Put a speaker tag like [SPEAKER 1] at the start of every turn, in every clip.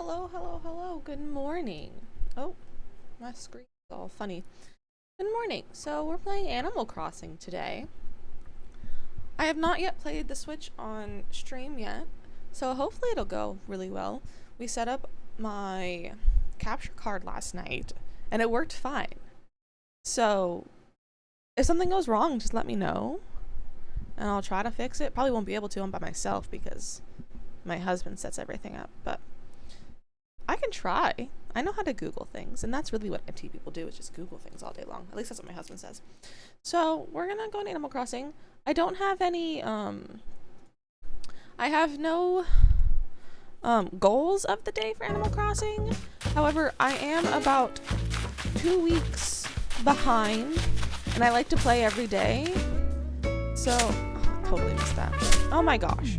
[SPEAKER 1] Hello, hello, hello. Good morning. Oh, my screen's all funny. Good morning. So we're playing Animal Crossing today. I have not yet played the Switch on stream yet, so hopefully it'll go really well. We set up my capture card last night, and it worked fine. So if something goes wrong, just let me know, and I'll try to fix it. Probably won't be able to. I'm by myself because my husband sets everything up, but I can try. I know how to Google things, and that's really what MT people do, is just Google things all day long. At least that's what my husband says. So we're gonna go on Animal Crossing. I don't have any, I have no, goals of the day for Animal Crossing. However, I am about 2 weeks behind, and I like to play every day. So, oh, I totally missed that. Oh my gosh.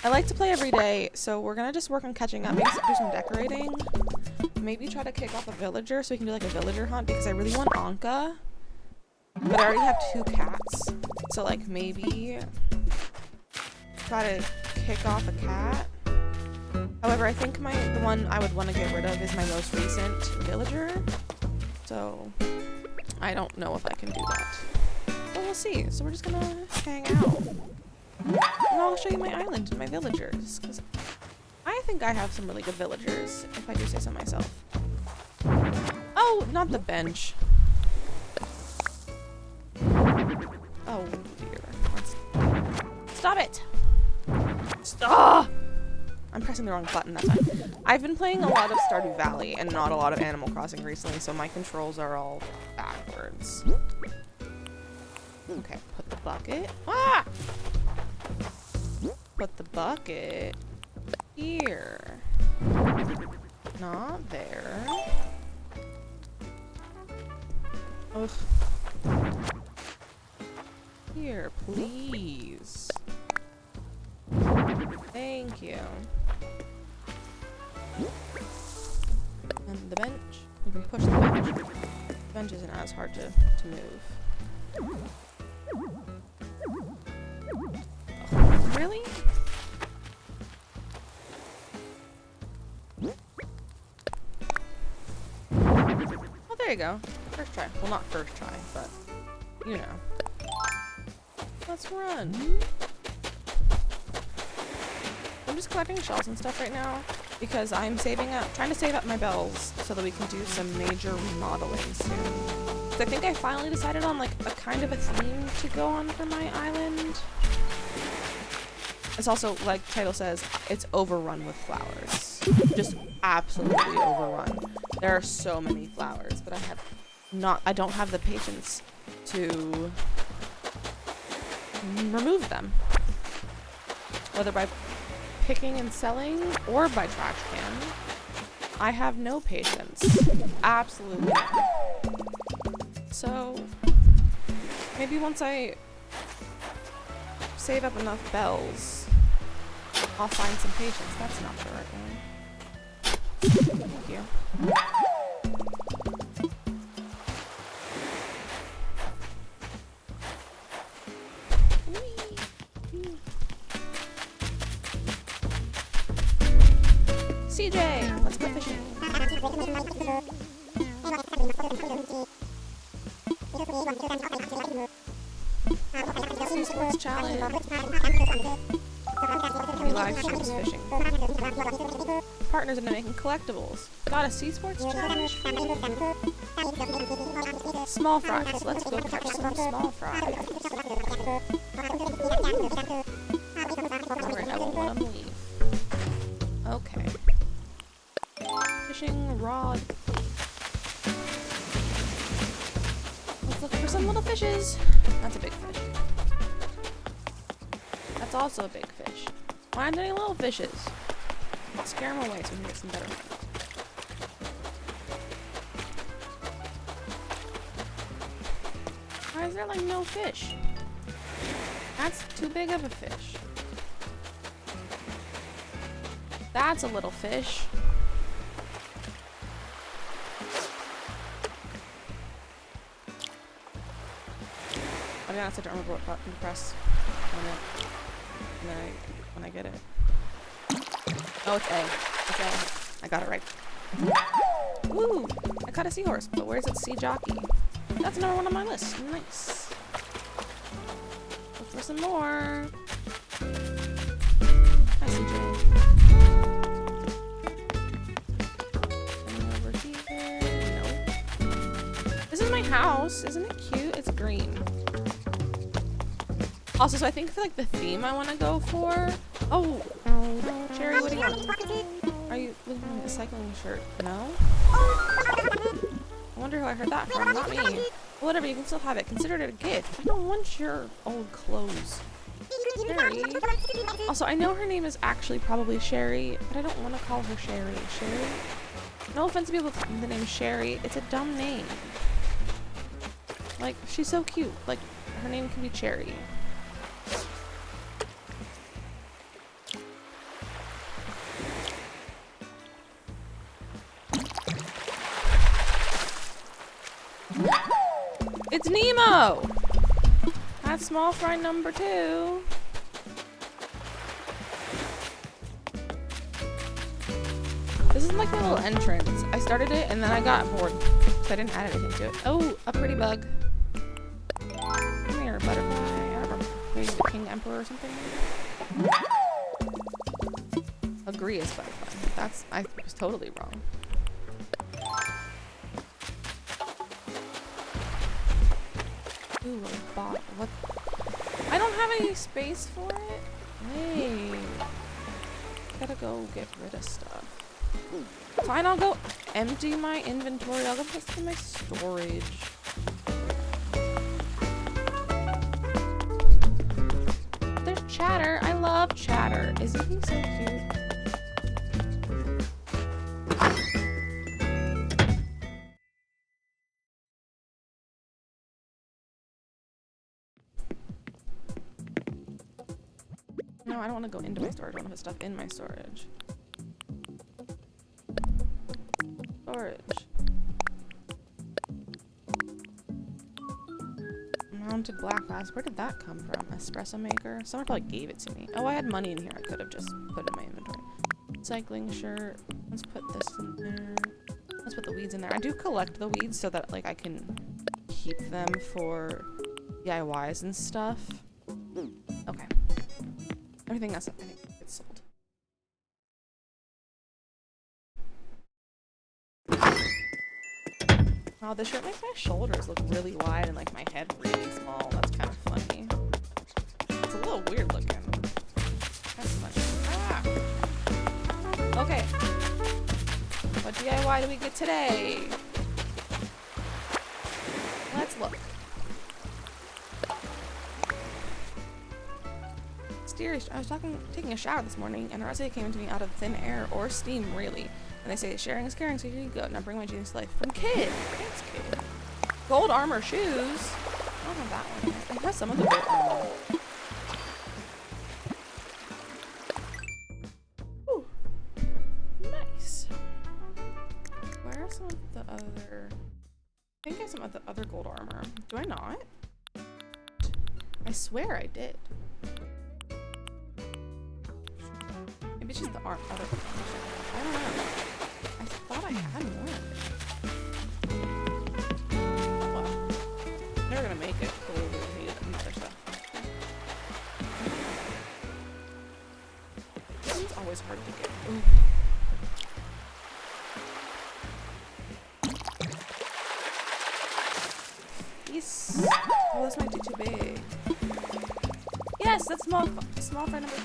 [SPEAKER 1] I like to play every day, so we're gonna just work on catching up, maybe do some decorating, maybe try to kick off a villager so we can do like a villager hunt, because I really want Anka, but I already have 2 cats, so like maybe try to kick off a cat. However, I think the one I would want to get rid of is my most recent villager, so I don't know if I can do that, but we'll see. So we're just gonna hang out. And I'll show you my island and my villagers, because I think I have some really good villagers, if I do say so myself. Oh, not the bench. Oh dear. Stop it! Stop! I'm pressing the wrong button, that's fine. I've been playing a lot of Stardew Valley and not a lot of Animal Crossing recently, so my controls are all backwards. Okay, put the bucket. Ah! Put the bucket here. Not there. Ugh. Here, please. Thank you. And the bench. We can push the bench. The bench isn't as hard to move. Oh, really? Oh, there you go. First try. Well, not first try, but you know. Let's run. I'm just collecting shells and stuff right now because I'm trying to save up my bells so that we can do some major remodeling soon. So I think I finally decided on like a kind of a theme to go on for my island. It's also, like the title says, it's overrun with flowers. Just absolutely overrun. There are so many flowers, but I don't have the patience to remove them. Whether by picking and selling or by trash can, I have no patience. Absolutely none. So maybe once I save up enough bells, I'll find some patience. That's not the right one. Thank you. CJ, let's go fishing. Sports challenge. We live streams fishing. Partners into making collectibles. Got a sea sports challenge? Small fries. Let's go catch some small fries. Alright, I won't let them leave. Okay. Fishing rod. Let's look for some little fishes. That's a big fish. That's also a big fish. Why aren't there any little fishes? Let's scare them away so we can get some better ones. Why is there like no fish? That's too big of a fish. That's a little fish. I'll be honest, I don't remember what button to press when I get it. Oh, it's A. It's A. I got it right. Woo! I caught a seahorse, but where's its sea jockey? That's another one on my list. Nice. Look for some more. Hi, CJ. Anything over here? Nope. This is my house. Isn't it cute? It's green. Also, so I think for like the theme I want to go for. Oh, Cherry, what do you want? Are you looking at a cycling shirt? No? I wonder who I heard that from. Not me. Well, whatever, you can still have it. Consider it a gift. I don't want your old clothes. Sherry. Also, I know her name is actually probably Sherry, but I don't want to call her Sherry. Sherry? No offense to people with the name Sherry. It's a dumb name. Like, she's so cute. Like, her name can be Cherry. It's Nemo! That's small fry number 2. This is like my little entrance. I started it and then I got bored. So I didn't add anything to it. Oh, a pretty bug. Come here, butterfly. I don't remember. Maybe the King Emperor or something. Agree is butterfly. I was totally wrong. Ooh, a bot. What? I don't have any space for it. Wait. Gotta go get rid of stuff. Fine, I'll go empty my inventory. I'll go put this in my storage. There's Chatter. I love Chatter. Isn't he so cute? No, I don't want to go into my storage. I want to put stuff in my storage. Storage. Mounted black glass. Where did that come from? Espresso maker? Someone probably gave it to me. Oh, I had money in here. I could have just put it in my inventory. Cycling shirt. Let's put this in there. Let's put the weeds in there. I do collect the weeds so that like I can keep them for DIYs and stuff. Okay. Everything else I think gets sold. Oh, this shirt makes my shoulders look really wide and like my head really small. That's kind of funny. It's a little weird looking. That's funny. Ah! Okay. What DIY do we get today? Let's look. I was taking a shower this morning, and a recipe came to me out of thin air or steam, really. And they say sharing is caring, so here you go. Now bring my genius to life. From Kid. Thanks, Kid. Gold armor shoes. I don't have that one. It has some of the gold armor. Ooh. Nice. Where are some of the other? I think I have some of the other gold armor. Do I not? I swear I did. Maybe it's just the other one. I don't know. I thought I had more of it. Well, never gonna make it, but we'll need it and other stuff. This one's always hard to get. Ooh. Yes. Oh, this might be too big. Yes, that's small fry number 3.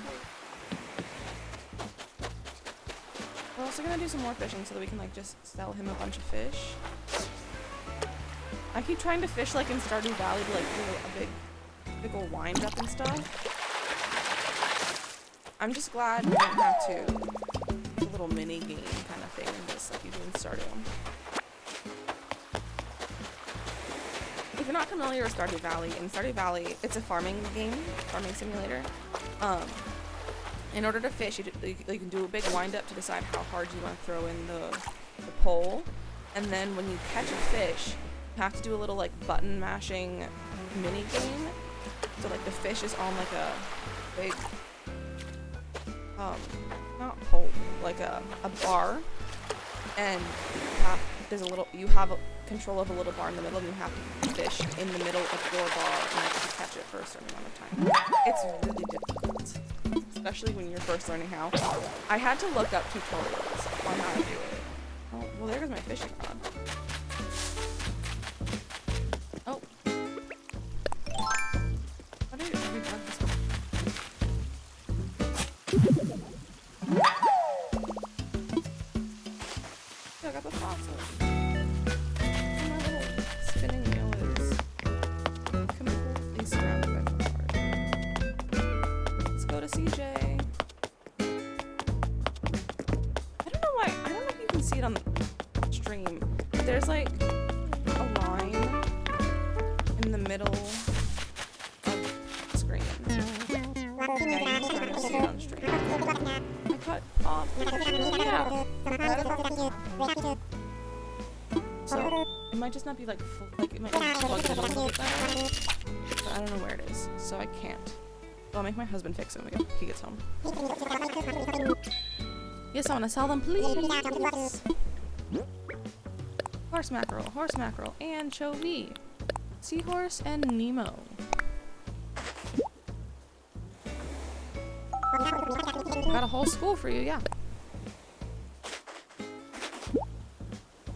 [SPEAKER 1] We're also gonna do some more fishing so that we can like just sell him a bunch of fish. I keep trying to fish like in Stardew Valley to like do a big old wind up and stuff. I'm just glad we don't have to do a little mini game kind of thing in this like you do in Stardew. If you're not familiar with Stardew Valley, in Stardew Valley it's a farming game, farming simulator. In order to fish, you can do a big wind-up to decide how hard you want to throw in the pole. And then when you catch a fish, you have to do a little like button mashing mini game. So like the fish is on like a big, not pole, like a bar. and you have control of a little bar in the middle, and you have to fish in the middle of your bar and you have to catch it for a certain amount of time. It's really difficult, especially when you're first learning how. I had to look up tutorials on how to do it. Oh, well, there goes my fishing rod. Oh. How do you replug this one? I got the fossil. And my little spinning wheel is completely surrounded by flowers. Let's go to CJ. I don't know why. I don't know if you can see it on the stream. There's like a line in the middle of the screen. Yeah, you can kind of see it on stream. I cut off. Yeah. So it might just not be like full, like it might be plugged in a little bit better, but I don't know where it is, so I can't. I'll make my husband fix it when he gets home. Yes, I want to sell them, please. Horse mackerel, anchovy, seahorse, and Nemo. Got a whole school for you, yeah.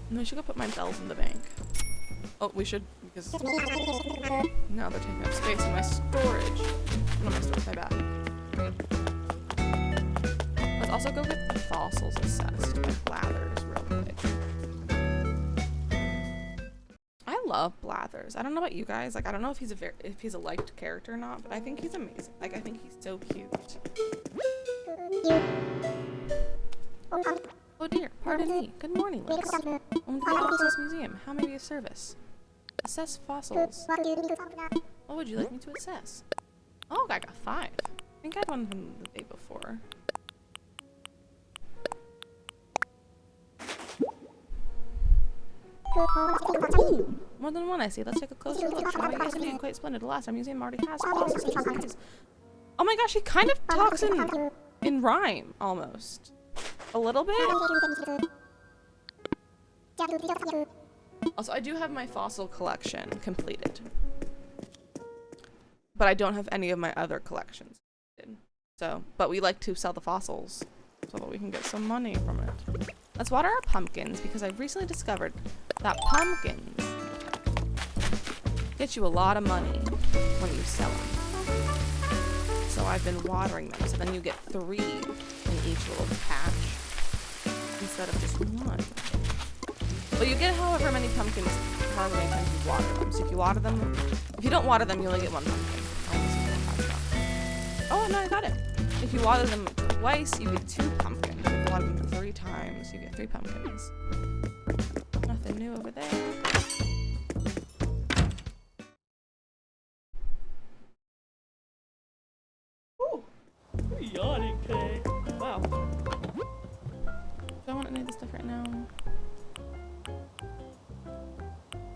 [SPEAKER 1] No, we should go put my bells in the bank. Oh, we should, because now they're taking up space in my storage. Not my storage, my bad. Let's also go get the fossils assessed by Blathers real quick. I love Blathers. I don't know about you guys. Like, I don't know if he's a liked character or not, but I think he's amazing. Like, I think he's so cute. Oh dear, pardon me. Good morning, Liz. Welcome to the Fossils Museum. How may we be of service? Assess fossils. What would you like me to assess? Oh, I got 5. I think I had one from the day before. Ooh, more than one I see. Let's take a closer look, shall we? Yes, indeed, quite splendid. Alas, our museum already has fossils such as these. Oh my gosh, he kind of talks in rhyme, almost. A little bit? Also, I do have my fossil collection completed. But I don't have any of my other collections. So, but we like to sell the fossils so that we can get some money from it. Let's water our pumpkins because I've recently discovered that pumpkins get you a lot of money when you sell them. So I've been watering them. So then you get 3 in each little patch instead of just 1. But you get however many pumpkins, however many times you water them. So if you water them, if you don't water them, you only get 1 pumpkin. Oh no, I got it. If you water them twice, you get 2 pumpkins. If you water them 3 times, you get 3 pumpkins. Nothing new over there. Ooh, you're yawning, Kay. Wow. Do I want any of this stuff right now?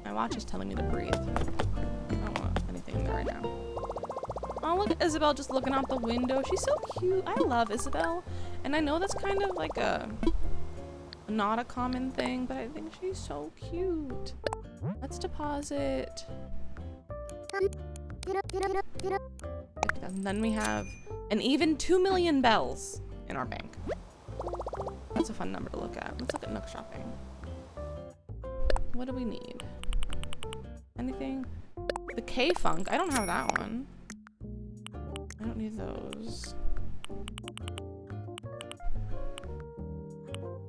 [SPEAKER 1] My watch is telling me to breathe. I don't want anything in there right now. Oh, look at Isabel just looking out the window. She's so cute. I love Isabel. And I know that's kind of like not a common thing, but I think she's so cute. Let's deposit. And then we have an even 2 million bells in our bank. That's a fun number to look at. Let's look at Nook shopping. What do we need? Anything? The K-Funk. I don't have that one. I don't need those.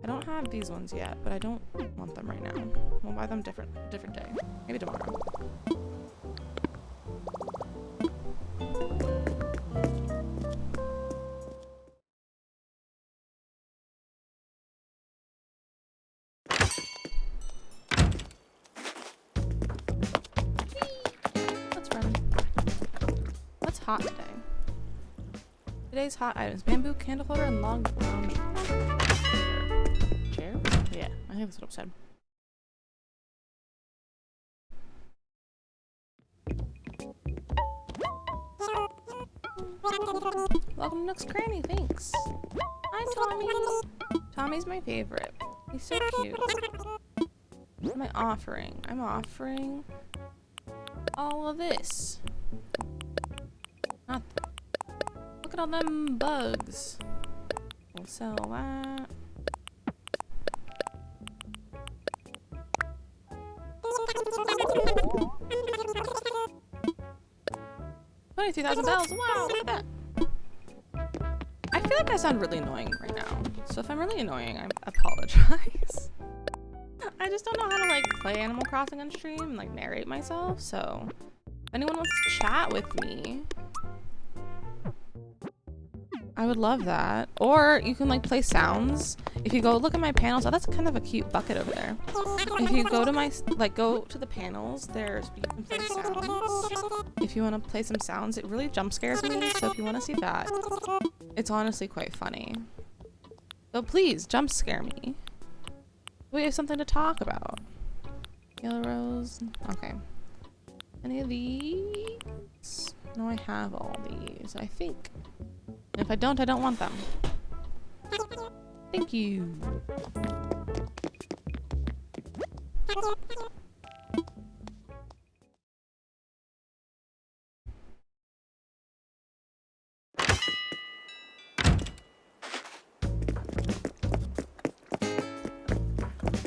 [SPEAKER 1] I don't have these ones yet, but I don't want them right now. We'll buy them different day. Maybe tomorrow. Let's run. What's hot today? Today's hot items: bamboo candle holder and log lounge chair. Yeah, I think that's what it said. Welcome to Nook's Cranny. Thanks. Hi, Tommy. Tommy's my favorite. He's so cute. What am I offering? I'm offering all of this. Not look at all them bugs. We'll sell that. $23,000. Wow, look at that. I feel like I sound really annoying right now. So if I'm really annoying, I apologize. I just don't know how to like play Animal Crossing on stream and like narrate myself. So if anyone wants to chat with me, I would love that. Or you can like play sounds. If you go look at my panels, oh, that's kind of a cute bucket over there. If you go to my, go to the panels, you can play sounds. If you want to play some sounds, it really jump scares me. So if you want to see that, it's honestly quite funny. So please jump scare me. We have something to talk about. Yellow rose. Okay. Any of these? No, I have all these, I think. And if I don't want them. Thank you.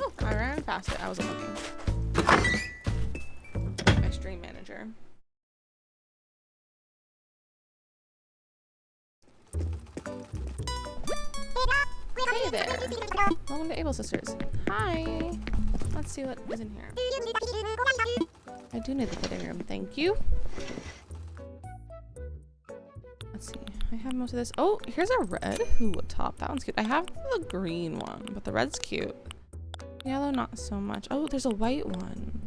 [SPEAKER 1] Oh, I ran past it. I wasn't looking. My stream manager. Hey there. Welcome to Able Sisters. Hi. Let's see what is in here. I do need the fitting room. Thank you. Let's see. I have most of this. Oh, here's a red hula top. That one's cute. I have the green one, but the red's cute. Yellow, not so much. Oh, there's a white one.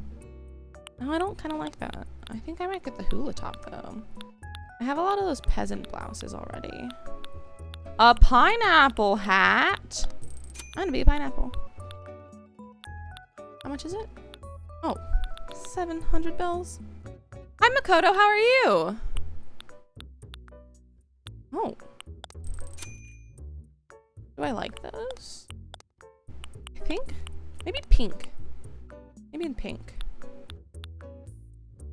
[SPEAKER 1] No, I don't kind of like that. I think I might get the hula top, though. I have a lot of those peasant blouses already. A pineapple hat. I'm gonna be a pineapple. How much is it? Oh, 700 bells. Hi, Makoto. How are you? Oh. Do I like those? I think. Maybe pink. Maybe in pink.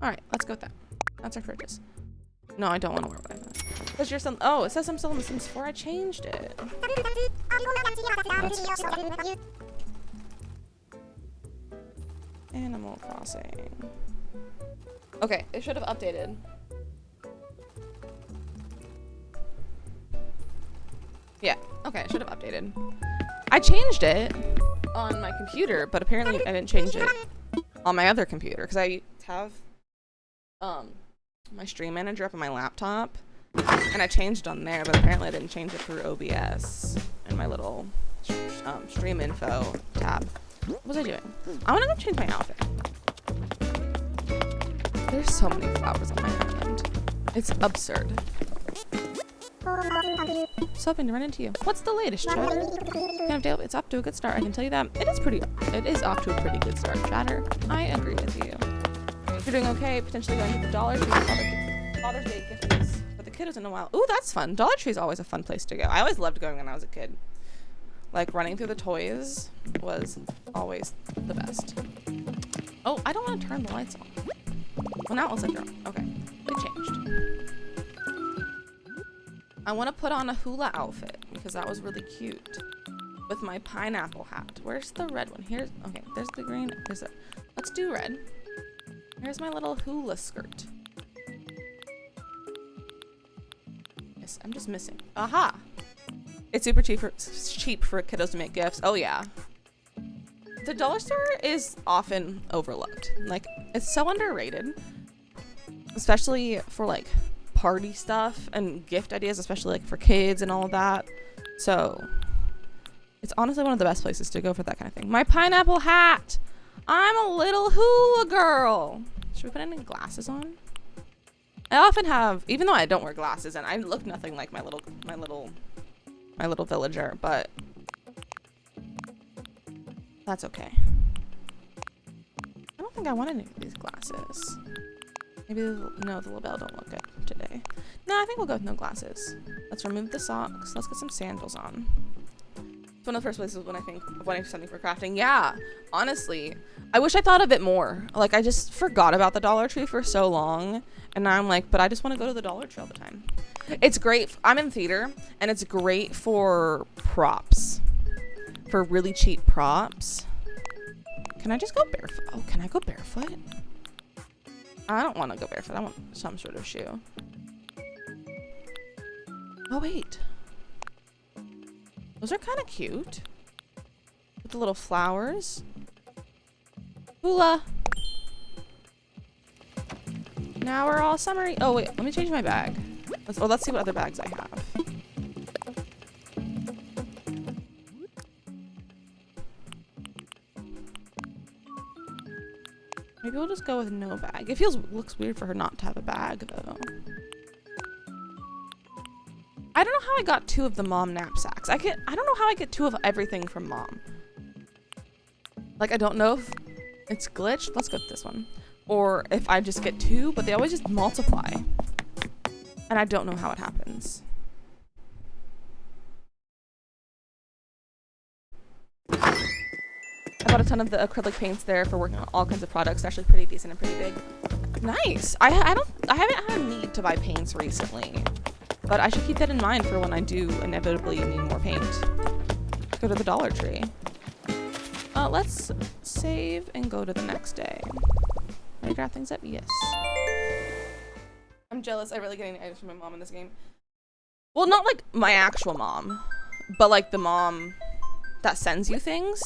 [SPEAKER 1] Alright, let's go with that. That's our purchase. No, I don't want to wear what I thought. Because you're some. Oh, it says I'm still in The Sims 4. I changed it. Let's fix that. Animal Crossing. Okay, it should have updated. Yeah, okay, it should have updated. I changed it on my computer, but apparently I didn't change it on my other computer because I have my stream manager up on my laptop and I changed it on there, but apparently I didn't change it through OBS in my little stream info tab. What was I doing? I want to go change my outfit. There's so many flowers on my island. It's absurd. So hoping to run into you. What's the latest, Chatter? It's off to a good start. I can tell you that. It is off to a pretty good start, Chatter. I agree with you. You're doing okay. Potentially going to the Dollar Tree. Father's Day gifties. But the kiddos in a while. Ooh, that's fun. Dollar Tree is always a fun place to go. I always loved going when I was a kid. Like running through the toys was always the best. Oh, I don't want to turn the lights on. Well, now it looks like they're on. Okay, it changed. I want to put on a hula outfit because that was really cute with my pineapple hat. Where's the red one? Here's, okay, there's the green. There's it. Let's do red. Here's my little hula skirt. Yes, I'm just missing. Aha! It's super cheap for kiddos to make gifts. Oh yeah. The dollar store is often overlooked. Like, it's so underrated. Especially for like party stuff and gift ideas, especially like for kids and all of that. So it's honestly one of the best places to go for that kind of thing. My pineapple hat. I'm a little hula girl. Should we put any glasses on? I often have, even though I don't wear glasses and I look nothing like my little villager, but that's okay. I don't think I want any of these glasses. Maybe, no, the label don't look good today. No, I think we'll go with no glasses. Let's remove the socks. Let's get some sandals on. It's one of the first places when I think of wanting something for crafting. Yeah, honestly, I wish I thought of it more. Like, I just forgot about the Dollar Tree for so long, and now I'm like, but I just want to go to the Dollar Tree all the time. It's great. I'm in theater, and it's great for props, for really cheap props. Can I just go barefoot? Oh, can I go barefoot? I don't want to go barefoot. I want some sort of shoe. Oh, wait. Those are kind of cute. With the little flowers. Hula. Now we're all summery. Oh, wait. Let me change my bag. Let's see what other bags I have. Maybe we'll just go with no bag. It looks weird for her not to have a bag, though. I don't know how I got 2 of the mom knapsacks. I don't know how I get 2 of everything from mom. Like, I don't know if it's glitched. Let's go with this one. Or if I just get 2, but they always just multiply. And I don't know how it happens. I bought a ton of the acrylic paints there for working on all kinds of products. They're actually pretty decent and pretty big. Nice. I haven't had a need to buy paints recently. But I should keep that in mind for when I do inevitably need more paint. Let's go to the Dollar Tree. Let's save and go to the next day. Ready to grab things up? Yes. I'm jealous. I really get any items from my mom in this game. Well, not like my actual mom, but like the mom that sends you things.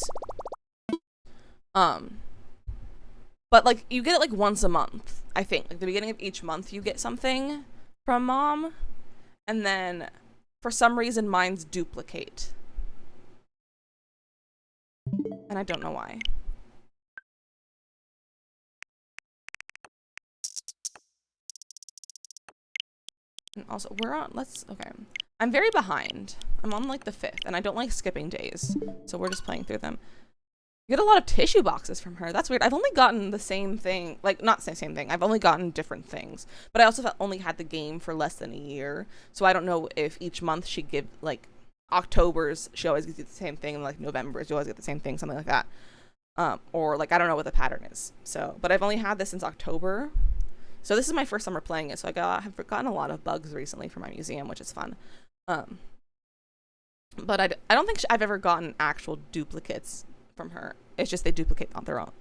[SPEAKER 1] But like you get it like once a month, I think. Like the beginning of each month you get something from mom. And then, for some reason, mine's duplicate. And I don't know why. And also, okay. I'm very behind. I'm on, like, the 5th, and I don't like skipping days. So we're just playing through them. You get a lot of tissue boxes from her. That's weird. I've only gotten the same thing. Like, not the same thing. I've only gotten different things. But I also only had the game for less than a year. So I don't know if each month she'd give, like, October's, she always gives you the same thing. And, like, November's, you always get the same thing. Something like that. Or, like, I don't know what the pattern is. So, but I've only had this since October. So this is my first summer playing it. So have gotten a lot of bugs recently for my museum, which is fun. But I don't think I've ever gotten actual duplicates from her. It's just they duplicate on their own.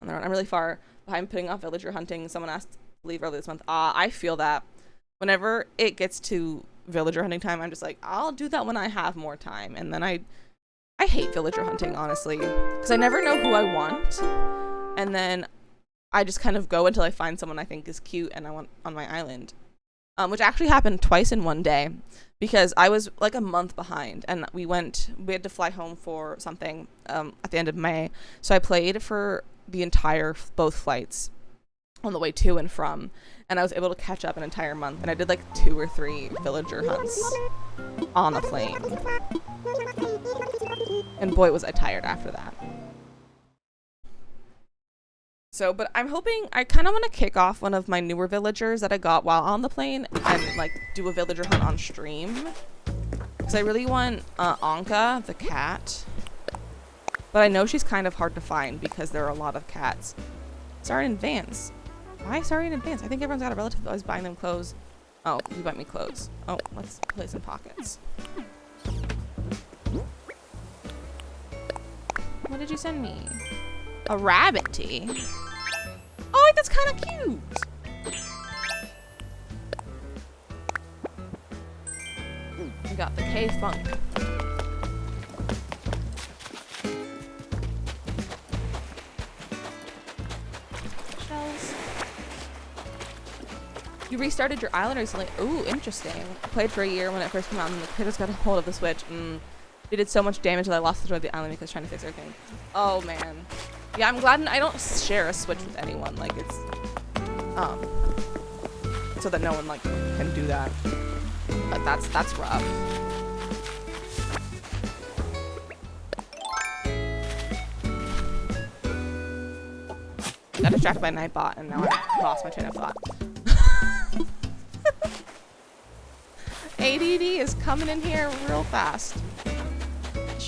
[SPEAKER 1] I'm really far behind putting off villager hunting. Someone asked to leave early this month. I feel that whenever it gets to villager hunting time, I'm just like, I'll do that when I have more time. And then I hate villager hunting, honestly, because I never know who I want. And then I just kind of go until I find someone I think is cute and I want on my island. Which actually happened twice in one day because I was like a month behind and we had to fly home for something at the end of May. So I played for the entire both flights on the way to and from, and I was able to catch up an entire month, and I did like 2 or 3 villager hunts on the plane. And boy, was I tired after that. So, but I'm hoping, I kind of want to kick off one of my newer villagers that I got while on the plane and, like, do a villager hunt on stream. Because I really want Anka, the cat. But I know she's kind of hard to find because there are a lot of cats. Sorry in advance. Why sorry in advance? I think everyone's got a relative that was buying them clothes. Oh, you bought me clothes. Oh, let's place in pockets. What did you send me? A rabbit tee? Oh, that's kind of cute. We got the K-Funk. Shells. You restarted your island recently. Ooh, interesting. I played for a year when it first came out and the critters got a hold of the Switch. They did so much damage that I lost the joy of the island because trying to fix everything. Oh, man. Yeah, I'm glad I don't share a Switch with anyone. Like, it's, so that no one, like, can do that. But that's rough. Got distracted by Nightbot, and now I lost my train of thought. ADD is coming in here real fast.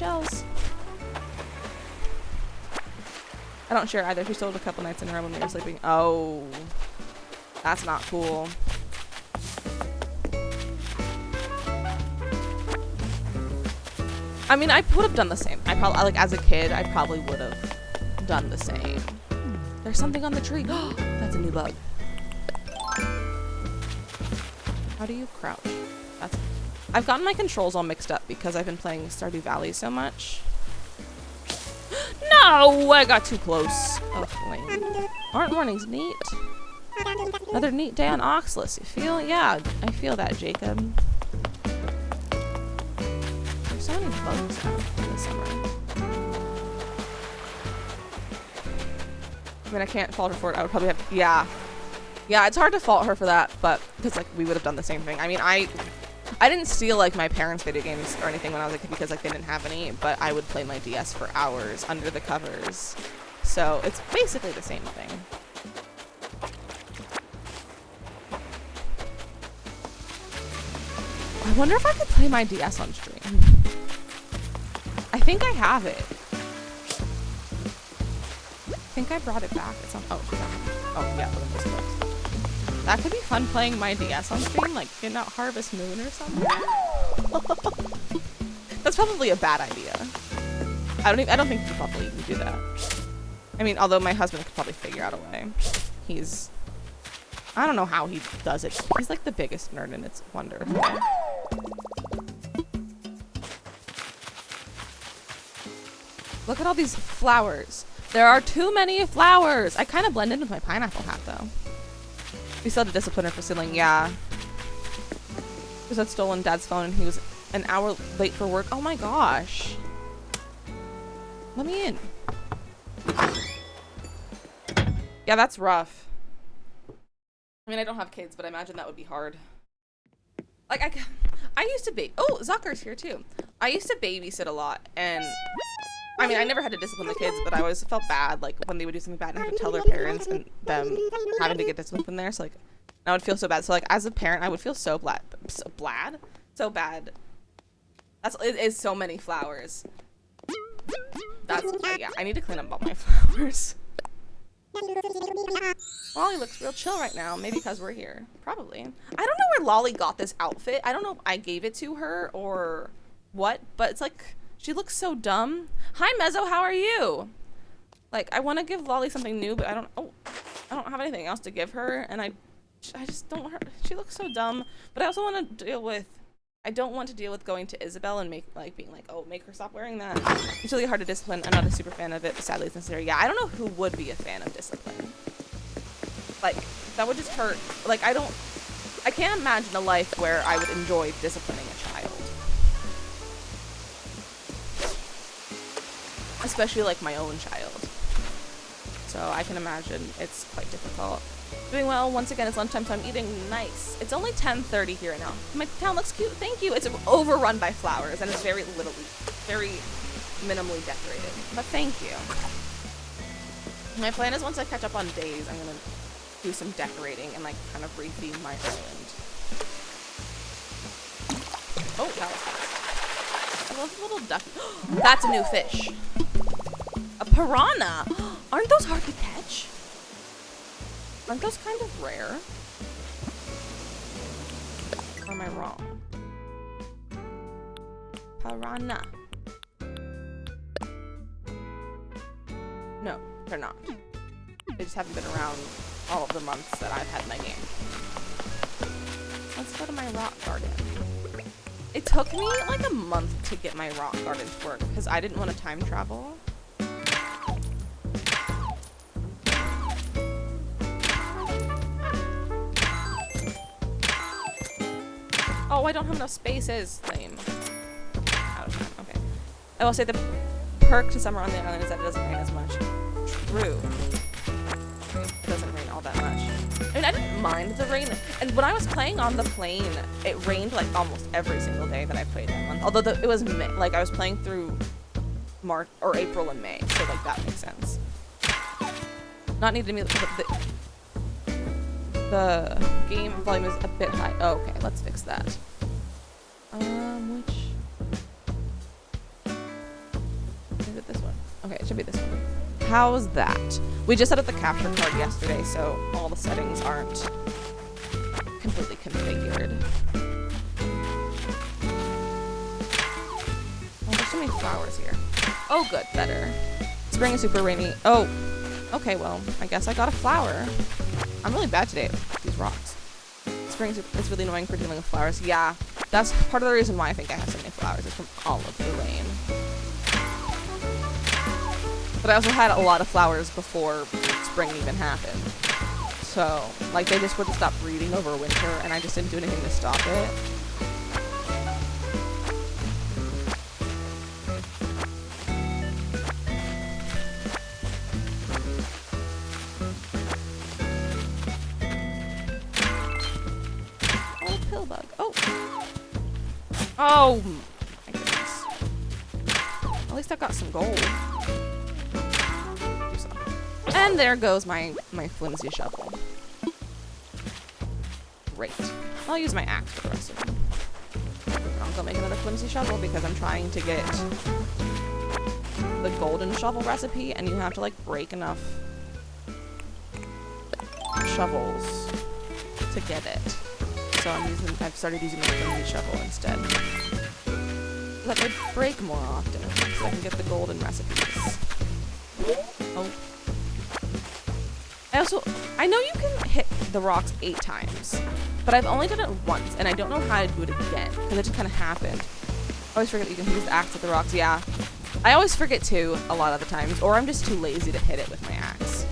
[SPEAKER 1] shells. I don't share either. She stole it a couple nights in a row when we were sleeping. Oh, that's not cool. I mean, I would have done the same. I probably, like, as a kid, I probably would have done the same. There's something on the tree. That's a new bug. How do you crouch? I've gotten my controls all mixed up because I've been playing Stardew Valley so much. No! I got too close. Oh, lame. Aren't mornings neat? Another neat day on Oxless. You feel? Yeah, I feel that, Jacob. There's so many bugs out this summer. I mean, I can't fault her for it. I would probably have... Yeah. Yeah, it's hard to fault her for that, but... Because, like, we would have done the same thing. I mean, I didn't steal, like, my parents' video games or anything when I was a kid because, like, they didn't have any, but I would play my DS for hours under the covers. So, it's basically the same thing. I wonder if I could play my DS on stream. I think I have it. I think I brought it back at some... Oh, yeah, look at those clips. That could be fun playing my DS on stream, like getting out Harvest Moon or something. That's probably a bad idea. I don't think you could probably even do that. I mean, although my husband could probably figure out a way. I don't know how he does it. He's like the biggest nerd and it's wonderful. Look at all these flowers. There are too many flowers. I kind of blend in with my pineapple hat though. We still had to discipline her for stealing, yeah. Because I'd stolen Dad's phone and he was an hour late for work. Oh my gosh. Let me in. Yeah, that's rough. I mean, I don't have kids, but I imagine that would be hard. Like, I used to oh, Zucker's here too. I used to babysit a lot, and I mean, I never had to discipline the kids, but I always felt bad, like, when they would do something bad and have to tell their parents and them having to get disciplined from there. So, like, I would feel so bad. So, like, as a parent, I would feel so bad. So bad. It is so many flowers. Yeah, I need to clean up all my flowers. Lolly looks real chill right now. Maybe because we're here. Probably. I don't know where Lolly got this outfit. I don't know if I gave it to her or what, but it's like, she looks so dumb. Hi, Mezzo, how are you? Like, I want to give Lolly something new, but I don't have anything else to give her, and I just don't want her. She looks so dumb, but I also want to deal with, I don't want to deal with going to Isabel and being like, oh, make her stop wearing that. It's really hard to discipline. I'm not a super fan of it, but sadly it's necessary. Yeah, I don't know who would be a fan of discipline. Like, that would just hurt. Like, I can't imagine a life where I would enjoy disciplining a child. Especially, like, my own child. So I can imagine it's quite difficult. Doing well. Once again, it's lunchtime, so I'm eating nice. It's only 10:30 here now. My town looks cute. Thank you. It's overrun by flowers, and it's very minimally decorated. But thank you. My plan is once I catch up on days, I'm gonna do some decorating and like kind of retheme my island. Oh, that was fast. I love the little duck. That's a new fish. A piranha. Aren't those hard to catch? Aren't those kind of rare? Or am I wrong? Piranha. No, they're not. They just haven't been around all of the months that I've had my game. Let's go to my rock garden. It took me like a month to get my rock garden to work because I didn't want to time travel. Oh, I don't have enough spaces. Lame. Out of time. Okay. I will say the perk to summer on the island is that it doesn't rain as much. True. It doesn't rain all that much. I mean, I didn't mind the rain. And when I was playing on the plane, it rained like almost every single day that I played that month. Although it was May. Like I was playing through March or April and May, so like that makes sense. Not needed to be. The game volume is a bit high. Oh, okay, let's fix that. Which? Okay, it should be this one. How's that? We just set up the capture card yesterday, so all the settings aren't completely configured. Oh, there's so many flowers here. Oh, good, better. Spring is super rainy. Oh, okay, well, I guess I got a flower. I'm really bad today with these rocks. Spring is really annoying for dealing with flowers. Yeah, that's part of the reason why I think I have so many flowers is from all of the rain. But I also had a lot of flowers before spring even happened. So, like, they just wouldn't stop breeding over winter, and I just didn't do anything to stop it. Oh, pill bug. Oh! Oh! My goodness. At least I got some gold. And there goes my flimsy shovel. Great. I'll use my axe for the rest of them. I'll go make another flimsy shovel because I'm trying to get the golden shovel recipe, and you have to like break enough shovels to get it. So I've started using the flimsy shovel instead. So that they break more often, so I can get the golden recipes. Oh. I know you can hit the rocks 8 times, but I've only done it once, and I don't know how to do it again, because it just kind of happened. I always forget that you can use the axe at the rocks, yeah. I always forget too, a lot of the times, or I'm just too lazy to hit it with my axe.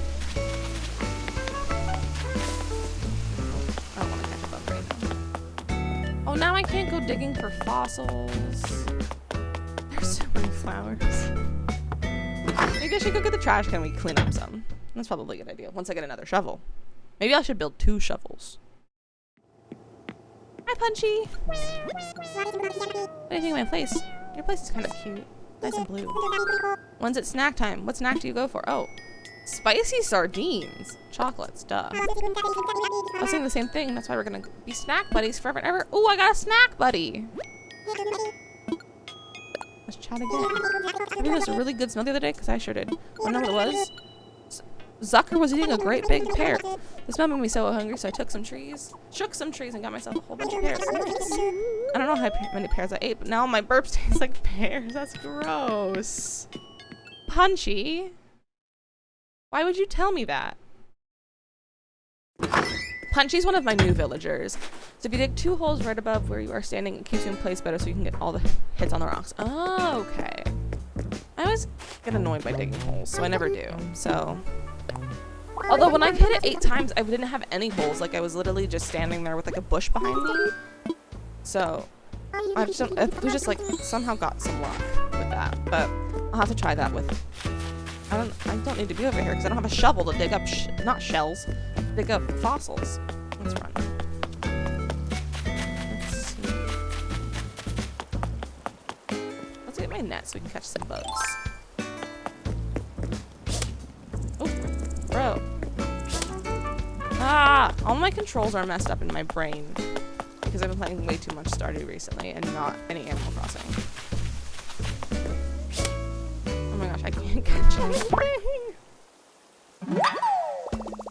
[SPEAKER 1] I don't want to catch a bug right now. Oh, now I can't go digging for fossils. There's so many flowers. Maybe I should go get the trash can and we clean up some. That's probably a good idea, once I get another shovel. Maybe I should build 2 shovels. Hi, Punchy! What do you think of my place? Your place is kind of cute. Nice and blue. When's it snack time? What snack do you go for? Oh, spicy sardines. Chocolates, duh. I was saying the same thing. That's why we're gonna be snack buddies forever and ever. Ooh, I got a snack buddy! Let's chat again. I think it was a really good smell the other day, because I sure did. Wanna know what it was? Zucker was eating a great big pear. The smell made me so hungry, so I shook some trees, and got myself a whole bunch of pears. Nice. I don't know how many pears I ate, but now my burps taste like pears. That's gross. Punchy. Why would you tell me that? Punchy's one of my new villagers. So if you dig 2 holes right above where you are standing, it keeps you in place better so you can get all the hits on the rocks. Oh, okay. I always get annoyed by digging holes, so I never do. So... Although when I hit it 8 times, I didn't have any holes. Like, I was literally just standing there with like a bush behind me. So I just like somehow got some luck with that. But I'll have to try that with. I don't need to be over here because I don't have a shovel to dig up not shells, dig up fossils. Let's run. Let's see. Let's get my net so we can catch some bugs. Bro. Ah! All my controls are messed up in my brain because I've been playing way too much Stardew recently and not any Animal Crossing. Oh my gosh, I can't catch anything!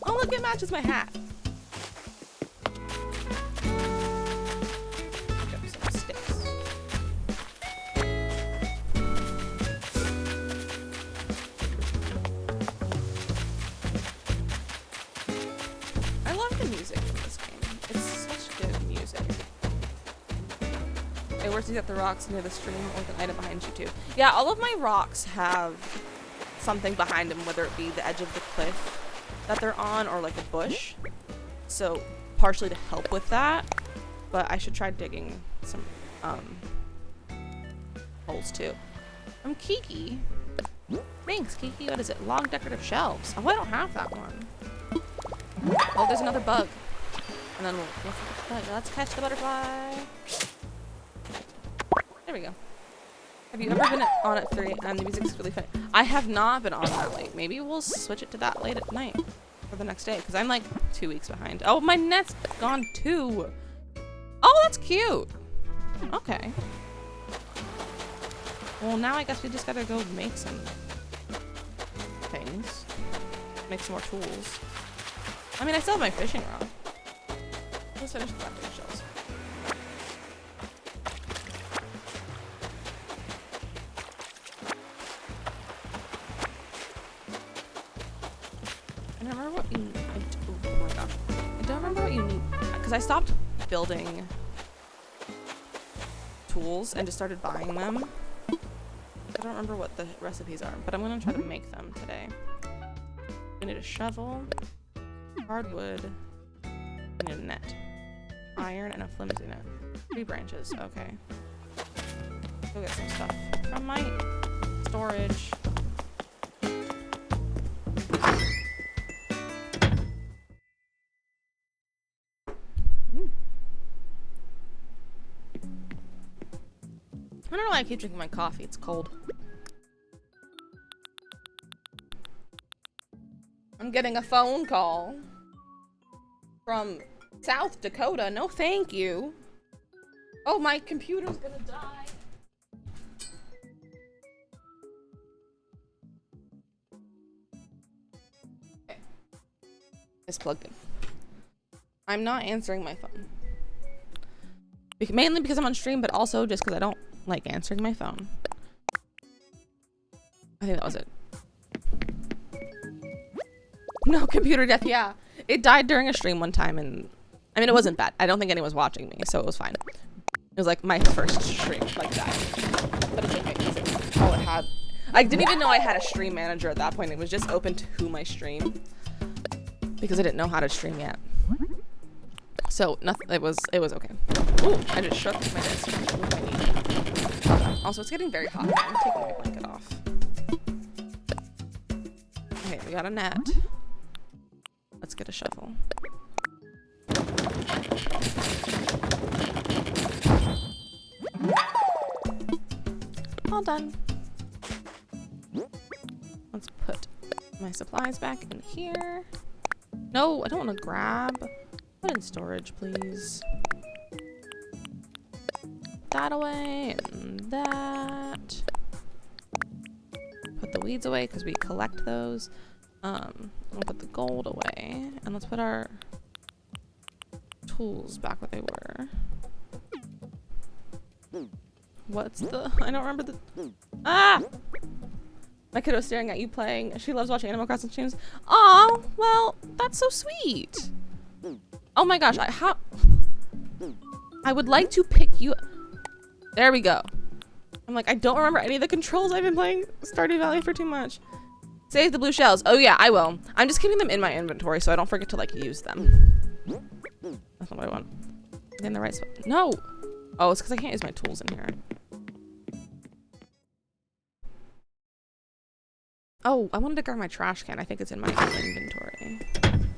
[SPEAKER 1] Oh look, it matches my hat! Pick up some sticks. Where's these at the rocks near the stream or the item behind you too? Yeah, all of my rocks have something behind them, whether it be the edge of the cliff that they're on or like a bush. So partially to help with that, but I should try digging some holes too. I'm Kiki. Thanks, Kiki. What is it? Log decorative shelves. Oh, I don't have that one. Oh, there's another bug. And then let's catch the butterfly. There we go. Have you ever been on at 3 and the music's really funny? I have not been on that late. Maybe we'll switch it to that late at night for the next day because I'm like 2 weeks behind. Oh, my net's gone too. Oh, that's cute. Okay. Well, now I guess we just gotta go make some things. Make some more tools. I mean, I still have my fishing rod. Let's finish collecting shells. I don't remember what you need. Oh my gosh. I don't remember what you need. Because I stopped building tools and just started buying them. I don't remember what the recipes are, but I'm going to try to make them today. We need a shovel, hardwood, we need a net, iron, and a flimsy net. 3 branches, okay. Go get some stuff from my storage. I don't know why I keep drinking my coffee, it's cold. I'm getting a phone call from South Dakota. No, thank you. Oh, my computer's gonna die. Okay. It's plugged in. I'm not answering my phone. Mainly because I'm on stream, but also just because I don't like answering my phone. I think that was it. No, computer death, yeah. It died during a stream one time, and I mean, it wasn't bad. I don't think anyone was watching me, so it was fine. It was like my first stream, like that. But it's okay, because it's all it had. I didn't even know I had a stream manager at that point. It was just open to my stream. Because I didn't know how to stream yet. So, nothing, it was okay. Ooh, I just shook my desk with my knee. Also, it's getting very hot. I'm taking my blanket off. Okay, we got a net. Let's get a shovel. All done. Let's put my supplies back in here. No, I don't want to grab. Put in storage, please. That away and that. Put the weeds away because we collect those. We'll put the gold away, and let's put our tools back where they were. What's the? I don't remember the. Ah! My kiddo's staring at you playing. She loves watching Animal Crossing streams. Aw, well, that's so sweet. Oh my gosh, I would like to pick you. There we go. I'm like, I don't remember any of the controls. I've been playing Stardew Valley for too much. Save the blue shells. Oh yeah, I will. I'm just keeping them in my inventory so I don't forget to like use them. That's not what I want. In the right spot. No. Oh, it's because I can't use my tools in here. Oh, I wanted to grab my trash can. I think it's in my inventory.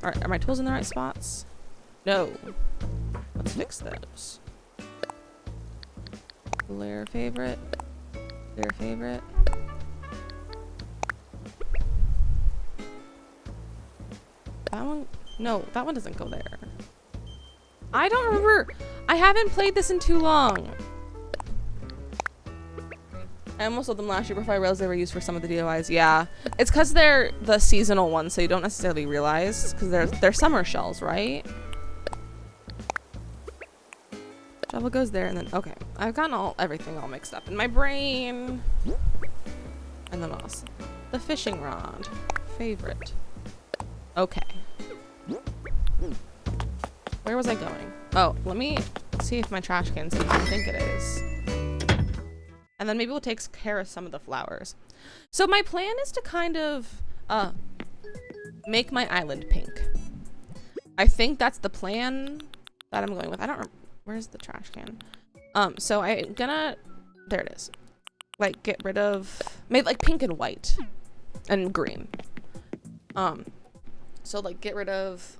[SPEAKER 1] Are my tools in the right spots? No. Let's fix those. Layer favorite. Layer favorite. That one? No, that one doesn't go there. I don't remember. I haven't played this in too long. I almost sold them last year before I realized they were used for some of the DIYs. Yeah. It's because they're the seasonal ones, so you don't necessarily realize. Because they're summer shells, right? Shovel goes there, and then... Okay. I've gotten everything all mixed up in my brain. And then what else? The fishing rod. Favorite. Okay. Where was I going? Oh, let me see if my trash can's in. I think it is. And then maybe we'll take care of some of the flowers. So my plan is to kind of make my island pink. I think that's the plan that I'm going with. I don't remember. Where's the trash can? So I'm gonna... There it is. Like, get rid of... Maybe like pink and white. And green. So like get rid of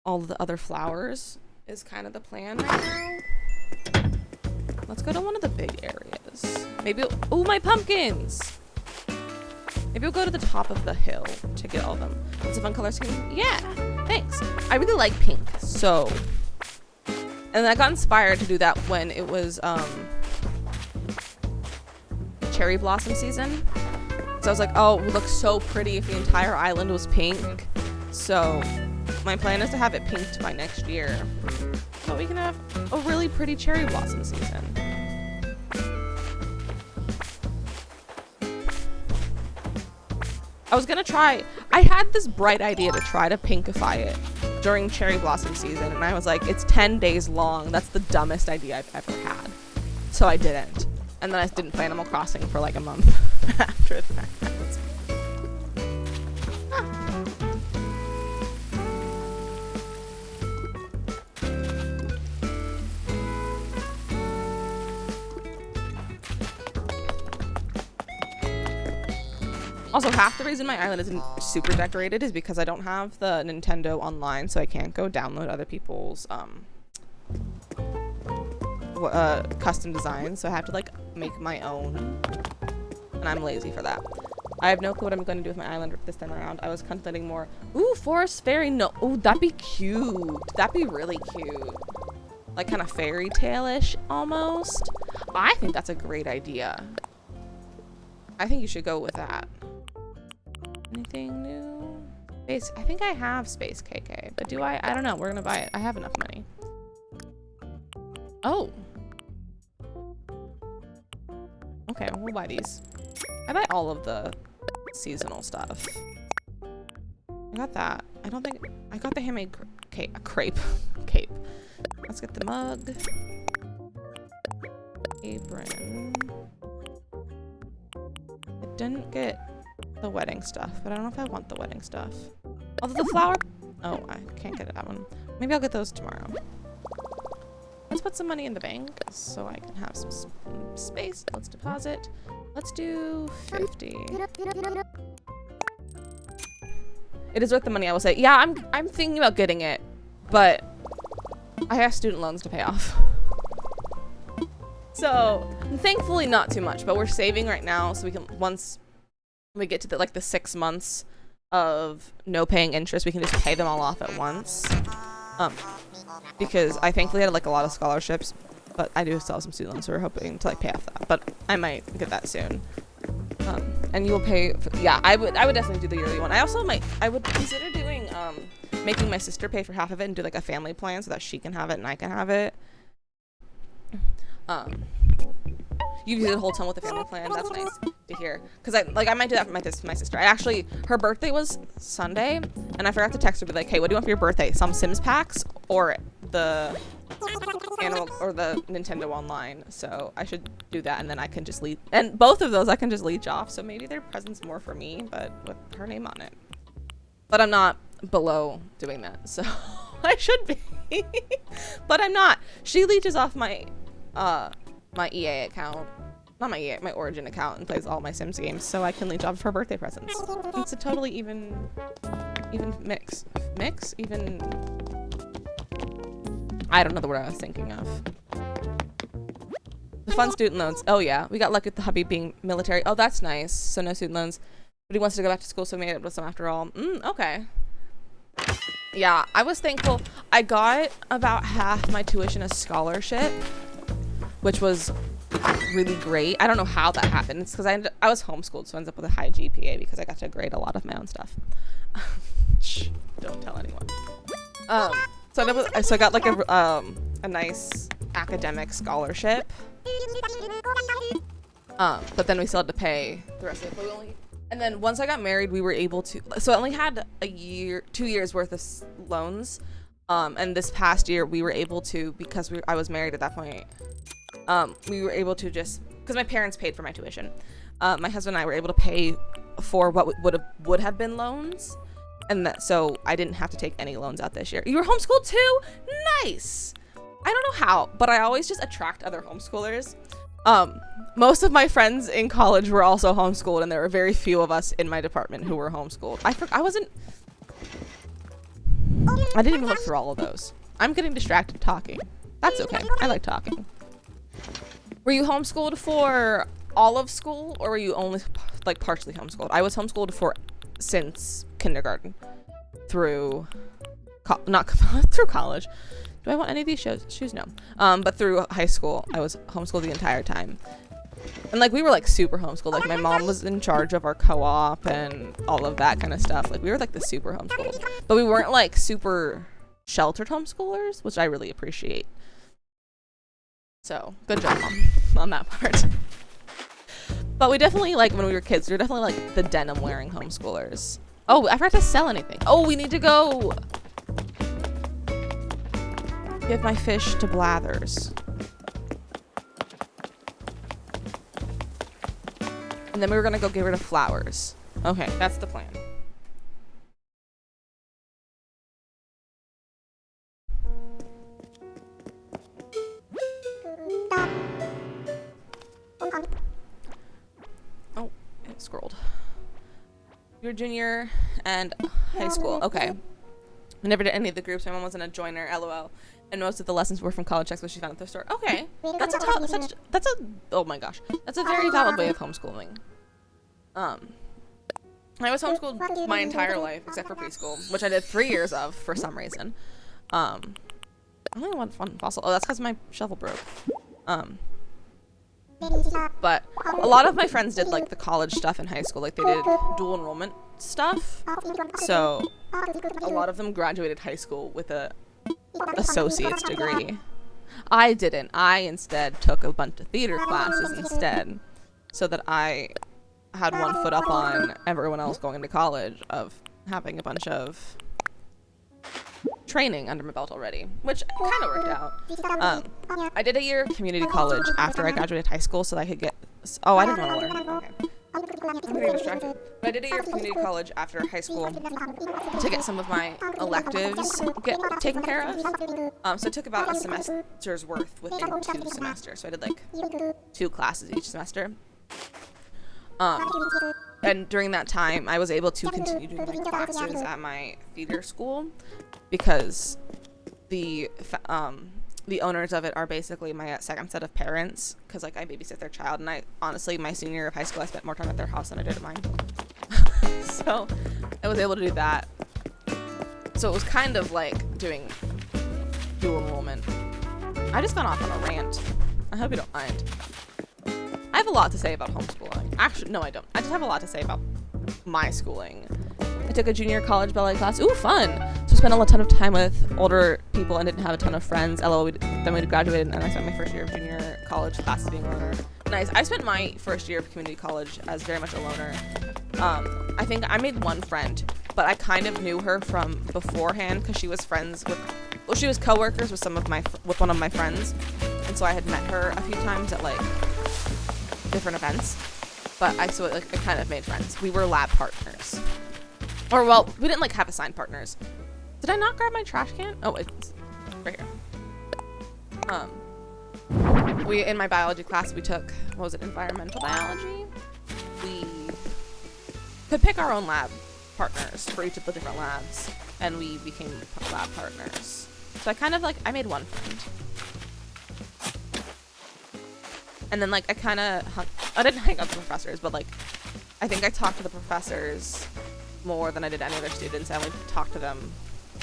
[SPEAKER 1] all the other flowers is kind of the plan right now. Let's go to one of the big areas. Maybe, oh, my pumpkins! Maybe we'll go to the top of the hill to get all of them. It's a fun color scheme. Yeah, thanks. I really like pink, so. And I got inspired to do that when it was cherry blossom season. So I was like, oh, it would look so pretty if the entire island was pink. So my plan is to have it pinked by next year, so we can have a really pretty cherry blossom season. I was gonna try, I had this bright idea to try to pinkify it during cherry blossom season, and I was like, it's 10 days long. That's the dumbest idea I've ever had. So I didn't. And then I didn't play Animal Crossing for like a month after that. Also, half the reason my island isn't super decorated is because I don't have the Nintendo online, so I can't go download other people's custom designs, so I have to like make my own, and I'm lazy for that. I have no clue what I'm going to do with my island this time around. I was contemplating more. Ooh, forest fairy. No, ooh, that'd be cute. That'd be really cute. Like kind of fairy tale-ish almost. I think that's a great idea. I think you should go with that. Anything new? Space. I think I have Space KK, but do I? I don't know. We're gonna buy it. I have enough money. Oh. Okay, we'll buy these. I buy all of the seasonal stuff. I got that. I don't think I got the handmade crepe. Cape. Let's get the mug. Apron. I didn't get the wedding stuff, but I don't know if I want the wedding stuff. Although the flower... Oh, I can't get that one. Maybe I'll get those tomorrow. Let's put some money in the bank so I can have some space. Let's deposit. Let's do 50. It is worth the money, I will say. Yeah, I'm thinking about getting it, but I have student loans to pay off. So, thankfully not too much, but we're saving right now so we can, once we get to the 6 months of no paying interest, we can just pay them all off at once. Because I thankfully had a lot of scholarships, but I do still have some student loans, so we're hoping to pay off that. But I might get that soon. And you will pay. Yeah, I would definitely do the yearly one. I would consider doing making my sister pay for half of it and do a family plan so that she can have it and I can have it. You do the whole time with the family plan. That's nice to hear. Cause I might do that for my sister. Her birthday was Sunday, and I forgot to text her, be like, hey, what do you want for your birthday? Some Sims packs or the Nintendo Online? So I should do that, and then I can just leave. And both of those I can just leech off. So maybe their present's more for me, but with her name on it. But I'm not below doing that, so I should be. But I'm not. She leeches off my my EA account, not my EA, my Origin account, and plays all my Sims games, so I can leech off of her birthday presents. It's a totally even mix. Even, I don't know the word I was thinking of. The fun student loans. Oh yeah, we got lucky with the hubby being military. Oh, that's nice. So no student loans, but he wants to go back to school, so we made it with some after all. Okay. Yeah, I was thankful. I got about half my tuition as scholarship, which was really great. I don't know how that happened. It's because I was homeschooled, so I ended up with a high GPA because I got to grade a lot of my own stuff. Shh, don't tell anyone. So I got a nice academic scholarship. But then we still had to pay the rest of it. And then once I got married, we were able to. So I only had 2 years worth of loans. And this past year, we were able to, because I was married at that point. We were able to just, because my parents paid for my tuition. My husband and I were able to pay for what would have been loans, and so I didn't have to take any loans out this year. You were homeschooled too? Nice. I don't know how, but I always just attract other homeschoolers. Most of my friends in college were also homeschooled, and there were very few of us in my department who were homeschooled. I didn't even look through all of those. I'm getting distracted talking. That's okay. I like talking. Were you homeschooled for all of school, or were you only partially homeschooled? I was homeschooled since kindergarten through not through college. Do I want any of these shoes? No. But through high school, I was homeschooled the entire time. And like we were like super homeschooled. Like my mom was in charge of our co-op and all of that kind of stuff. Like we were like the super homeschooled, but we weren't like super sheltered homeschoolers, which I really appreciate. So good job, Mom, on that part. But we definitely, like when we were kids, we were definitely like the denim wearing homeschoolers. Oh, I forgot to sell anything. Oh, we need to go give my fish to Blathers. And then we were gonna go get rid of flowers. Okay, that's the plan. Oh, it scrolled. You're junior and high school. Okay. I never did any of the groups. My mom wasn't a joiner, LOL. And most of the lessons were from college textbooks she found at the store. Okay. Oh my gosh. That's a very valid way of homeschooling. I was homeschooled my entire life except for preschool, which I did 3 years of for some reason. I only want fun fossil. Oh, that's because my shovel broke. But a lot of my friends did like the college stuff in high school. Like they did dual enrollment stuff. So a lot of them graduated high school with a associate's degree. I didn't. I instead took a bunch of theater classes instead, so that I had one foot up on everyone else going to college of having a bunch of training under my belt already, which kind of worked out. I did a year of community college after I graduated high school so that I could get... Oh, I didn't want to learn. Okay. I'm getting distracted. But I did a year of community college after high school to get some of my electives taken care of. So it took about a semester's worth within 2 semesters. So I did like 2 classes each semester. And during that time, I was able to continue doing my classes at my theater school because the owners of it are basically my second set of parents, because like I babysit their child, and I honestly, my senior year of high school, I spent more time at their house than I did at mine. So I was able to do that. So it was kind of like doing dual enrollment. I just got off on a rant. I hope you don't mind. I have a lot to say about homeschooling. Actually, no, I don't. I just have a lot to say about my schooling. I took a junior college ballet class. Ooh, fun! So I spent a ton of time with older people and didn't have a ton of friends. LOL, then we graduated, and I spent my first year of junior college classes being a loner. Nice. I spent my first year of community college as very much a loner. I think I made one friend, but I kind of knew her from beforehand because she was friends with... Well, she was co-workers with with one of my friends, and so I had met her a few times at like different events, but I kind of made friends. We were lab partners, or well, we didn't like have assigned partners. Did I not grab my trash can? Oh, it's right here. We in my biology class we took, what was it, environmental biology. We could pick our own lab partners for each of the different labs, and we became lab partners. So I kind of I made one friend. And then, I kind of I didn't hang out with the professors, but, I think I talked to the professors more than I did any other students. I only talked to them.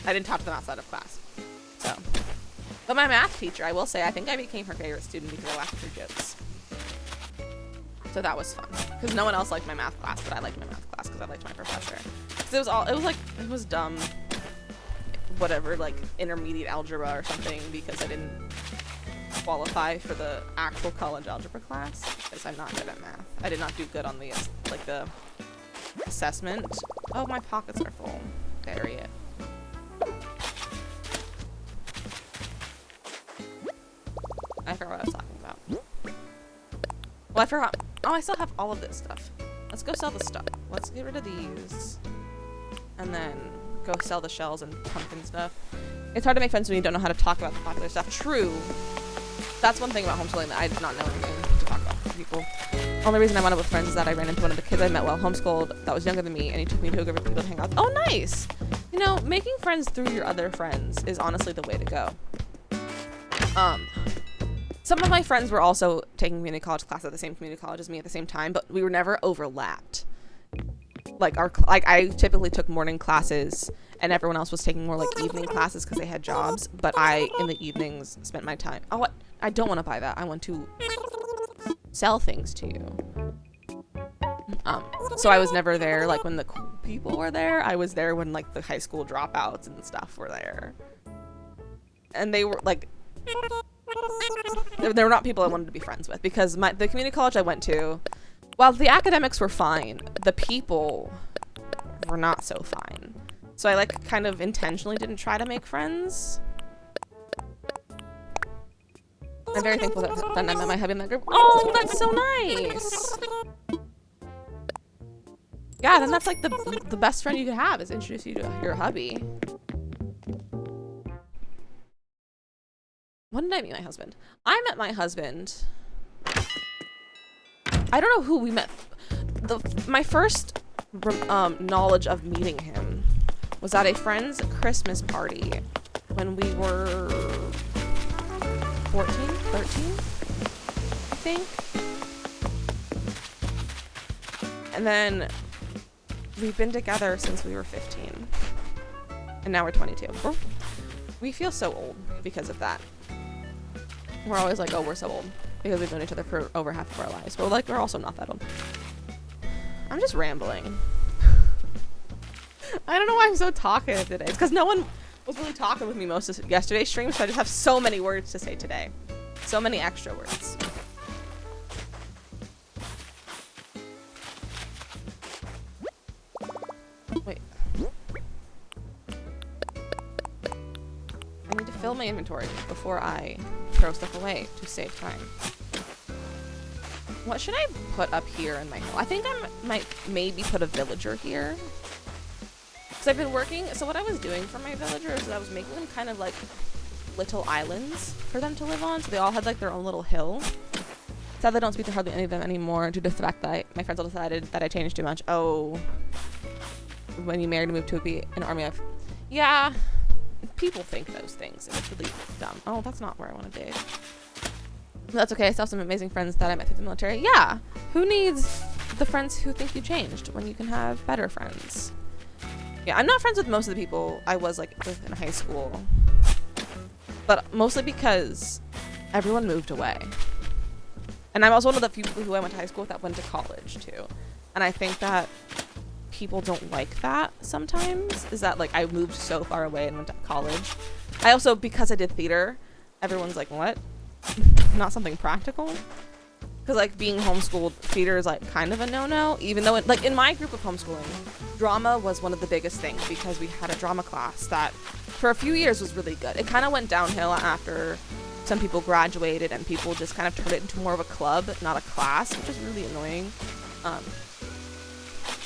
[SPEAKER 1] I didn't talk to them outside of class. So. But my math teacher, I will say, I think I became her favorite student because I laughed at her jokes. So that was fun. Because no one else liked my math class, but I liked my math class because I liked my professor. Because it was dumb, whatever, intermediate algebra or something, because I didn't qualify for the actual college algebra class because I'm not good at math. I did not do good on the assessment. Oh, my pockets are full. Bury it. I forgot what I was talking about. Well, I forgot. Oh, I still have all of this stuff. Let's go sell the stuff. Let's get rid of these. And then go sell the shells and pumpkin stuff. It's hard to make friends when you don't know how to talk about the popular stuff. True. That's one thing about homeschooling that I did not know anything to talk about with people. Only reason I wound up with friends is that I ran into one of the kids I met while homeschooled that was younger than me, and he took me to a group of people to hang out with. Oh, nice! You know, making friends through your other friends is honestly the way to go. Some of my friends were also taking community college class at the same community college as me at the same time, but we were never overlapped. I typically took morning classes, and everyone else was taking more evening classes because they had jobs, but I, in the evenings, spent my time. Oh, what? I don't want to buy that. I want to sell things to you. So I was never there like when the cool people were there. I was there when like the high school dropouts and stuff were there. And they were like, they were not people I wanted to be friends with, because the community college I went to, while the academics were fine, the people were not so fine. So I like kind of intentionally didn't try to make friends. I'm very thankful that I met my hubby in that group. Oh, that's so nice. Yeah, then that's like the best friend you could have, is introduce you to your hubby. When did I meet my husband? I met my husband. I don't know who we met. My first knowledge of meeting him was at a friend's Christmas party when we were 14, 13, I think. And then we've been together since we were 15. And now we're 22. We feel so old because of that. We're always like, oh, we're so old, because we've known each other for over half of our lives. But like, we're also not that old. I'm just rambling. I don't know why I'm so talkative today. It's because no one was really talking with me most of yesterday's stream, so I just have so many words to say today. So many extra words. Wait. I need to fill my inventory before I throw stuff away to save time. What should I put up here in my hill? I think I might maybe put a villager here. Because I've been working, so what I was doing for my villagers is I was making them kind of like little islands for them to live on. So they all had like their own little hill. Sadly, I don't speak to hardly any of them anymore due to the fact that my friends all decided that I changed too much. Oh, when you married and moved to be an army of... Yeah, people think those things, and it's really dumb. Oh, that's not where I want to be. But that's okay. I still have some amazing friends that I met through the military. Yeah, who needs the friends who think you changed when you can have better friends? Yeah, I'm not friends with most of the people I was like with in high school, but mostly because everyone moved away. And I'm also one of the few people who I went to high school with that went to college too. And I think that people don't like that sometimes, is that like I moved so far away and went to college. I also, because I did theater, everyone's like, what? Not something practical? Because like being homeschooled, theater is like kind of a no-no, even though like in my group of homeschooling, drama was one of the biggest things, because we had a drama class that for a few years was really good. It kind of went downhill after some people graduated and people just kind of turned it into more of a club, not a class, which is really annoying.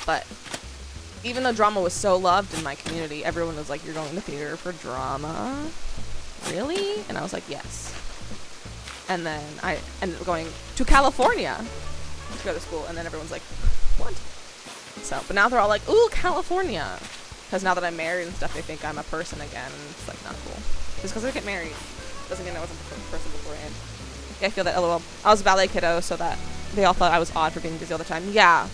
[SPEAKER 1] But even though drama was so loved in my community, everyone was like, you're going to theater for drama? Really? And I was like, yes. And then I ended up going to California to go to school, and then everyone's like, what? So, but now they're all like, ooh, California. Because now that I'm married and stuff, they think I'm a person again, and it's like not cool. Just because I get married doesn't mean I wasn't a person beforehand. Yeah, I feel that, lol. I was a ballet kiddo, so that they all thought I was odd for being busy all the time. Yeah.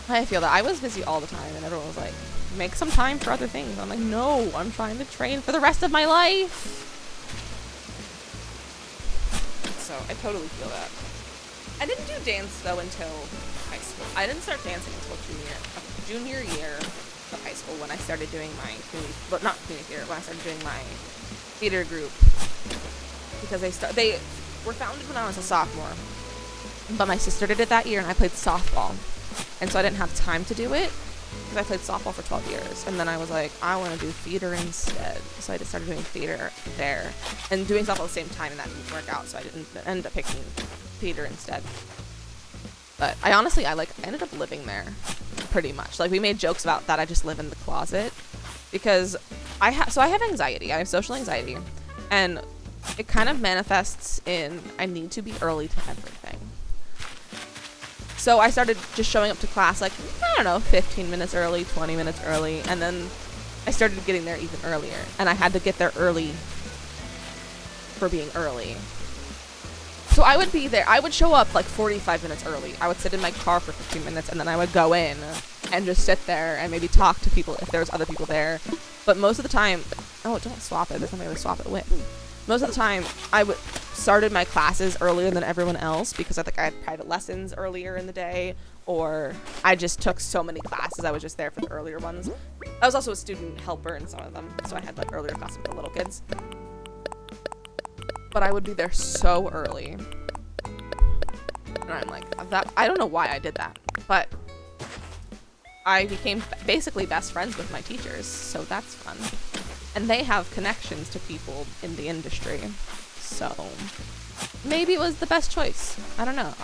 [SPEAKER 1] I feel that. I was busy all the time, and everyone was like, make some time for other things. I'm like, no, I'm trying to train for the rest of my life. So I totally feel that. I didn't do dance though until high school. I didn't start dancing until junior year of high school, when I started doing my community, but not community theater, when I started doing my theater group, because they were founded when I was a sophomore, but my sister did it that year, and I played softball, and so I didn't have time to do it because I played softball for 12 years, and then I was like, I want to do theater instead, so I just started doing theater there, and doing softball at the same time, and that didn't work out, so I didn't end up picking theater instead. But I honestly, I ended up living there pretty much. Like, we made jokes about that I just live in the closet, because I have anxiety. I have social anxiety, and it kind of manifests in I need to be early to everything. So I started just showing up to class like, I don't know, 15 minutes early, 20 minutes early, and then I started getting there even earlier, and I had to get there early for being early. So I would be there. I would show up like 45 minutes early. I would sit in my car for 15 minutes, and then I would go in and just sit there and maybe talk to people if there's other people there. But most of the time, oh, don't swap it. There's something to swap it with. Most of the time, started my classes earlier than everyone else because I think I had private lessons earlier in the day, or I just took so many classes. I was just there for the earlier ones. I was also a student helper in some of them, so I had like earlier classes with the little kids. But I would be there so early. And I'm like, I don't know why I did that, but I became basically best friends with my teachers, so that's fun. And they have connections to people in the industry, so maybe it was the best choice. I don't know.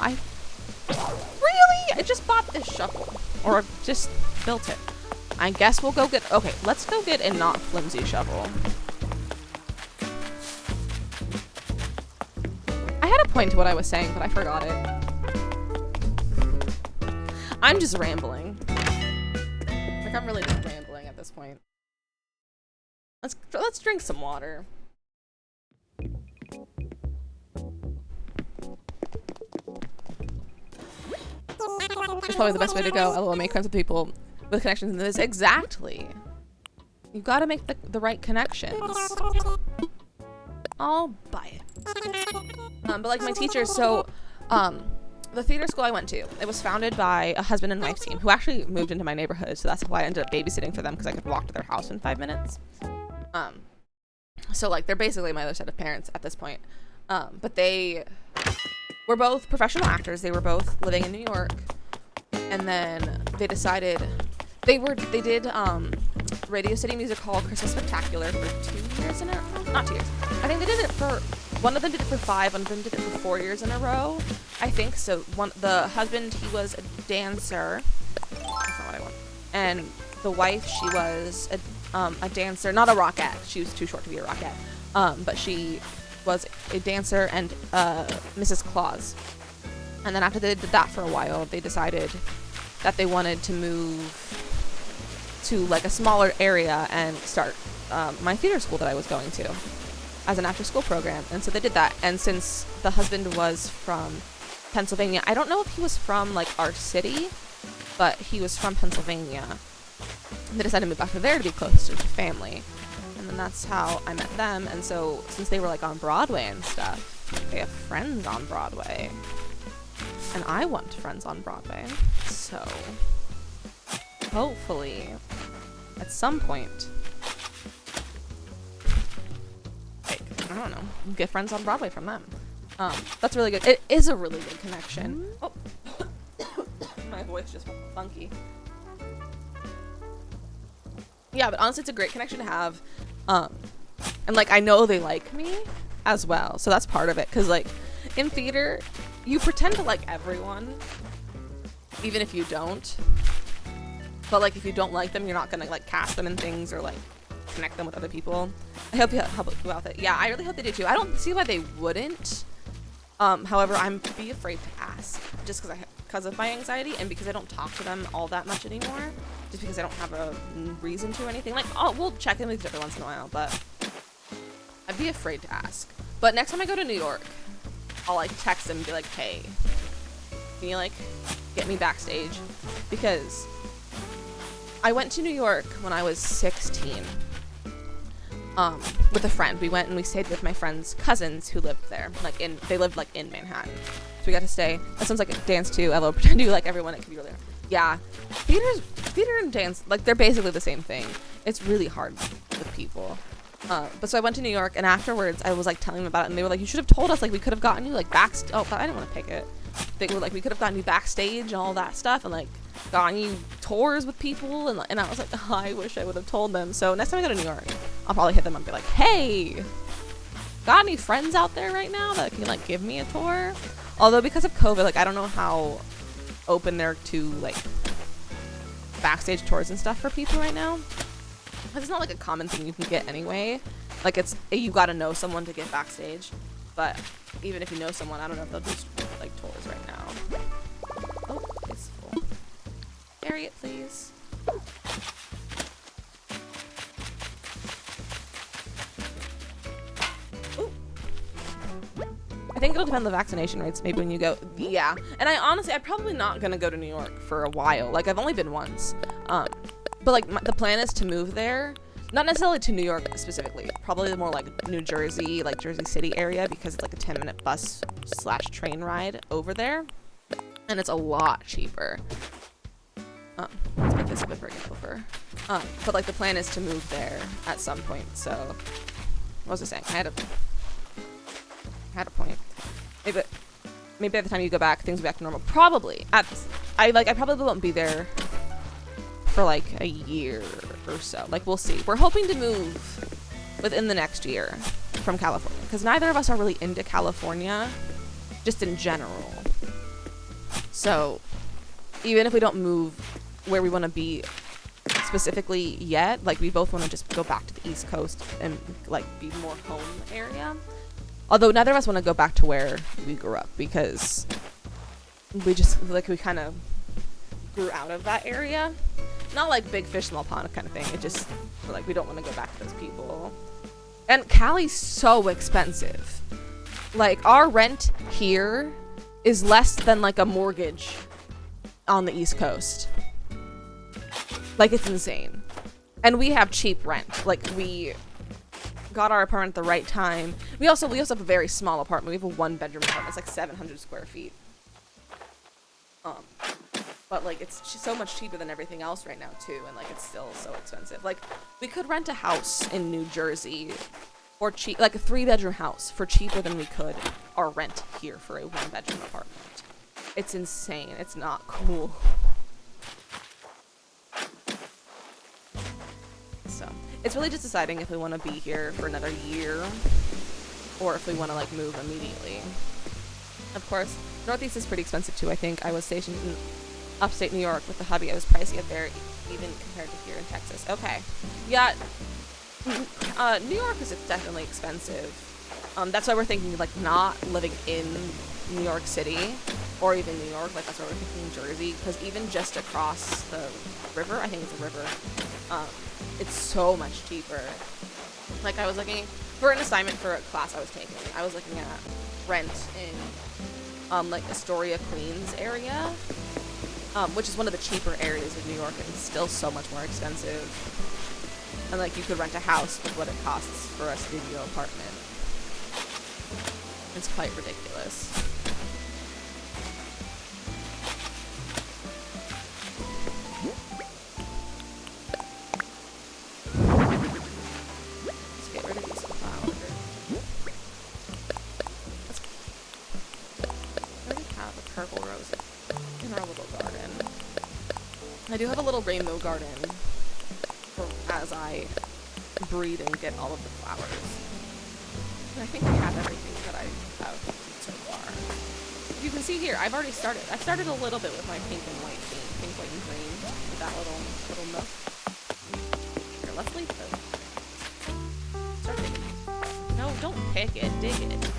[SPEAKER 1] Really? I just bought this shovel, or just built it. I guess we'll go get, okay, let's go get a not flimsy shovel. I had a point to what I was saying, but I forgot it. I'm just rambling. Like, I'm really just rambling at this point. Let's drink some water. It's probably the best way to go. LOL, make friends with people with connections in this. Exactly. You've got to make the right connections. I'll buy it. But like my teachers, so the theater school I went to, it was founded by a husband and wife team who actually moved into my neighborhood, so that's why I ended up babysitting for them, because I could walk to their house in 5 minutes. So like they're basically my other set of parents at this point. But they were both professional actors. They were both living in New York, and then they decided they did Radio City Music Hall Christmas Spectacular for 2 years in a not 2 years. I think they did it for, one of them did it for 5, one of them did it for 4 years in a row, I think. So the husband, he was a dancer. That's not what I want. And the wife, she was a dancer, not a rockette. She was too short to be a rockette. But she was a dancer and Mrs. Claus. And then after they did that for a while, they decided that they wanted to move to like a smaller area and start my theater school that I was going to as an after school program. And so they did that. And since the husband was from Pennsylvania, I don't know if he was from like our city, but he was from Pennsylvania. They decided to move back to there to be closer to family. And then that's how I met them. And so since they were like on Broadway and stuff, they have friends on Broadway. And I want friends on Broadway. So hopefully at some point, like, I don't know, get friends on Broadway from them. That's really good. It is a really good connection. Oh, my voice just went funky. Yeah, but honestly, it's a great connection to have. And like, I know they like me as well, so that's part of it. Cause like in theater, you pretend to like everyone, even if you don't. But like, if you don't like them, you're not gonna like cast them in things or like connect them with other people. I hope you help out with it. Yeah, I really hope they do too. I don't see why they wouldn't. However, I'm be afraid to ask just because of my anxiety and because I don't talk to them all that much anymore. Just because I don't have a reason to or anything. Like, we'll check in with each other once in a while, but I'd be afraid to ask. But next time I go to New York, I'll like text them and be like, hey, can you like get me backstage? Because I went to New York when I was 16 with a friend. We went and we stayed with my friend's cousins who lived there. They lived like in Manhattan. So we got to stay. That sounds like a dance too. Although pretend to like everyone, it could be really hard. Yeah, theater and dance, like they're basically the same thing. It's really hard with people. But so I went to New York, and afterwards I was like telling them about it, and they were like, you should have told us, like we could have gotten you like backstage. Oh, but I didn't want to pick it. They were like, we could have gotten you backstage and all that stuff, and like gotten you tours with people, and I was like, oh, I wish I would have told them. So next time I go to New York, I'll probably hit them and be like, hey, got any friends out there right now that can like give me a tour? Although because of COVID, like I don't know how open they're to like backstage tours and stuff for people right now. It's not like a common thing you can get anyway. Like it's, you gotta know someone to get backstage. But even if you know someone, I don't know if they'll do like tours right now. Oh, it's full. Carry it, please. Ooh. I think it'll depend on the vaccination rates. Maybe when you go, yeah. And I'm probably not gonna go to New York for a while. Like I've only been once. But like the plan is to move there Not necessarily to New York specifically, probably more like New Jersey, like Jersey City area, because it's like a 10-minute bus / train ride over there, and it's a lot cheaper. Let's make this a bit bring it over. But like the plan is to move there at some point. So, what was I saying? I had a point. Maybe by the time you go back, things will be back to normal. Probably. I probably won't be there for like a year or so. Like, we'll see. We're hoping to move within the next year from California, because neither of us are really into California, just in general. So even if we don't move where we want to be specifically yet, like, we both want to just go back to the East Coast and like be more home area. Although neither of us want to go back to where we grew up, because we just, like, we kind of grew out of that area. Not like big fish, small pond kind of thing. It just, like, we don't want to go back to those people. And Cali's so expensive. Like, our rent here is less than, like, a mortgage on the East Coast. Like, it's insane. And we have cheap rent. Like, we got our apartment at the right time. We also have a very small apartment. We have a 1-bedroom apartment. It's like 700 square feet. But like, it's so much cheaper than everything else right now too, and like, it's still so expensive. Like, we could rent a house in New Jersey for cheap, like a 3-bedroom house for cheaper than we could our rent here for a 1-bedroom apartment. It's insane. It's not cool. So it's really just deciding if we want to be here for another year or if we want to like move immediately. Of course, Northeast is pretty expensive too. I think I was stationed in upstate New York with the hubby. I was pricey up there even compared to here in Texas. Okay. Yeah. New York is definitely expensive. That's why we're thinking like not living in New York City or even New York. Like, that's why we're thinking Jersey, because even just across the river, I think it's a river, it's so much cheaper. Like, I was looking for an assignment for a class I was taking. I was looking at rent in like Astoria, Queens area, which is one of the cheaper areas of New York, and it's still so much more expensive. And like, you could rent a house with what it costs for a studio apartment. It's quite ridiculous. Let's get rid of these flowers. I already have a purple rose in our little garden. I do have a little rainbow garden as I breed and get all of the flowers. And I think I have everything that I have so far. You can see here, I've already started. I started a little bit with my pink and white theme. Pink, white, and green. With that little nook. Here, let's leave those. Start digging. No, don't pick it. Dig it.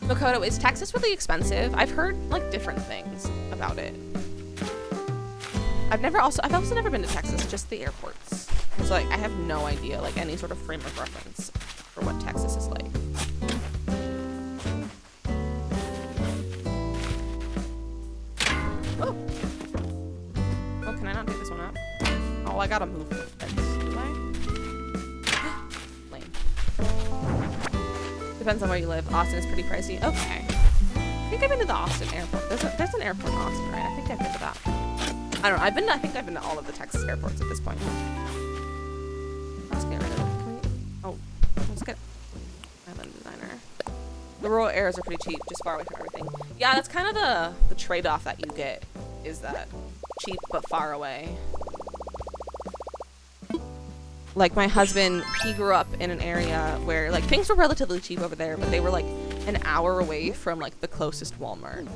[SPEAKER 1] Makoto, is Texas really expensive? I've heard like different things about it. I've also never been to Texas, just the airports. So like, I have no idea like any sort of frame of reference for what Texas is like. Oh. Oh, can I not do this one up? Oh, I gotta move the fence, do I? Lame. Depends on where you live. Austin is pretty pricey. Okay. I think I've been to the Austin airport. There's an airport in Austin, right? I think I've been to that. I don't know. I think I've been to all of the Texas airports at this point. Let's get rid of it. Let's get Island Designer. The rural areas are pretty cheap, just far away from everything. Yeah, that's kind of the trade-off that you get, is that cheap but far away. Like, my husband, he grew up in an area where, like, things were relatively cheap over there, but they were, like, an hour away from, like, the closest Walmart.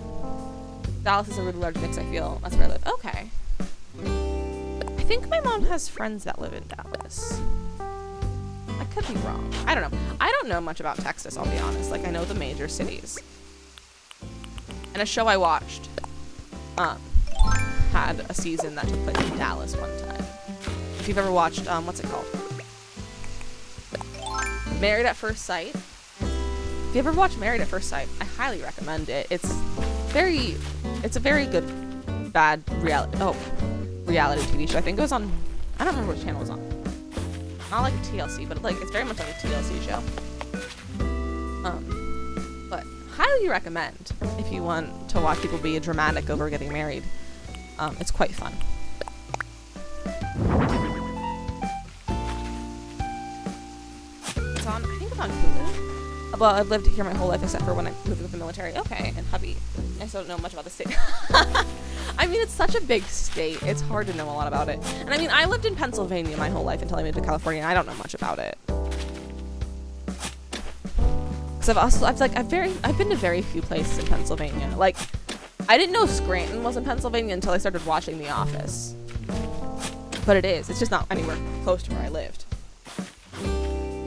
[SPEAKER 1] Dallas is a really large mix, I feel. That's where I live. Okay. I think my mom has friends that live in Dallas. I could be wrong. I don't know. I don't know much about Texas, I'll be honest. Like, I know the major cities. And a show I watched had a season that took place in Dallas one time. If you've ever watched, what's it called? Married at First Sight. If you ever watched Married at First Sight, I highly recommend it. It's it's a very good, bad reality TV show. I think it was on, I don't remember which channel it was on. Not like a TLC, but like it's very much like a TLC show. But highly recommend if you want to watch people be dramatic over getting married. It's quite fun. It's on, I think it's on Hulu. Well, I've lived here my whole life except for when I moved with the military. Okay, and hubby. I still don't know much about the state. I mean, it's such a big state. It's hard to know a lot about it. And I mean, I lived in Pennsylvania my whole life until I moved to California, and I don't know much about it. Because I've been to very few places in Pennsylvania. Like, I didn't know Scranton was in Pennsylvania until I started watching The Office. But it is. It's just not anywhere close to where I lived.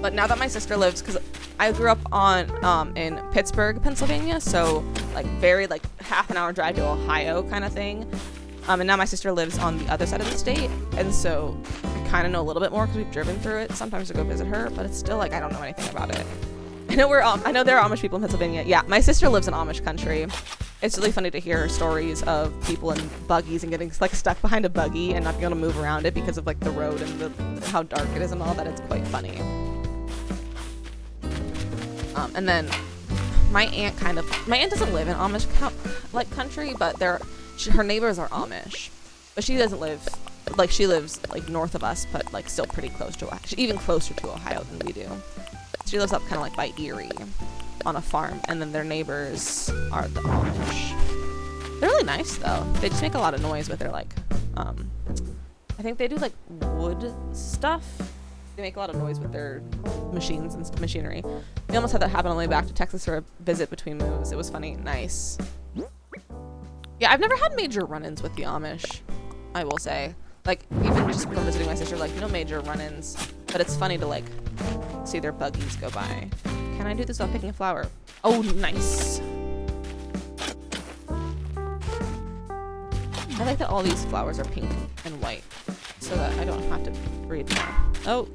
[SPEAKER 1] But now that my sister lives, because I grew up in Pittsburgh, Pennsylvania, so like very like half an hour drive to Ohio kind of thing. And now my sister lives on the other side of the state, and so I kind of know a little bit more because we've driven through it sometimes to go visit her. But it's still like I don't know anything about it. I know there are Amish people in Pennsylvania. Yeah, my sister lives in Amish country. It's really funny to hear stories of people in buggies and getting like stuck behind a buggy and not being able to move around it because of like the road and how dark it is and all that. It's quite funny. And then my aunt doesn't live in Amish country, but her neighbors are Amish, but she doesn't live, like she lives like north of us, but like still pretty close to Ohio, even closer to Ohio than we do. She lives up kind of like by Erie on a farm, and then their neighbors are the Amish. They're really nice though. They just make a lot of noise with their like, I think they do like wood stuff. They make a lot of noise with their machines and machinery. We almost had that happen on the way back to Texas for a visit between moves. It was funny. Nice. Yeah, I've never had major run-ins with the Amish, I will say. Like, even just from visiting my sister, like, no major run-ins. But it's funny to, like, see their buggies go by. Can I do this while picking a flower? Oh, nice. I like that all these flowers are pink and white so that I don't have to breathe more. Oh.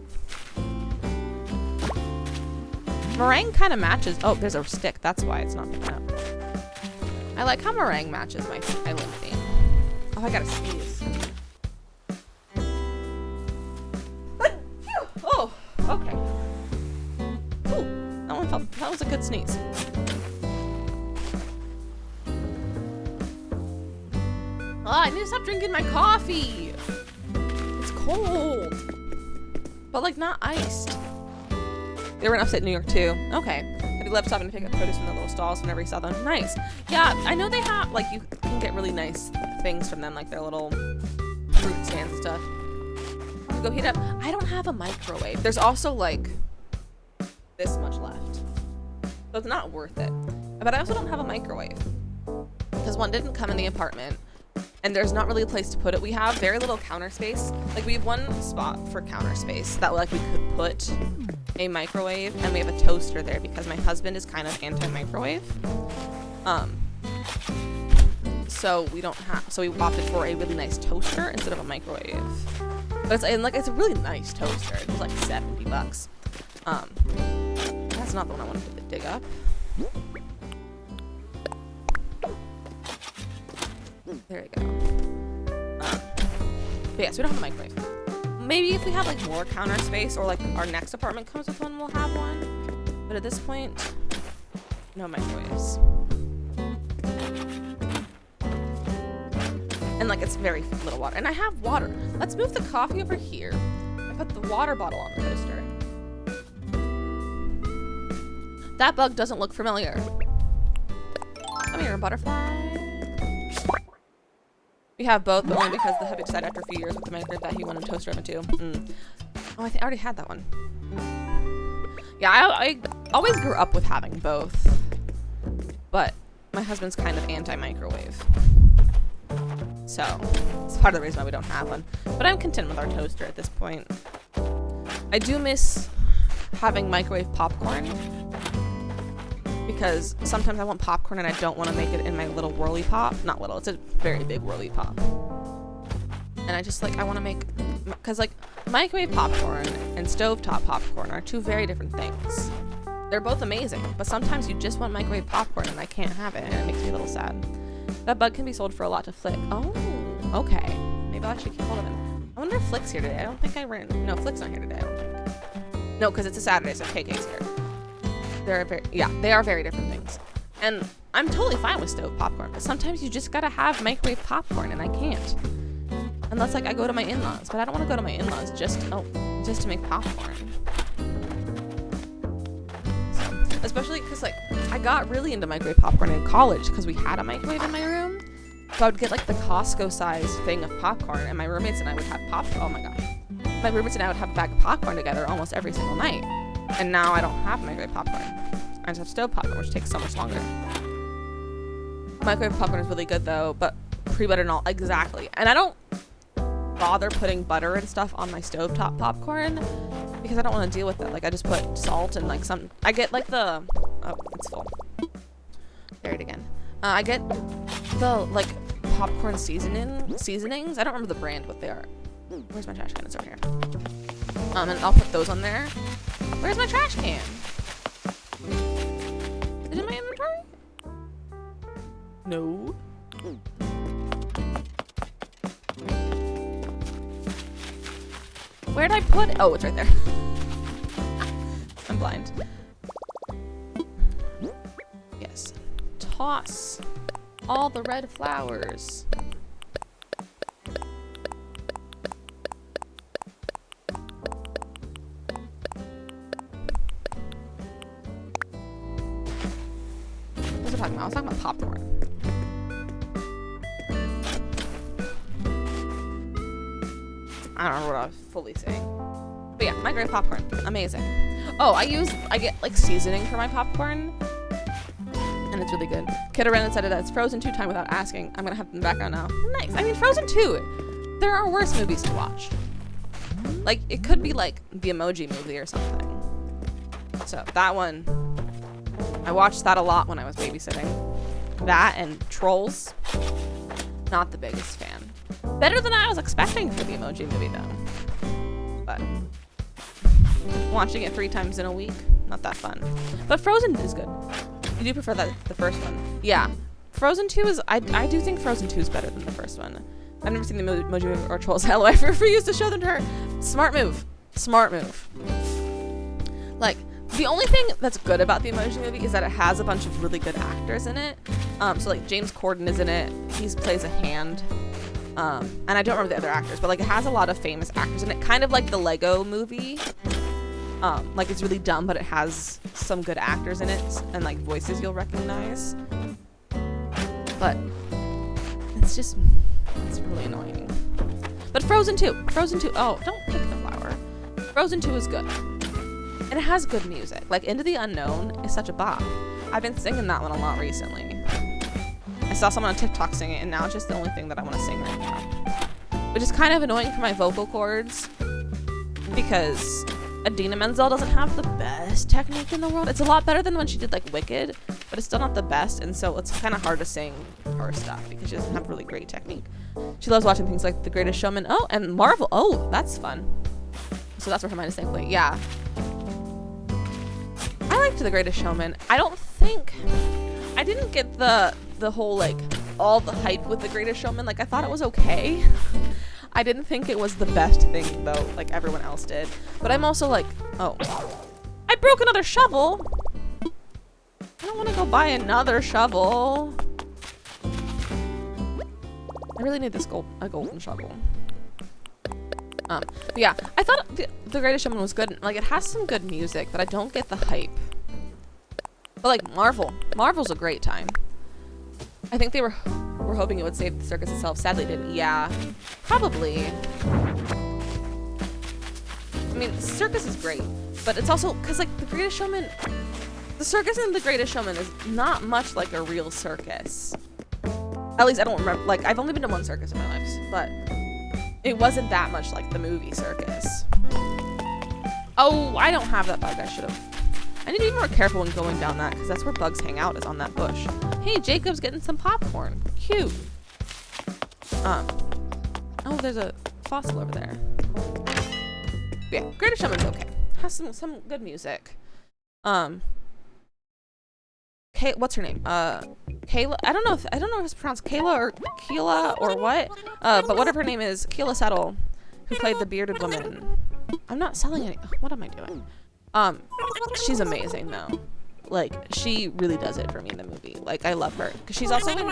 [SPEAKER 1] Meringue kind of matches. Oh, there's a stick. That's why it's not picking up. I like how meringue matches my island theme. Oh, I gotta sneeze. Oh, okay. Ooh, that was a good sneeze. Oh, I need to stop drinking my coffee. It's cold. But like not iced. They were in upstate New York too. Okay. He loved stopping to pick up produce from the little stalls whenever he saw them. Nice. Yeah, I know they have, like, you can get really nice things from them, like their little fruit stands and stuff. You go heat up. I don't have a microwave. There's also, like, this much left. So it's not worth it. But I also don't have a microwave. Because one didn't come in the apartment. And there's not really a place to put it. We have very little counter space. Like, we have one spot for counter space that, like, we could put a microwave, and we have a toaster there because my husband is kind of anti-microwave. So we opted for a really nice toaster instead of a microwave. But it's a really nice toaster. It was like $70. That's not the one I wanted to dig up. There we go. But yeah, so we don't have a microwave. Maybe if we have like more counter space, or like our next apartment comes with one, we'll have one. But at this point, no microwaves. And like it's very little water. And I have water. Let's move the coffee over here and put the water bottle on the toaster. That bug doesn't look familiar. Come here, butterfly. We have both, but only because the hubby decided after a few years with the microwave that he wanted a toaster oven too. Oh, I already had that one. Yeah, I always grew up with having both, but my husband's kind of anti-microwave, so it's part of the reason why we don't have one. But I'm content with our toaster at this point. I do miss having microwave popcorn, because sometimes I want popcorn and I don't want to make it in my little whirly pop. Not little, it's a very big whirly pop. And I want to make, because like microwave popcorn and stovetop popcorn are two very different things. They're both amazing, but sometimes you just want microwave popcorn and I can't have it, and it makes me a little sad. That bug can be sold for a lot to Flick. Oh, okay. Maybe I'll actually keep hold of him. I wonder if Flick's here today. I don't think I ran. No, Flick's not here today, I don't think. No, because it's a Saturday, so KK's here. They are very different things. And I'm totally fine with stove popcorn, but sometimes you just gotta have microwave popcorn, and I can't. Unless, like, I go to my in-laws, but I don't want to go to my in-laws just to make popcorn. So, especially because, like, I got really into microwave popcorn in college because we had a microwave in my room. So I would get, like, the Costco-sized thing of popcorn, and my roommates and I would have popcorn. Oh my gosh. My roommates and I would have a bag of popcorn together almost every single night. And now I don't have microwave popcorn. I just have stove popcorn, which takes so much longer. Microwave popcorn is really good, though, but pre-butter and all. Exactly. And I don't bother putting butter and stuff on my stovetop popcorn because I don't want to deal with it. Like, I just put salt and, like, I get, like, oh, it's full. Buried again. I get the, like, popcorn seasonings. I don't remember the brand, what they are. Where's my trash can? It's over here. And I'll put those on there. Where's my trash can? Is it in my inventory? No. Where'd I put it? Oh, it's right there. I'm blind. Yes. Toss all the red flowers. What was I talking about? I was talking about popcorn. I don't know what I was fully saying. But yeah, microwave popcorn. Amazing. Oh, I get like seasoning for my popcorn. And it's really good. Kid around said that it's Frozen 2 time without asking. I'm gonna have it in the background now. Nice. I mean, Frozen 2. There are worse movies to watch. Like, it could be like the Emoji Movie or something. So that one, I watched that a lot when I was babysitting. That and Trolls. Not the biggest fan. Better than I was expecting for the Emoji Movie, though. But watching it 3 times in a week, not that fun. But Frozen is good. You do prefer the first one. Yeah. Frozen 2 is... I do think Frozen 2 is better than the first one. I've never seen the Emoji Movie or Trolls. Hello, I refuse to show them to her. Smart move. Smart move. Like, the only thing that's good about the Emoji Movie is that it has a bunch of really good actors in it. So, like, James Corden is in it. He plays a hand. And I don't remember the other actors, but like it has a lot of famous actors in it, kind of like the Lego Movie. Like it's really dumb, but it has some good actors in it and like voices you'll recognize. But it's really annoying. But Frozen 2, oh, don't pick the flower. Frozen 2 is good. And it has good music. Like Into the Unknown is such a bop. I've been singing that one a lot recently. I saw someone on TikTok sing it, and now it's just the only thing that I want to sing right now. Which is kind of annoying for my vocal cords, because Idina Menzel doesn't have the best technique in the world. It's a lot better than when she did, like, Wicked, but it's still not the best, and so it's kind of hard to sing her stuff, because she doesn't have really great technique. She loves watching things like The Greatest Showman. Oh, and Marvel. Oh, that's fun. So that's where her mind is thankfully. Yeah. I liked The Greatest Showman. I didn't get the whole, like, all the hype with The Greatest Showman. Like, I thought it was okay. I didn't think it was the best thing, though, like everyone else did. But I'm also like, oh, I broke another shovel. I don't want to go buy another shovel. I really need a golden shovel. But yeah, I thought the Greatest Showman was good. Like, it has some good music, but I don't get the hype. But like Marvel's a great time. I think they were hoping it would save the circus itself. Sadly, it didn't. Yeah, probably. I mean, circus is great, but it's also because like the Greatest Showman, the circus in the Greatest Showman is not much like a real circus. At least I don't remember. Like, I've only been to one circus in my life, but it wasn't that much like the movie circus. Oh, I don't have that bug. I should have. I need to be more careful when going down that, because that's where bugs hang out, is on that bush. Hey, Jacob's getting some popcorn. Cute. Oh, there's a fossil over there. But yeah, Greatest Showman's okay. Has some good music. what's her name? Kayla. I don't know if it's pronounced Kayla or Keela or what. But whatever her name is, Keela Settle, who played the bearded woman. I'm not selling any. What am I doing? She's amazing though. Like, she really does it for me in the movie. Like, I love her because she's also in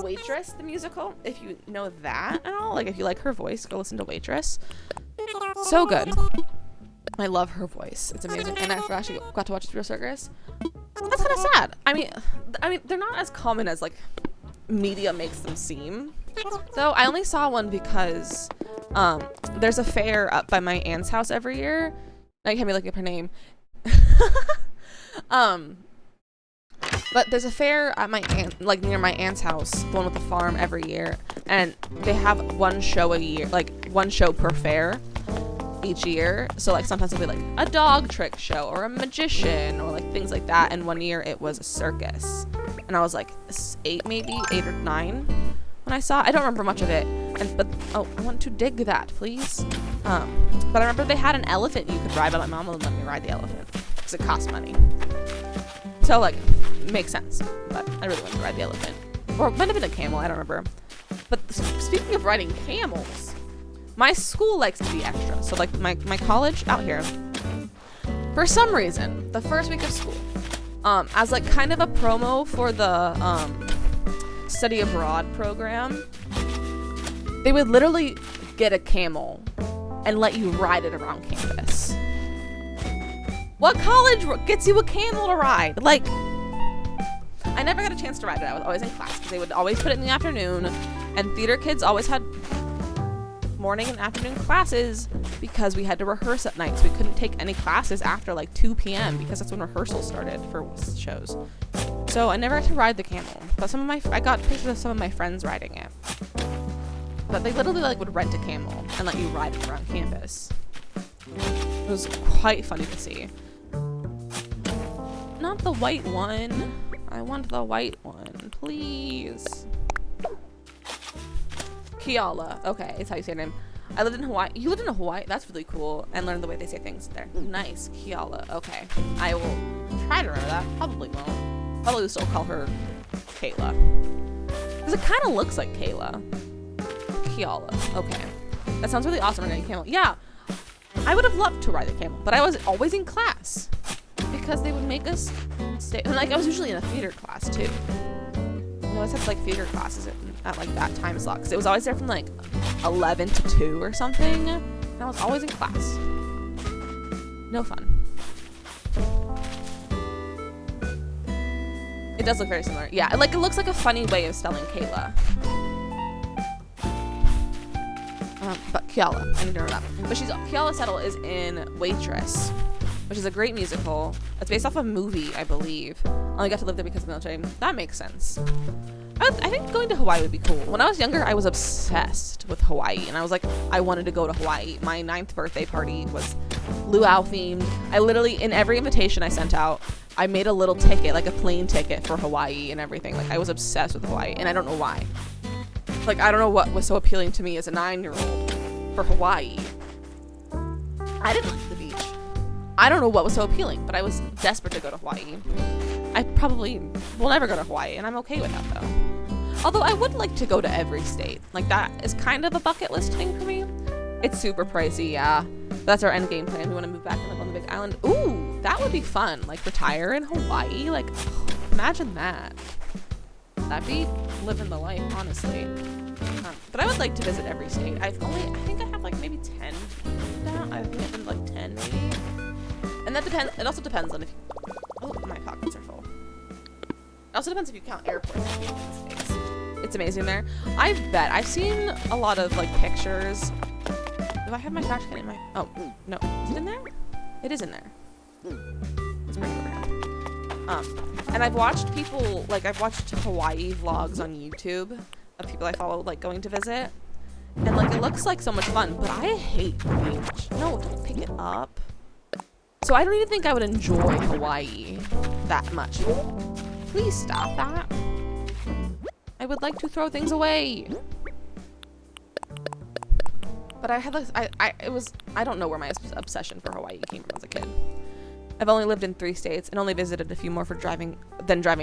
[SPEAKER 1] Waitress the musical. If you know that at all, like if you like her voice, go listen to Waitress. So good. I love her voice. It's amazing. And I actually got to watch Thrill Circus. That's kind of sad. I mean, they're not as common as like media makes them seem. Though I only saw one because there's a fair up by my aunt's house every year. I can't be looking up her name. But there's a fair at my aunt, like near my aunt's house, the one with the farm, every year, and they have one show a year, like one show per fair each year. So like sometimes it'll be like a dog trick show or a magician or like things like that. And one year it was a circus, and I was like 8 or 9 when I saw it. I don't remember much of it. But I want to dig that, please. But I remember they had an elephant you could ride, but my mom wouldn't let me ride the elephant because it cost money. So like, makes sense. But I really wanted to ride the elephant, or it might have been a camel. I don't remember. But speaking of riding camels, my school likes to be extra. So like my college out here, for some reason, the first week of school, as like kind of a promo for the study abroad program, they would literally get a camel and let you ride it around campus. What college gets you a camel to ride? Like, I never got a chance to ride it. I was always in class because they would always put it in the afternoon, and theater kids always had morning and afternoon classes because we had to rehearse at night. So we couldn't take any classes after like 2 p.m. because that's when rehearsal started for shows. So I never had to ride the camel, but I got pictures of some of my friends riding it. But they literally like would rent a camel and let you ride it around campus. It was quite funny to see. Not the white one. I want the white one, please. Keala. Okay, it's how you say her name. I lived in Hawaii. You lived in Hawaii? That's really cool. And learned the way they say things there. Nice. Keala. Okay. I will try to remember that. Probably won't. Probably will still call her Kayla. Because it kind of looks like Kayla. Keala. Okay. That sounds really awesome. Riding a camel. Yeah. I would have loved to ride the camel, but I was always in class because they would make us stay. And like I was usually in a theater class too. We always had like theater classes at like that time slot because it was always there from like 11 to 2 or something, and I was always in class. No fun. It does look very similar. Yeah, like it looks like a funny way of spelling Kayla. But Keala, I need to remember that. But Keala Settle is in Waitress, which is a great musical. It's based off a movie, I believe. I only got to live there because of the military. That makes sense. I think going to Hawaii would be cool. When I was younger, I was obsessed with Hawaii, and I was like, I wanted to go to Hawaii. My 9th birthday party was luau themed. I literally, in every invitation I sent out, I made a little ticket, like a plane ticket for Hawaii and everything. Like I was obsessed with Hawaii, and I don't know why. Like, I don't know what was so appealing to me as a 9-year-old for Hawaii. I didn't like the beach. I don't know what was so appealing, but I was desperate to go to Hawaii. I probably will never go to Hawaii, and I'm okay with that, though. Although I would like to go to every state. Like, that is kind of a bucket list thing for me. It's super pricey, yeah. But that's our end game plan. We want to move back and live on the big island. Ooh, that would be fun. Like, retire in Hawaii. Like, oh, imagine that. That'd be living the life, honestly. But I would like to visit every state. I think I have like maybe 10 down. I think I've been like 10 maybe. And that depends. It also depends on if you, oh, my pockets are full. It also depends if you count airports in the United States. It's amazing there. I bet I've seen a lot of like pictures. Do I have my trash can in my? Oh no, is it in there? It is in there. Let's bring it over here. And I've watched people, like I've watched Hawaii vlogs on YouTube of people I follow like going to visit, and like it looks like so much fun, but I hate the beach. No, don't pick it up. So I don't even think I would enjoy Hawaii that much. Please stop that. I would like to throw things away. But I had this, I don't know where my obsession for Hawaii came from as a kid. I've only lived in 3 states and only visited a few more for driving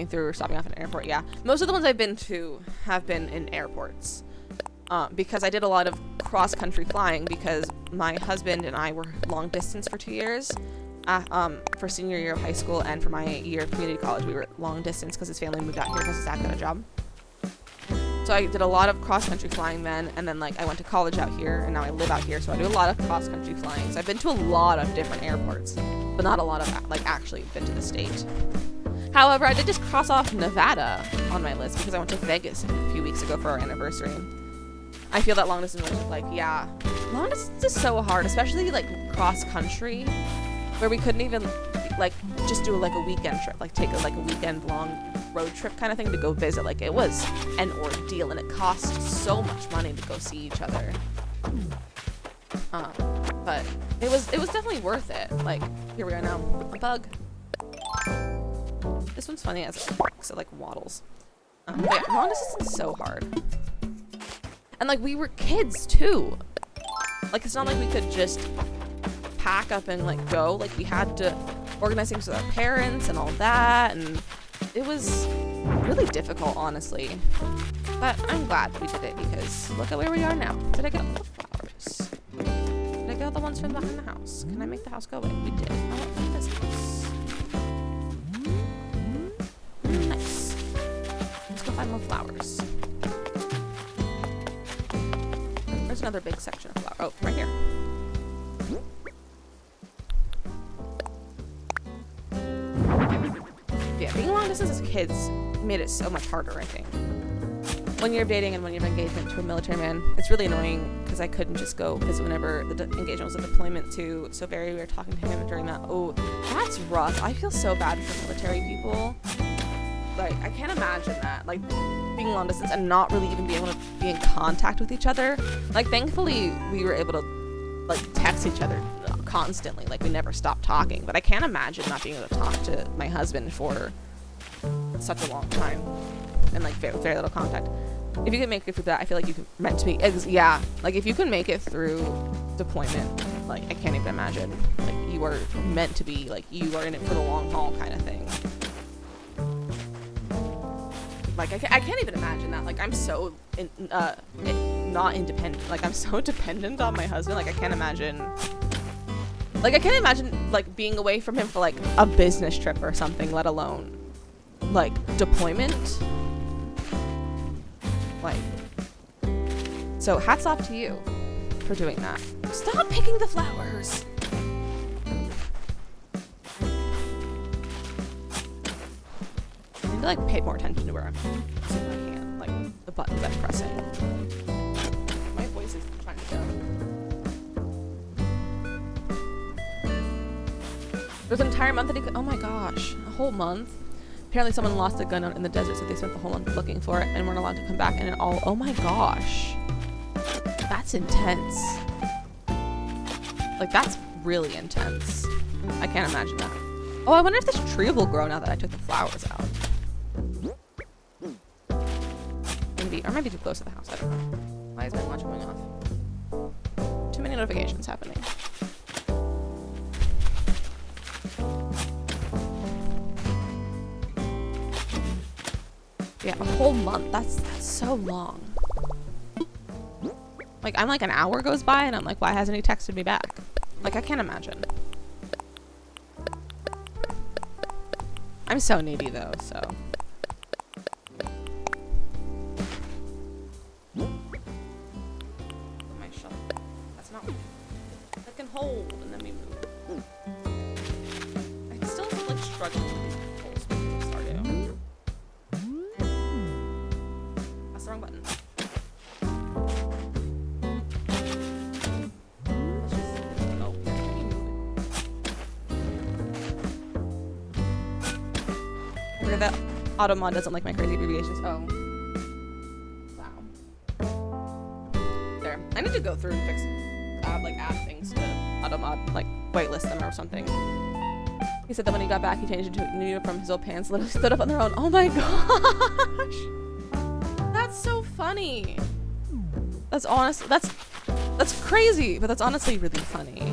[SPEAKER 1] through or stopping off at an airport. Yeah, most of the ones I've been to have been in airports, because I did a lot of cross-country flying because my husband and I were long distance for 2 years. For senior year of high school and for my year of community college, we were long distance because his family moved out here because his dad got a job. So I did a lot of cross-country flying then, and then like I went to college out here, and now I live out here, so I do a lot of cross-country flying. So I've been to a lot of different airports, but not a lot of like actually been to the state. However, I did just cross off Nevada on my list because I went to Vegas a few weeks ago for our anniversary. I feel that long distance relationship, like, yeah, long distance is so hard, especially like cross-country, where we couldn't even like just do like a weekend trip, like take a weekend long road trip kind of thing to go visit. Like, it was an ordeal, and it cost so much money to go see each other. But it was definitely worth it. Like, here we are now. A bug. This one's funny as it walks, it like waddles. Yeah, long distance is so hard. And like, we were kids too. Like, it's not like we could just pack up and like go. Like, we had to organize things with our parents and all that, and it was really difficult, honestly. But I'm glad we did it because look at where we are now. Did I get all the flowers? Did I get all the ones from behind the house? Can I make the house go away? We did. I want this house. Nice. Let's go find more flowers. There's another big section of flowers. Oh, right here. Yeah, being long distance as kids made it so much harder, I think. When you're dating and when you have engagement to a military man, it's really annoying because I couldn't just go visit whenever the engagement was a deployment to. So we were talking to him during that. Oh, that's rough. I feel so bad for military people. Like, I can't imagine that. Like, being long distance and not really even being able to be in contact with each other. Like, thankfully, we were able to, like, text each other constantly. Like, we never stopped talking. But I can't imagine not being able to talk to my husband for such a long time. And, like, very, very little contact. If you can make it through that, I feel like you can meant to be. Yeah. Like, if you can make it through deployment, like, I can't even imagine. Like, you are meant to be, like, you are in it for the long haul kind of thing. Like, I can't even imagine that. Like, I'm so not independent. Like, I'm so dependent on my husband. Like, I can't imagine. Like, I can't imagine, like, being away from him for, like, a business trip or something, let alone, like, deployment. Like, so hats off to you for doing that. Stop picking the flowers. I need to, like, pay more attention to where I'm using my hand, like, the buttons I'm pressing. My voice is trying to go. There's an entire month that he could, oh my gosh, a whole month. Apparently someone lost a gun out in the desert, so they spent the whole month looking for it and weren't allowed to come back, and it all, oh my gosh. That's intense. Like, that's really intense. I can't imagine that. Oh, I wonder if this tree will grow now that I took the flowers out. Maybe, or maybe too close to the house, I don't know. Why is my watch going off? Too many notifications happening. Yeah, a whole month. That's so long. Like, I'm like an hour goes by and I'm like, why hasn't he texted me back? Like, I can't imagine. I'm so needy though, so. My shelf. That's not. I can hold and then we move. I'm still like struggling with these holes from Stardew. That's the wrong button. Let's just, oh, can you move it? Weird that Automod doesn't like my crazy abbreviations. Oh. Wow. There. I need to go through and fix, add things to Automod, like whitelist them or something. He said that when he got back, he changed into a new uniform. His old pants literally stood up on their own. Oh my gosh! That's so funny. That's honest. That's crazy, but that's honestly really funny.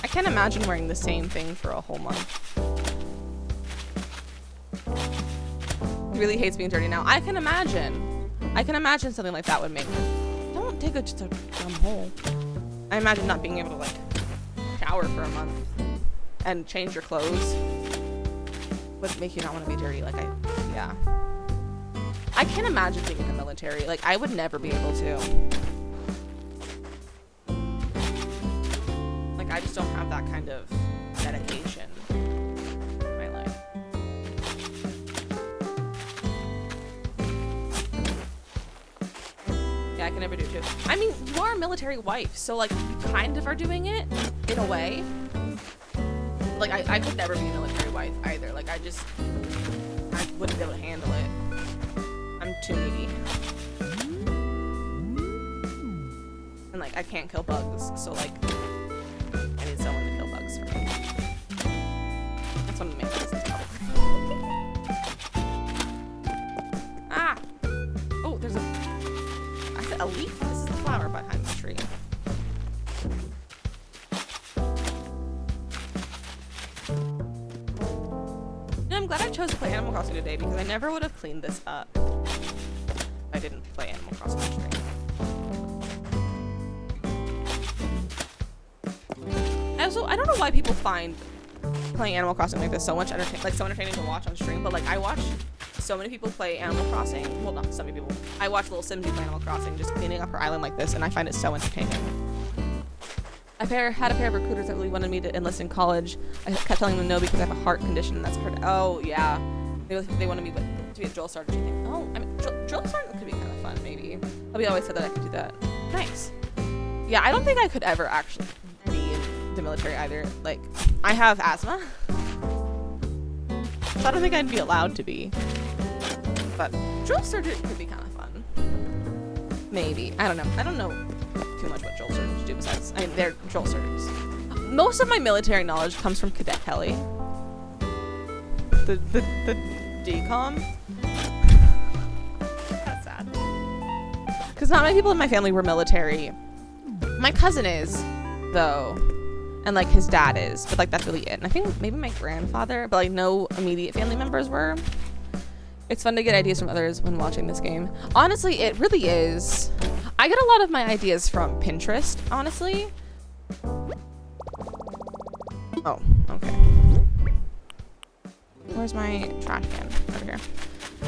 [SPEAKER 1] I can't imagine wearing the same thing for a whole month. He really hates being dirty now. I can imagine something like that would make me. Don't dig just a dumb hole. I imagine not being able to like shower for a month and change your clothes would make you not want to be dirty. Like yeah. I can't imagine being in the military. Like I would never be able to. Like I just don't have that kind of dedication in my life. Yeah, I can never do it too. I mean, you are a military wife, so like you kind of are doing it in a way. Like I could never be a military wife either. Like I wouldn't be able to handle it. I'm too needy. And like I can't kill bugs, so like I need someone to kill bugs for me. That's one of the main reasons probably. Ah! Oh, there's a leaf. This is the flower behind the tree. I'm glad I chose to play Animal Crossing today because I never would have cleaned this up if I didn't play Animal Crossing on stream. I don't know why people find playing Animal Crossing like this so much so entertaining to watch on stream, but like I watch so many people play Animal Crossing. Well, not so many people. I watch little Sims play Animal Crossing, just cleaning up her island like this, and I find it so entertaining. I had a pair of recruiters that really wanted me to enlist in college. I kept telling them no because I have a heart condition, and that's hurt. Oh yeah, they wanted me to be a drill sergeant. Oh, I mean, drill sergeant could be kind of fun, maybe. Hubby always said that I could do that. Nice. Yeah, I don't think I could ever actually be in the military either. Like, I have asthma, so I don't think I'd be allowed to be. But drill sergeant could be kind of fun. Maybe. I don't know. I don't know too much what drill sergeants do besides, I mean, they're drill sergeants. Most of my military knowledge comes from Cadet Kelly. The decom. That's sad. Because not many people in my family were military. My cousin is, though. And like his dad is, but like that's really it. And I think maybe my grandfather, but like no immediate family members were. It's fun to get ideas from others when watching this game. Honestly, it really is. I get a lot of my ideas from Pinterest, honestly. Oh, okay. Where's my trash can? Over here.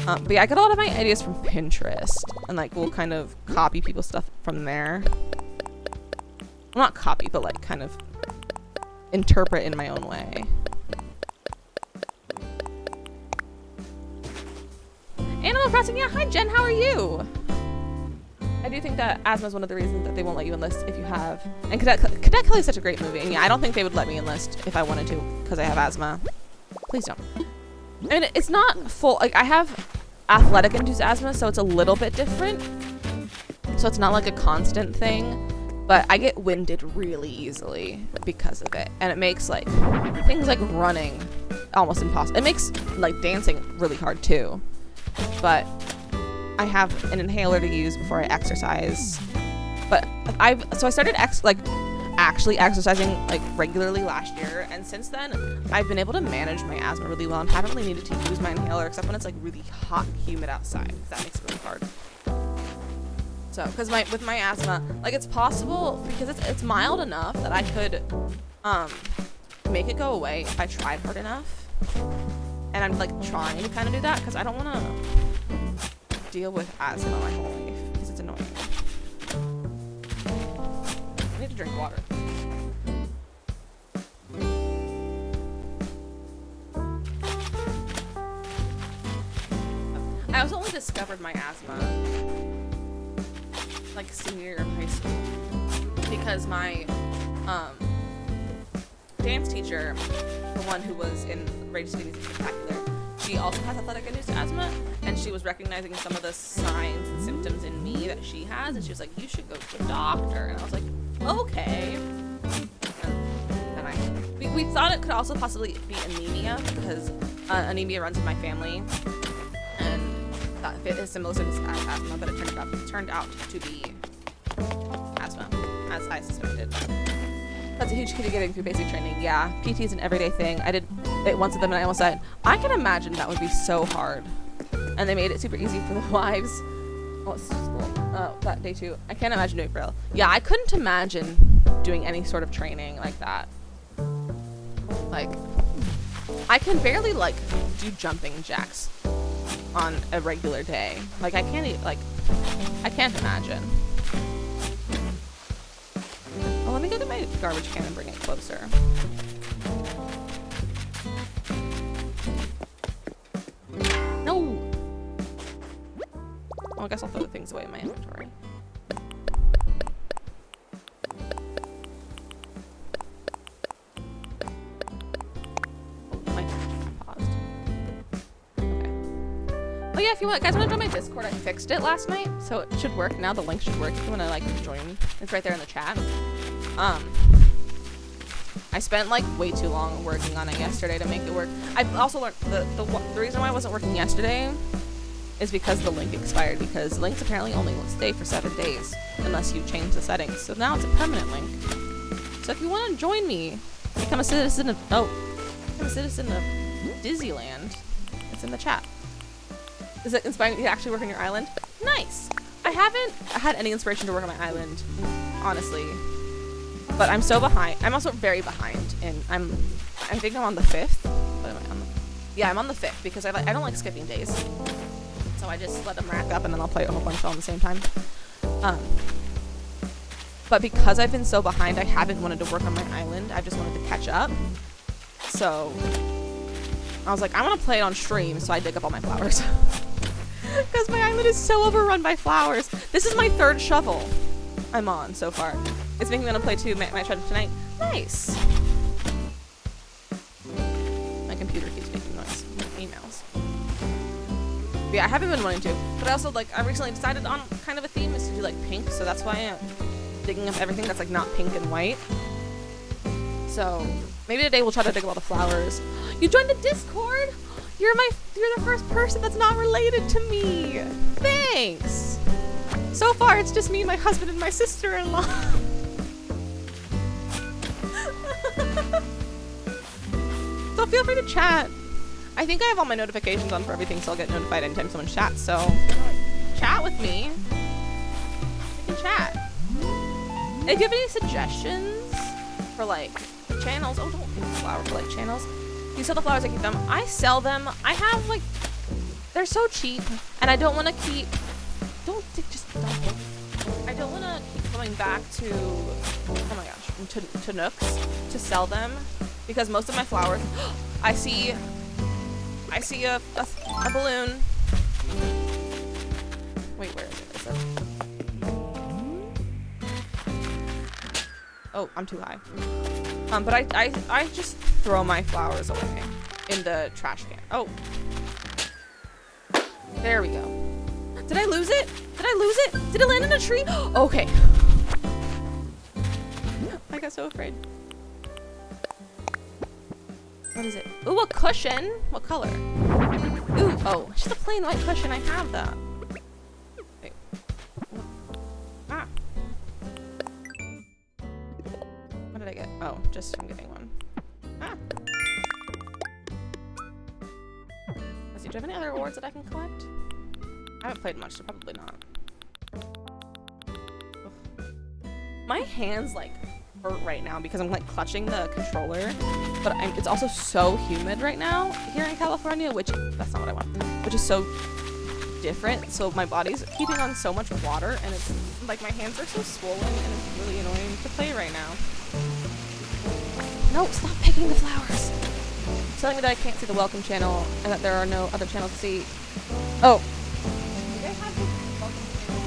[SPEAKER 1] But yeah, I get a lot of my ideas from Pinterest. And like, we'll kind of copy people's stuff from there. Well, not copy, but like kind of interpret in my own way. Animal Crossing, yeah, hi Jen, how are you? I do think that asthma is one of the reasons that they won't let you enlist if you have. And Cadet Kelly is such a great movie, and yeah, I don't think they would let me enlist if I wanted to because I have asthma. Please don't. I mean, it's not full. Like I have athletic-induced asthma, so it's a little bit different. So it's not like a constant thing, but I get winded really easily because of it, and it makes like things like running almost impossible. It makes like dancing really hard too. But I have an inhaler to use before I exercise. But I started actually exercising like regularly last year, and since then I've been able to manage my asthma really well and haven't really needed to use my inhaler except when it's like really hot and humid outside, because that makes it really hard. So, because with my asthma, like it's possible because it's mild enough that I could make it go away if I tried hard enough. And I'm like trying to kind of do that because I don't want to deal with asthma my whole life because it's annoying. I need to drink water. I also only discovered my asthma like senior year of high school because my dance teacher, the one who was in Rage Studios Spectacular, she also has athletic-induced asthma, and she was recognizing some of the signs and symptoms in me that she has, and she was like, you should go to the doctor. And I was like, okay. And then we thought it could also possibly be anemia, because anemia runs in my family, and that it is similar to asthma, but it turned out to be asthma, as I suspected. That's a huge key to getting through basic training. Yeah, PT is an everyday thing. I did it once with them and I almost said, I can imagine that would be so hard. And they made it super easy for the wives. Oh, it's school. That day too. I can't imagine doing it for real. Yeah, I couldn't imagine doing any sort of training like that. Like, I can barely like do jumping jacks on a regular day. Like I can't imagine. Oh, let me go get my garbage can and bring it closer. No. Oh, I guess I'll throw the things away in my inventory. Oh yeah, if you guys want to join my Discord, I fixed it last night, so it should work now. The link should work if you want to like join. It's right there in the chat. I spent like way too long working on it yesterday to make it work. I also learned the reason why I wasn't working yesterday is because the link expired, because links apparently only stay for 7 days unless you change the settings. So now it's a permanent link. So if you want to join me, become a citizen of Disneyland. It's in the chat. Is it inspiring you to actually work on your island? Nice! I haven't had any inspiration to work on my island, honestly. But I'm so behind. I'm also very behind, and I think I'm on the 5th. What am I on? Yeah, I'm on the 5th because I don't like skipping days. So I just let them rack up and then I'll play a whole bunch all at the same time. But because I've been so behind, I haven't wanted to work on my island. I just wanted to catch up. So I was like, I want to play it on stream, so I dig up all my flowers. Because my island is so overrun by flowers. This is my 3rd shovel I'm on so far. It's making me want to play too. Might try to tonight. Nice. My computer keeps making noise. Emails. But yeah, I haven't been wanting to. But I also I recently decided on kind of a theme is to do like pink. So that's why I'm digging up everything that's like not pink and white. So maybe today we'll try to dig up all the flowers. You joined the Discord? You're the first person that's not related to me. Thanks. So far, it's just me, my husband, and my sister-in-law. So feel free to chat. I think I have all my notifications on for everything, so I'll get notified anytime someone chats. So chat with me. We can chat. And if you have any suggestions for like channels, oh, don't give me flower for like channels. You sell the flowers, I keep them. I sell them. I have like, they're so cheap, and I don't want to keep. I don't want to keep going back to. Oh my gosh, to Nooks to sell them, because most of my flowers. I see a balloon. Wait, where is it? Is it? Oh, I'm too high. But I just throw my flowers away in the trash can. Oh. There we go. Did I lose it? Did I lose it? Did it land in a tree? Okay. I got so afraid. What is it? Ooh, a cushion. What color? Ooh, oh, just a plain white cushion. I have that. Wait. Ah. What did I get? Oh, just I'm getting one. Ah. Let's see, do I have any other awards that I can collect? I haven't played much, so probably not. Ugh. My hands like hurt right now because I'm like clutching the controller, but it's also so humid right now here in California, which that's not what I want, which is so different. So my body's keeping on so much water, and it's like my hands are so swollen, and it's really annoying to play right now. No, stop picking the flowers. It's telling me that I can't see the welcome channel and that there are no other channels to see. Oh. Do they have the welcome channel?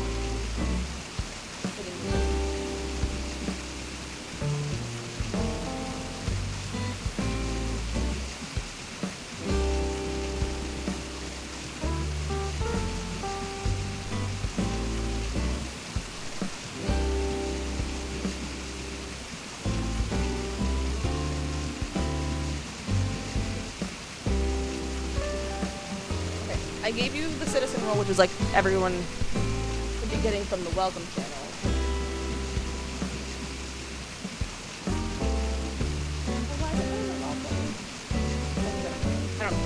[SPEAKER 1] I gave you the citizen role, which is like everyone would be getting from the welcome channel.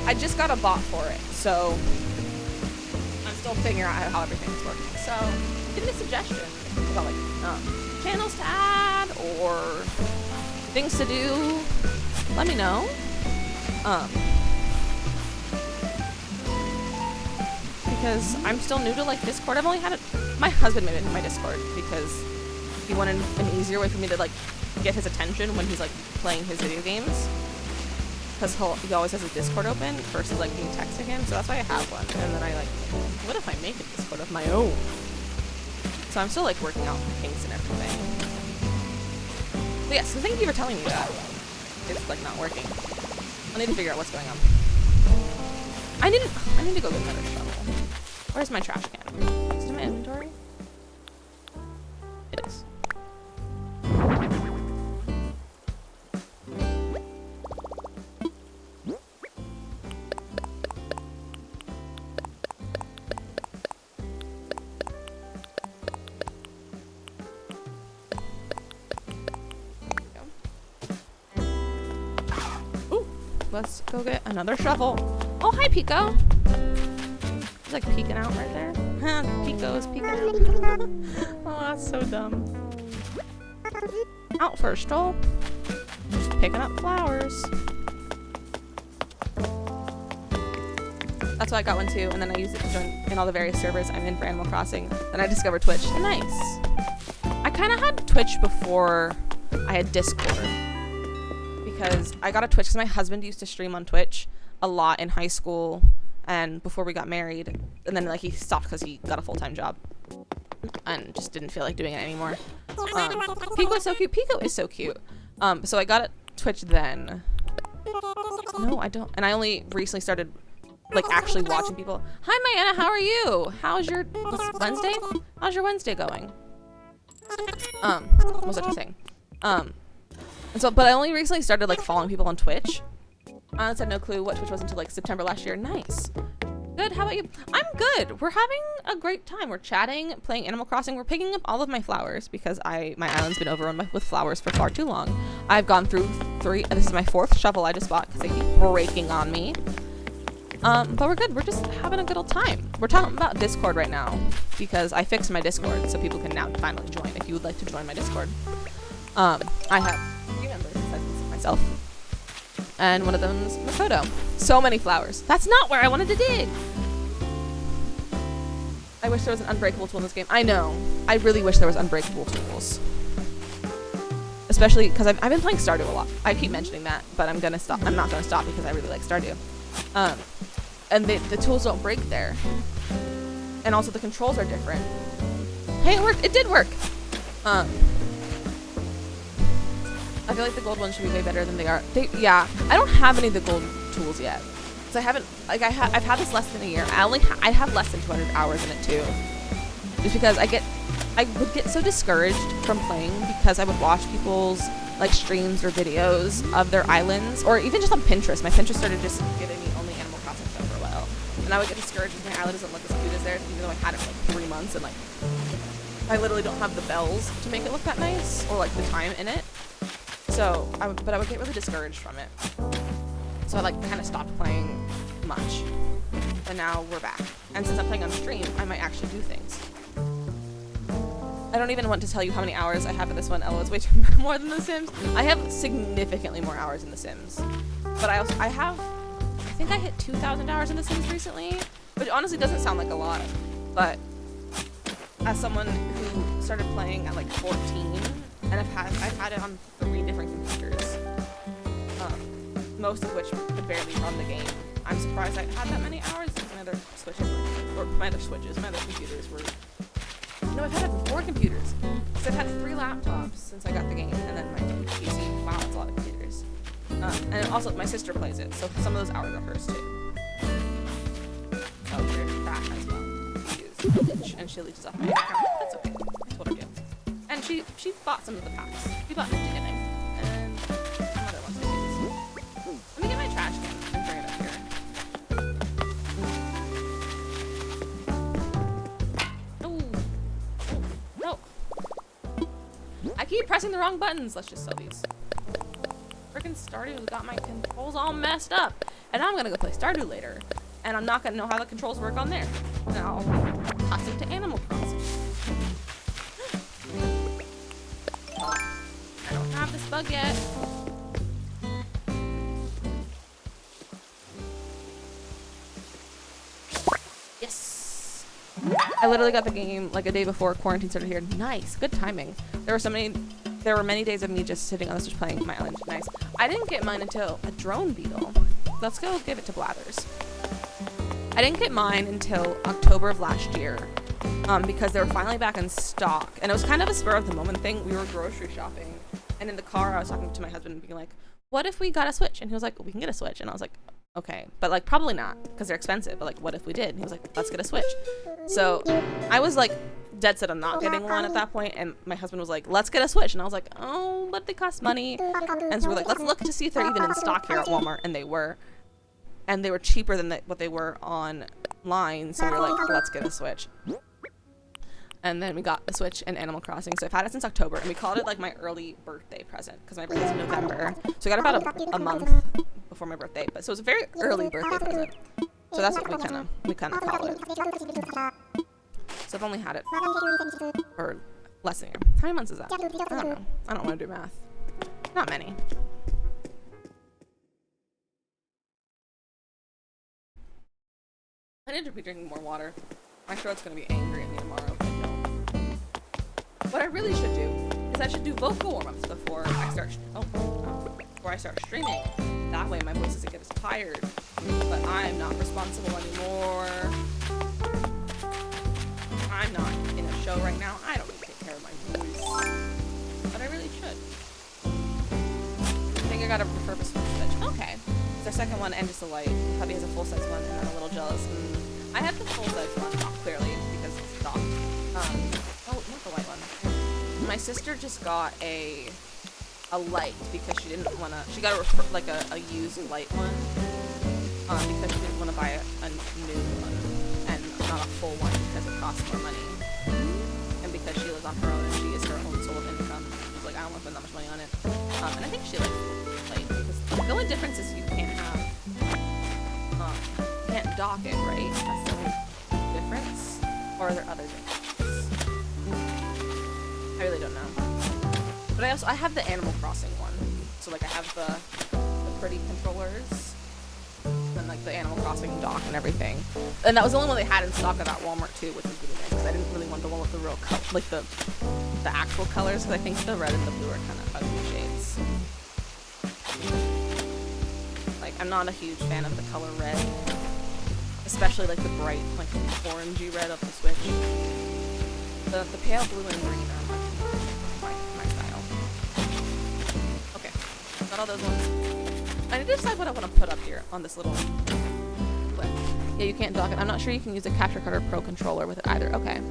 [SPEAKER 1] I just got a bot for it, so I'm still figuring out how everything's working. So, give me a suggestion about like channels to add or things to do. Let me know. Because I'm still new to like Discord. I've only had it. My husband made it in my Discord because he wanted an easier way for me to like get his attention when he's like playing his video games. Because he always has his Discord open versus like being texting him. So that's why I have one. And then I like, what if I make a Discord of my own? So I'm still like working out the kinks and everything. But yeah, so thank you for telling me that it's like not working. I need to figure out what's going on. I need to go get another shovel. Where's my trash can? Is it in my inventory? It is. Let's go get another shovel. Oh, hi, Pico. He's like peeking out right there. Pico's peeking out. Oh, that's so dumb. Out for a stroll. Just picking up flowers. That's why I got one too, and then I used it to join in all the various servers I'm in for Animal Crossing. Then I discovered Twitch. Nice. I kind of had Twitch before I had Discord. Because I got a Twitch because my husband used to stream on Twitch a lot in high school and before we got married, and then like he stopped because he got a full-time job and just didn't feel like doing it anymore. Pico is so cute. Pico is so cute. So I got a Twitch then. No, I don't. And I only recently started like actually watching people. Hi, Mayanna. How are you? How's your Wednesday? How's your Wednesday going? What was I just saying? And so, but I only recently started like following people on Twitch. I had no clue what Twitch was until like September last year. Nice. Good. How about you? I'm good. We're having a great time. We're chatting, playing Animal Crossing. We're picking up all of my flowers because my island's been overrun with flowers for far too long. I've gone through 3. This is my 4th shovel I just bought because they keep breaking on me. But we're good. We're just having a good old time. We're talking about Discord right now because I fixed my Discord so people can now finally join if you would like to join my Discord. I have 3 members besides myself. And one of them is Makoto. So many flowers. That's not where I wanted to dig! I wish there was an unbreakable tool in this game. I know. I really wish there was unbreakable tools. Especially because I've been playing Stardew a lot. I keep mentioning that, but I'm gonna stop. I'm not gonna stop because I really like Stardew. And the tools don't break there. And also the controls are different. Hey, it worked! It did work! I feel like the gold ones should be way better than they are. Yeah, I don't have any of the gold tools yet. So I haven't, like I've had this less than a year. I have less than 200 hours in it too. Just because I would get so discouraged from playing because I would watch people's like streams or videos of their islands, or even just on Pinterest. My Pinterest started just giving me only Animal Crossing stuff for a while. And I would get discouraged because my island doesn't look as cute as theirs, even though I had it for like 3 months and like, I literally don't have the bells to make it look that nice, or like the time in it. So, but I would get really discouraged from it. So I like kind of stopped playing much. And now we're back. And since I'm playing on stream, I might actually do things. I don't even want to tell you how many hours I have in this one. Ella, it's way too more than The Sims. I have significantly more hours in The Sims. But I think I hit 2,000 hours in The Sims recently, which honestly doesn't sound like a lot. But as someone who started playing at like 14, and I've had it on 3 different computers, most of which could barely run the game. I'm surprised I had that many hours because my other computers were. No, I've had it on 4 computers. So I've had 3 laptops since I got the game, and then my PC. Wow, that's a lot of computers. And also my sister plays it, so some of those hours are hers too. Oh, there's that as well. She uses and she leaches off my account. That's okay. That's what I do. And she bought some of the packs. She bought the beginning. And another one's these. Let me get my trash can and bring it up here. No. I keep pressing the wrong buttons. Let's just sell these. Freaking Stardew's got my controls all messed up. And now I'm gonna go play Stardew later, and I'm not gonna know how the controls work on there. Now, toss it to Animal Crossing. I don't have this bug yet. Yes. I literally got the game like a day before quarantine started here. Nice, good timing. There were many days of me just sitting on the Switch playing my island. Nice. I didn't get mine until a drone beetle. Let's go give it to Blathers. I didn't get mine until October of last year, because they were finally back in stock. And it was kind of a spur of the moment thing. We were grocery shopping, and in the car I was talking to my husband and being like, what if we got a Switch? And he was like, we can get a Switch. And I was like, okay, but like probably not because they're expensive, but like what if we did? And he was like, let's get a Switch. So I was like dead set on not getting one at that point, and my husband was like, let's get a Switch. And I was like, oh, but they cost money. And so we're like, let's look to see if they're even in stock here at Walmart. And they were cheaper than what they were online. So we were like, let's get a Switch. And then we got a Switch and Animal Crossing. So I've had it since October, and we called it like my early birthday present because my birthday's in November. So I got about a month before my birthday, but so it was a very early birthday present. So that's what we kind of call it. So I've only had it for less than a year. How many months is that? I don't know. I don't want to do math. Not many. I need to be drinking more water. My throat's gonna be angry at me tomorrow if I don't. What I really should do is I should do vocal warm-ups before I start streaming. That way my voice doesn't get as tired. But I'm not responsible anymore. I'm not in a show right now. I don't need to take care of my voice. But I really should. I think I got a refurbished Switch. Okay. It's our second one and just a light. Hubby has a full-size one, and I'm a little jealous. I had the full-size one, clearly, because it's stock. Oh, not the white one. My sister just got a light because she didn't want to. She got a used light one because she didn't want to buy a new one and not a full one because it costs more money. And because she lives on her own and she is her own source of income, she's like, I don't want to spend that much money on it. And I think she likes light because the only difference is you can't dock it, right? That's the only difference. Or are there other differences? I really don't know. But I have the Animal Crossing one. So like I have the pretty controllers and like the Animal Crossing dock and everything. And that was the only one they had in stock at that Walmart too, which was really nice because I didn't really want the one with the real like the actual colors because I think the red and the blue are kind of ugly shades. Like I'm not a huge fan of the color red. Especially like the bright, like orangey red of the Switch. The pale blue and green are my style. Okay, got all those ones. I need to decide what I want to put up here on this little clip. Yeah, you can't dock it. I'm not sure you can use a Capture Card or Pro controller with it either. Okay.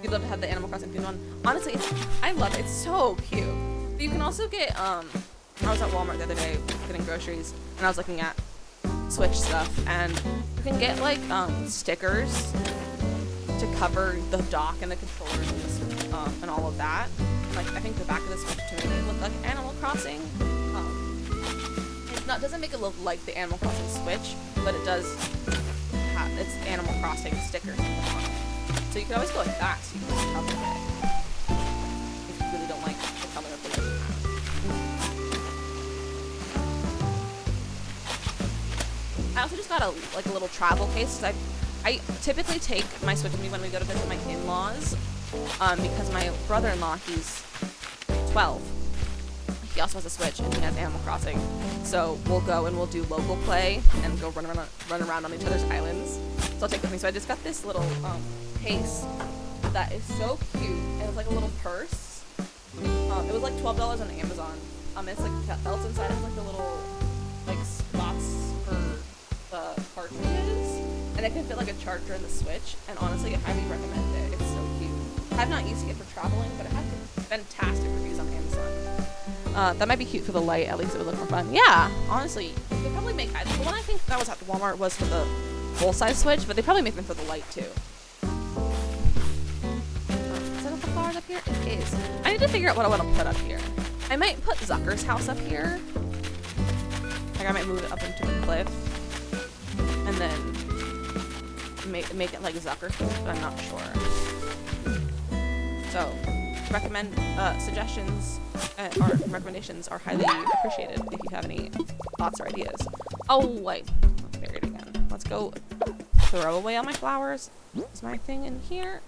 [SPEAKER 1] You'd love to have the Animal Crossing themed one. Honestly, I love it. It's so cute. But you can also get, I was at Walmart the other day getting groceries, and I was looking at Switch stuff, and you can get like stickers to cover the dock and the controllers and all of that. Like I think the back of the Switch to make it look like Animal Crossing. It doesn't make it look like the Animal Crossing Switch, but it does have its Animal Crossing stickers on it. So you can always go like that, so you can just cover it if you really don't like the color of the Switch. I also just got a little travel case. I typically take my Switch with me when we go to visit my in-laws, because my brother-in-law, he's 12. He also has a Switch and he has Animal Crossing. So we'll go and we'll do local play and go run around on each other's islands. So I'll take it with me. So I just got this little case that is so cute. And it's like a little purse. It was like $12 on Amazon. It's like belts inside. It's like the little like spots for the cartridges, and it can fit like a charger in the Switch, and honestly I highly recommend it. It's so cute. I've not used it for traveling, but it had fantastic reviews on Amazon. That might be cute for the light, at least it would look more fun. Yeah, honestly, they probably make, the one I think that was at Walmart was for the full-size Switch, but they probably make them for the light too. Is that the flowers up here? It is. I need to figure out what I want to put up here. I might put Zucker's house up here. I Like I might move it up into a cliff and then make it like Zucker, but I'm not sure. So suggestions or recommendations are highly appreciated if you have any thoughts or ideas. Oh wait, I buried it again. Let's go throw away all my flowers. Is my thing in here?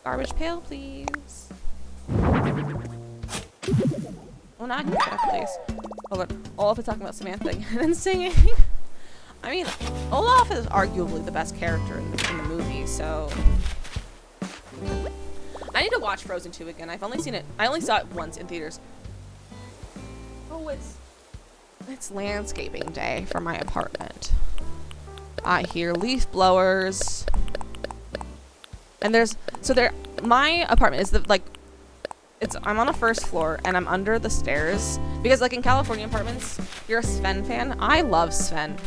[SPEAKER 1] Garbage pail, please. Oh, now I can get that place. Oh god, Olaf is talking about Samantha and singing. I mean, Olaf is arguably the best character in the movie, so I need to watch Frozen 2 again. I only saw it once in theaters. Oh, it's landscaping day for my apartment. I hear leaf blowers. And my apartment is I'm on the first floor and I'm under the stairs because like in California apartments, you're a Sven fan. I love Sven.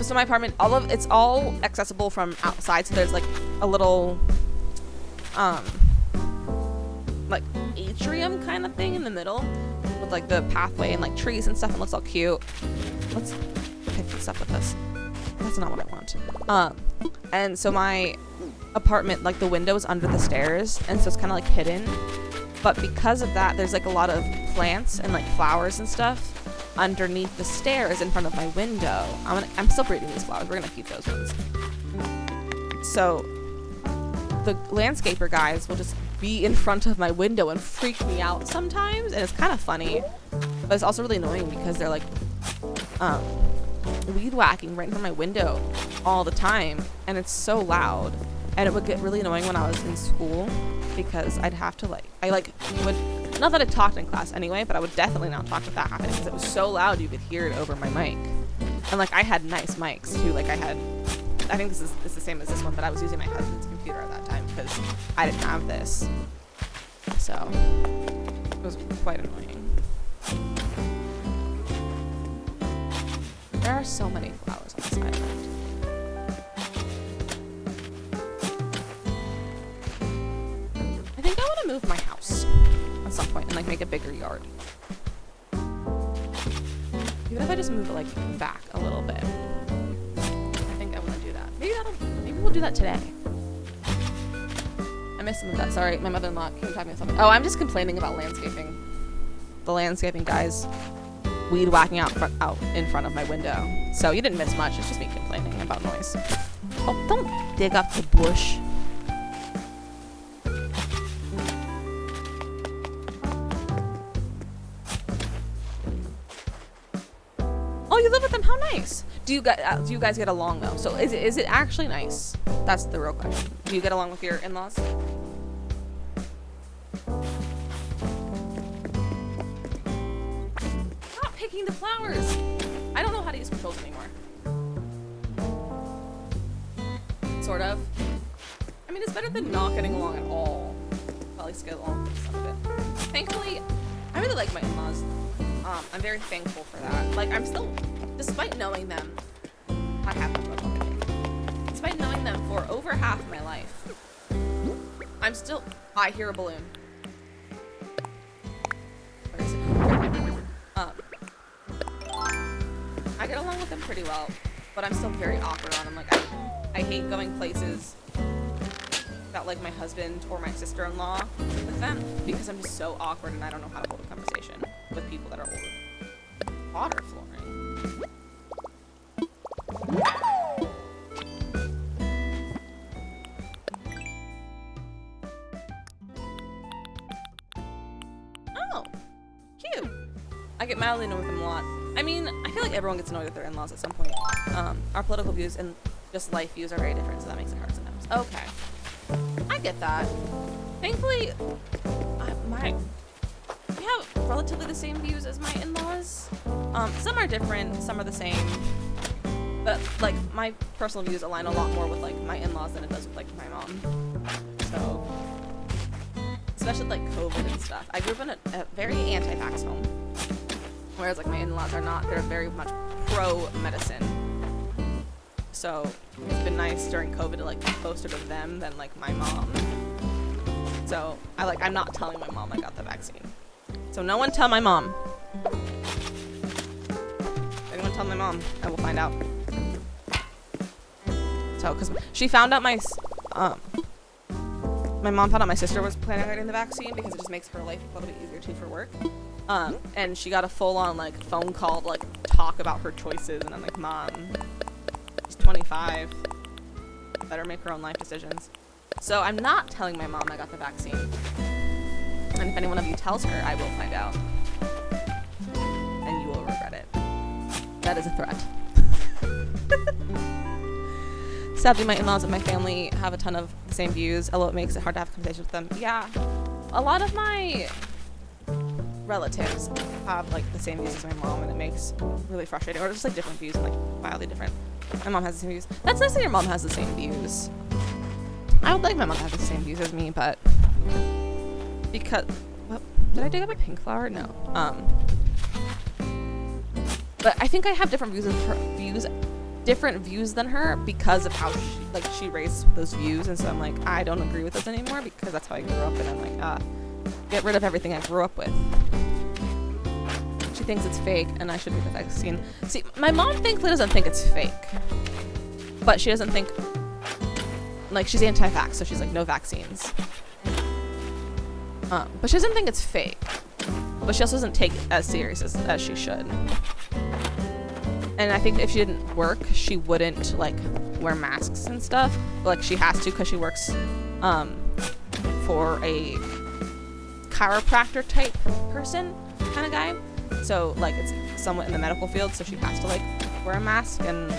[SPEAKER 1] So my apartment, it's all accessible from outside. So there's like a little, like atrium kind of thing in the middle with like the pathway and like trees and stuff. And it looks all cute. Let's pick this up with us. That's not what I want. And so my apartment, like the window is under the stairs, and so it's kind of like hidden. But because of that, there's like a lot of plants and like flowers and stuff underneath the stairs in front of my window. I'm still breeding these flowers. We're gonna keep those ones. So the landscaper guys will just be in front of my window and freak me out sometimes, and it's kind of funny, but it's also really annoying because they're like weed whacking right in front of my window all the time, and it's so loud. And it would get really annoying when I was in school because I'd have to not that I talked in class anyway, but I would definitely not talk with that happening because it was so loud you could hear it over my mic. And like I had nice mics too. Like I think this is the same as this one, but I was using my husband's computer at that time because I didn't have this. So it was quite annoying. There are so many flowers on this island. I think I want to move my house at some point and like make a bigger yard. Even if I just move it like back a little bit. I think I want to do that. Maybe we'll do that today. I missed some of that. Sorry, my mother-in-law came talking about something. Oh, I'm just complaining about landscaping. The landscaping guys weed whacking out in front of my window. So you didn't miss much. It's just me complaining about noise. Oh, don't dig up the bush. Oh, you live with them? How nice. Do you guys get along though? So is it actually nice? That's the real question. Do you get along with your in-laws? Stop picking the flowers. I don't know how to use controls anymore. Sort of. I mean, it's better than not getting along at all. At least get along with some of it. Thankfully, I really like my in-laws. I'm very thankful for that. Like, I'm still, despite knowing them, despite knowing them for over half of my life, I hear a balloon. Where is it? I get along with them pretty well, but I'm still very awkward on them. Like, I hate going places that like my husband or my sister-in-law with them because I'm just so awkward and I don't know how to hold a conversation with people that are older. Water flooring. Oh, cute. I get mildly annoyed with them a lot. I mean, I feel like everyone gets annoyed with their in-laws at some point. Our political views and just life views are very different, so that makes it hard sometimes. Okay. I get that. Thankfully, we have relatively the same views as my in-laws. Some are different, some are the same. But like my personal views align a lot more with like my in-laws than it does with like my mom. So, especially like COVID and stuff. I grew up in a very anti-vax home, whereas like my in-laws are not. They're very much pro-medicine. So it's been nice during COVID to like be closer to them than like my mom. So I'm not telling my mom I got the vaccine. So no one tell my mom. haven't told my mom. I will find out. So, because she found out my mom found out my sister was planning on getting the vaccine because it just makes her life a little bit easier too for work. And she got a full-on like phone call to like talk about her choices, and I'm like, Mom, she's 25. Better make her own life decisions. So I'm not telling my mom I got the vaccine. And if any one of you tells her, I will find out. And you will regret it. That is a threat. Sadly, my in-laws and my family have a ton of the same views, although it makes it hard to have conversations with them. Yeah, a lot of my relatives have like the same views as my mom, and it makes really frustrating. Or just like different views, and like wildly different. My mom has the same views. That's nice that your mom has the same views. I would like my mom to have the same views as me, but because did I dig up a pink flower? No. But I think I have different views than her because of how she raised those views, and so I'm like, I don't agree with those anymore because that's how I grew up, and I'm like, get rid of everything I grew up with. She thinks it's fake, and I should get the vaccine. See, my mom thankfully doesn't think it's fake, but she doesn't think, like, she's anti-vax, so she's like, no vaccines. But she doesn't think it's fake, but she also doesn't take it as serious as she should. And I think if she didn't work, she wouldn't like wear masks and stuff. But, like, she has to because she works for a chiropractor type person kind of guy. So like it's somewhat in the medical field, so she has to like wear a mask and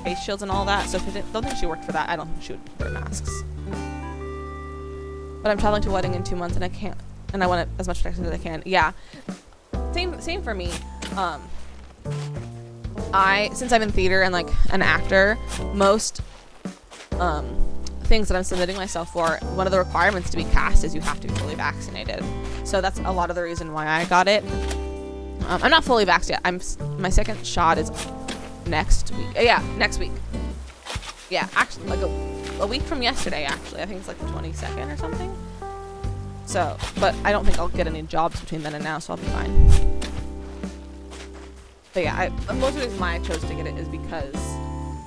[SPEAKER 1] face shields and all that. So if I don't think she worked for that, I don't think she would wear masks. But I'm traveling to a wedding in 2 months, and I can't, and I want as much protection as I can. Yeah, same for me. Since I'm in theater and like an actor, most things that I'm submitting myself for, one of the requirements to be cast is you have to be fully vaccinated. So that's a lot of the reason why I got it. I'm not fully vaccinated yet. My second shot is next week. Next week. Yeah, actually, like a week from yesterday, actually. I think it's like the 22nd or something. So, but I don't think I'll get any jobs between then and now, so I'll be fine. But yeah, most of the reason why I chose to get it is because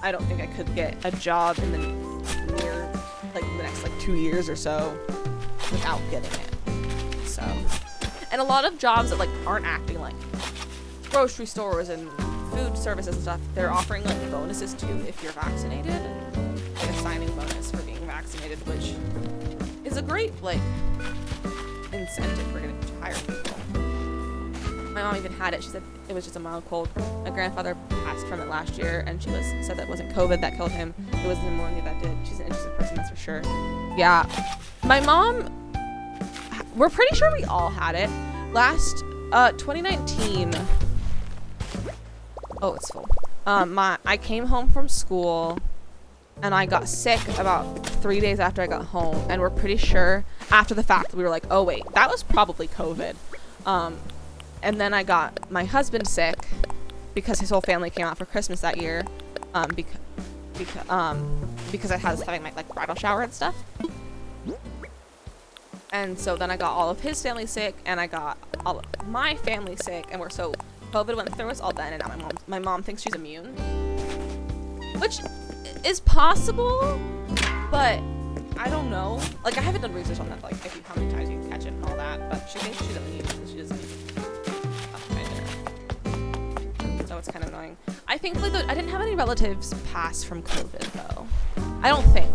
[SPEAKER 1] I don't think I could get a job in the next 2 years or so without getting it. So, and a lot of jobs that like aren't acting, like grocery stores and food services and stuff, they're offering like bonuses too if you're vaccinated, like a signing bonus for being vaccinated, which is a great like incentive for getting to hire people. My mom even had it. She said it was just a mild cold. My grandfather passed from it last year, and she said that it wasn't COVID that killed him. It was pneumonia that did. She's an interesting person, that's for sure. Yeah. My mom, we're pretty sure we all had it. Last, 2019. Oh, it's full. I came home from school, and I got sick about 3 days after I got home, and we're pretty sure after the fact we were like, oh wait, that was probably COVID. And then I got my husband sick because his whole family came out for Christmas that year, because I was having my like bridal shower and stuff. And so then I got all of his family sick, and I got all of my family sick, and COVID went through us all then, and now my mom thinks she's immune, which is possible, but I don't know. Like, I haven't done research on that, like how many times you can catch it and all that, but she thinks she's immune because she doesn't. So it's kind of annoying. I think I didn't have any relatives pass from COVID though. I don't think.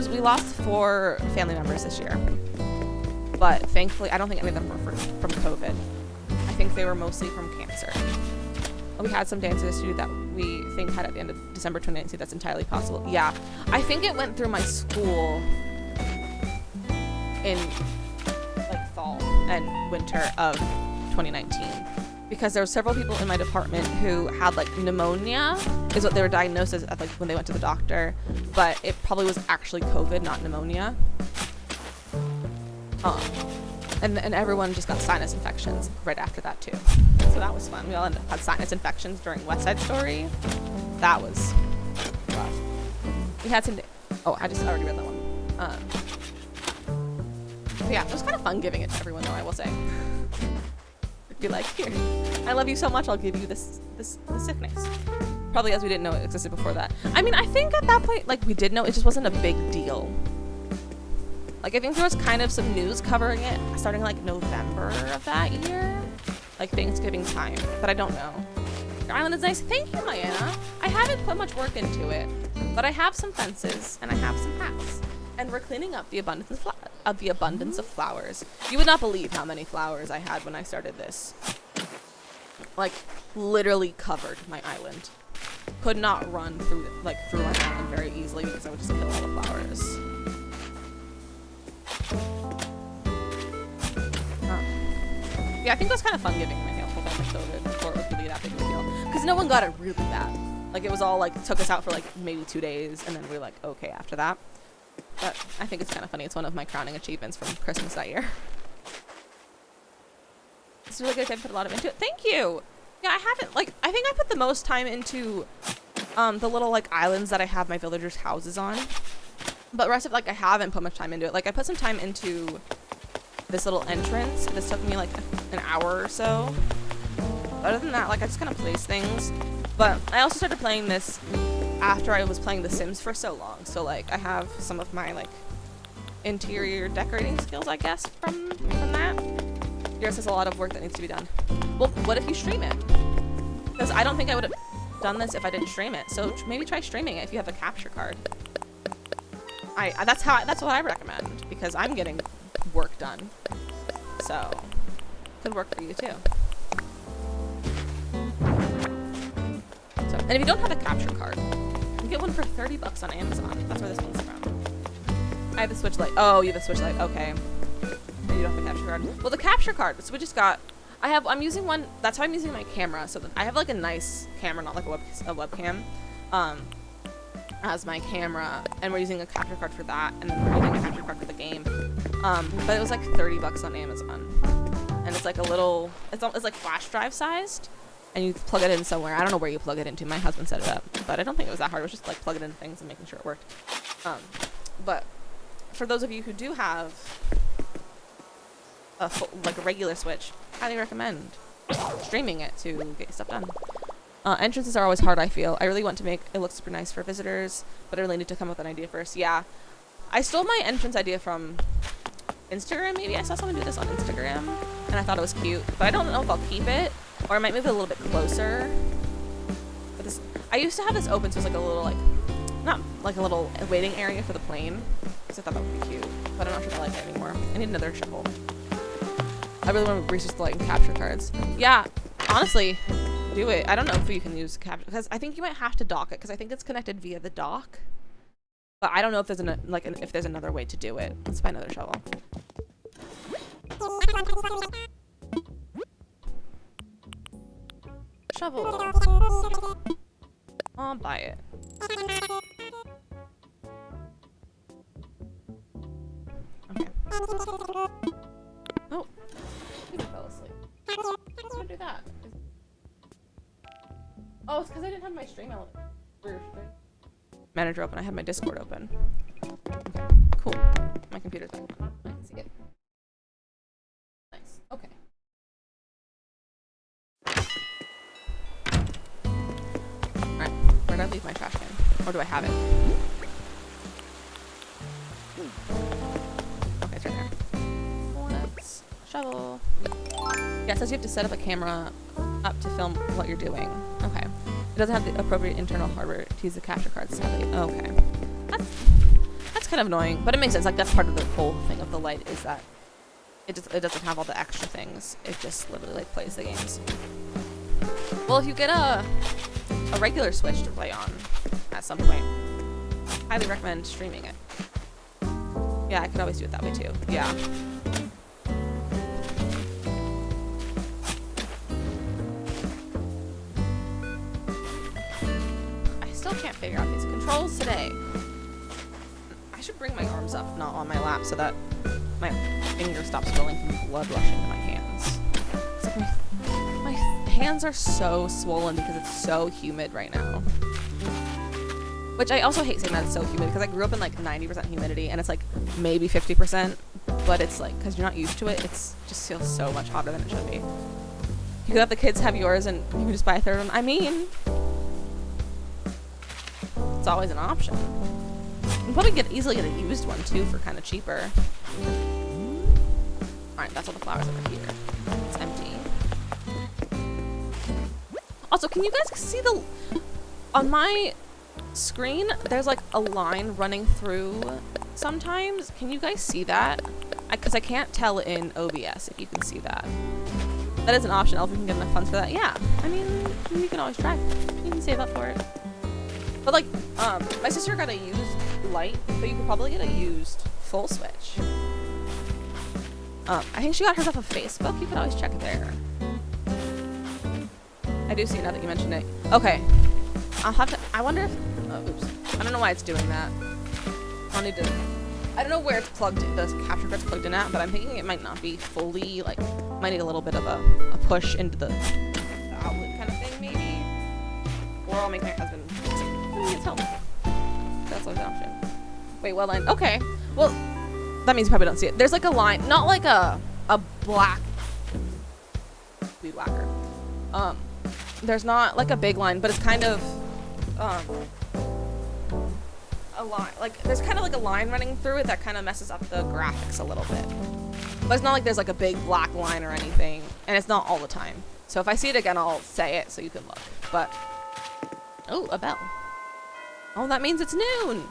[SPEAKER 1] We lost 4 family members this year. But thankfully, I don't think any of them were from COVID. I think they were mostly from cancer. We had some dancers too that we think had at the end of December 2019. That's entirely possible. Yeah. I think it went through my school in like fall and winter of 2019. Because there were several people in my department who had like pneumonia is what they were diagnosed as like when they went to the doctor, but it probably was actually COVID, not pneumonia. And everyone just got sinus infections right after that too. So that was fun. We all had sinus infections during West Side Story. That was rough. We had some. I just already read that one. But yeah, it was kind of fun giving it to everyone though, I will say. Be like, here, I love you so much, I'll give you this sickness. Probably as we didn't know it existed before that. I mean, I think at that point, like, we did know, it just wasn't a big deal. Like, I think there was kind of some news covering it starting like November of that year. Like Thanksgiving time, but I don't know. Your island is nice. Thank you, Diana. I haven't put much work into it, but I have some fences and I have some paths. And we're cleaning up the abundance of flowers. You would not believe how many flowers I had when I started this. Like, literally covered my island. Could not run through my island very easily because I would just kill all the flowers. Yeah, I think it was kind of fun giving my nail clip on my shoulder before it was really that big of a deal. Because no one got it really bad. Like, it was all, like, took us out for, like, maybe 2 days, and then we were, like, okay after that. But I think it's kind of funny. It's one of my crowning achievements from Christmas that year. It's really good. I put a lot into it. Thank you! Yeah, I haven't, like, I think I put the most time into, the little, like, islands that I have my villagers' houses on. But the rest of, like, I haven't put much time into it. Like, I put some time into this little entrance. This took me like an hour or so. Other than that, like, I just kind of place things. But I also started playing this after I was playing The Sims for so long. So like I have some of my like interior decorating skills, I guess, from that. Yours has a lot of work that needs to be done. Well, what if you stream it? Because I don't think I would have done this if I didn't stream it. So maybe try streaming it if you have a capture card. That's what I recommend, because I'm getting work done, so could work for you too. So, and if you don't have a capture card, you can get one for $30 on Amazon. That's where this one's from. I have the Switch Lite. Oh, you have the Switch Lite. Okay. And you don't have a capture card. Well, the capture card. So we just got. I'm using one. That's how I'm using my camera. So I have like a nice camera, not like a webcam. As my camera, and we're using a capture card for that, and then we're using a capture card for the game. But it was like $30 on Amazon, and it's like a little, it's like flash drive sized, and you plug it in somewhere. I don't know where you plug it into. My husband set it up, but I don't think it was that hard. It was just like plugging in things and making sure it worked. But for those of you who do have a like a regular Switch, highly recommend streaming it to get stuff done. Entrances are always hard, I feel. I really want to make it look super nice for visitors, but I really need to come up with an idea first. Yeah. I stole my entrance idea from Instagram, maybe. I saw someone do this on Instagram, and I thought it was cute. But I don't know if I'll keep it, or I might move it a little bit closer. But this, I used to have this open, so it's like a little, like, not like a little waiting area for the plane, because I thought that would be cute. But I'm not sure if I like it anymore. I need another shovel. I really want to research the light and capture cards. Yeah, honestly, do it. I don't know if you can use capture, because I think you might have to dock it, because I think it's connected via the dock. But I don't know if there's if there's another way to do it. Let's find another shovel. Shovel. I'll buy it. Okay. Oh, I fell asleep. Let's go do that. Oh, it's because I didn't have my stream manager open. I had my Discord open. Okay, cool. My computer's back on. I can see it. Nice. Okay. Alright, where did I leave my trash can? Or do I have it? Okay, it's right there. Let's shovel. Yeah, it says you have to set up a camera up to film what you're doing. Okay. It doesn't have the appropriate internal hardware to use the capture cards, sadly. Okay. That's kind of annoying, but it makes sense. Like, that's part of the whole thing of the light, is that it doesn't have all the extra things. It just literally like plays the games. Well, if you get a regular Switch to play on at some point, highly recommend streaming it. Yeah, I could always do it that way too. Yeah. Can't figure out these controls today. I should bring my arms up, not on my lap, so that my finger stops spilling from blood rushing to my hands. It's like my hands are so swollen because it's so humid right now. Which I also hate saying that it's so humid, because I grew up in like 90% humidity and it's like maybe 50%, but it's like, because you're not used to it, it's just feels so much hotter than it should be. You could have the kids have yours and you can just buy a third one. I mean, it's always an option. You can probably easily get a used one too for kind of cheaper. Alright, that's all the flowers over here. It's empty. Also, can you guys see on my screen, there's like a line running through sometimes. Can you guys see that? Because I can't tell in OBS if you can see that. That is an option. If we can get enough funds for that. Yeah. I mean, you can always try. You can save up for it. But like, my sister got a used light, but you could probably get a used full switch. I think she got hers off of Facebook. You could always check there. I do see it now that you mentioned it. Okay. I'll have to, I wonder if, oh, oops. I don't know why it's doing that. I'll need to, I don't know where it's plugged in, the capture card's plugged in at, but I'm thinking it might not be fully, like, might need a little bit of a push into the outlet kind of thing, maybe. Or I'll make my husband needs help. That's like an option. Wait, what line? Okay. Well, that means you probably don't see it. There's like a line, not like a black weed whacker. There's not like a big line, but it's kind of a line. Like there's kind of like a line running through it that kind of messes up the graphics a little bit. But it's not like there's like a big black line or anything, and it's not all the time. So if I see it again, I'll say it so you can look. But oh, a bell. Oh, that means it's noon.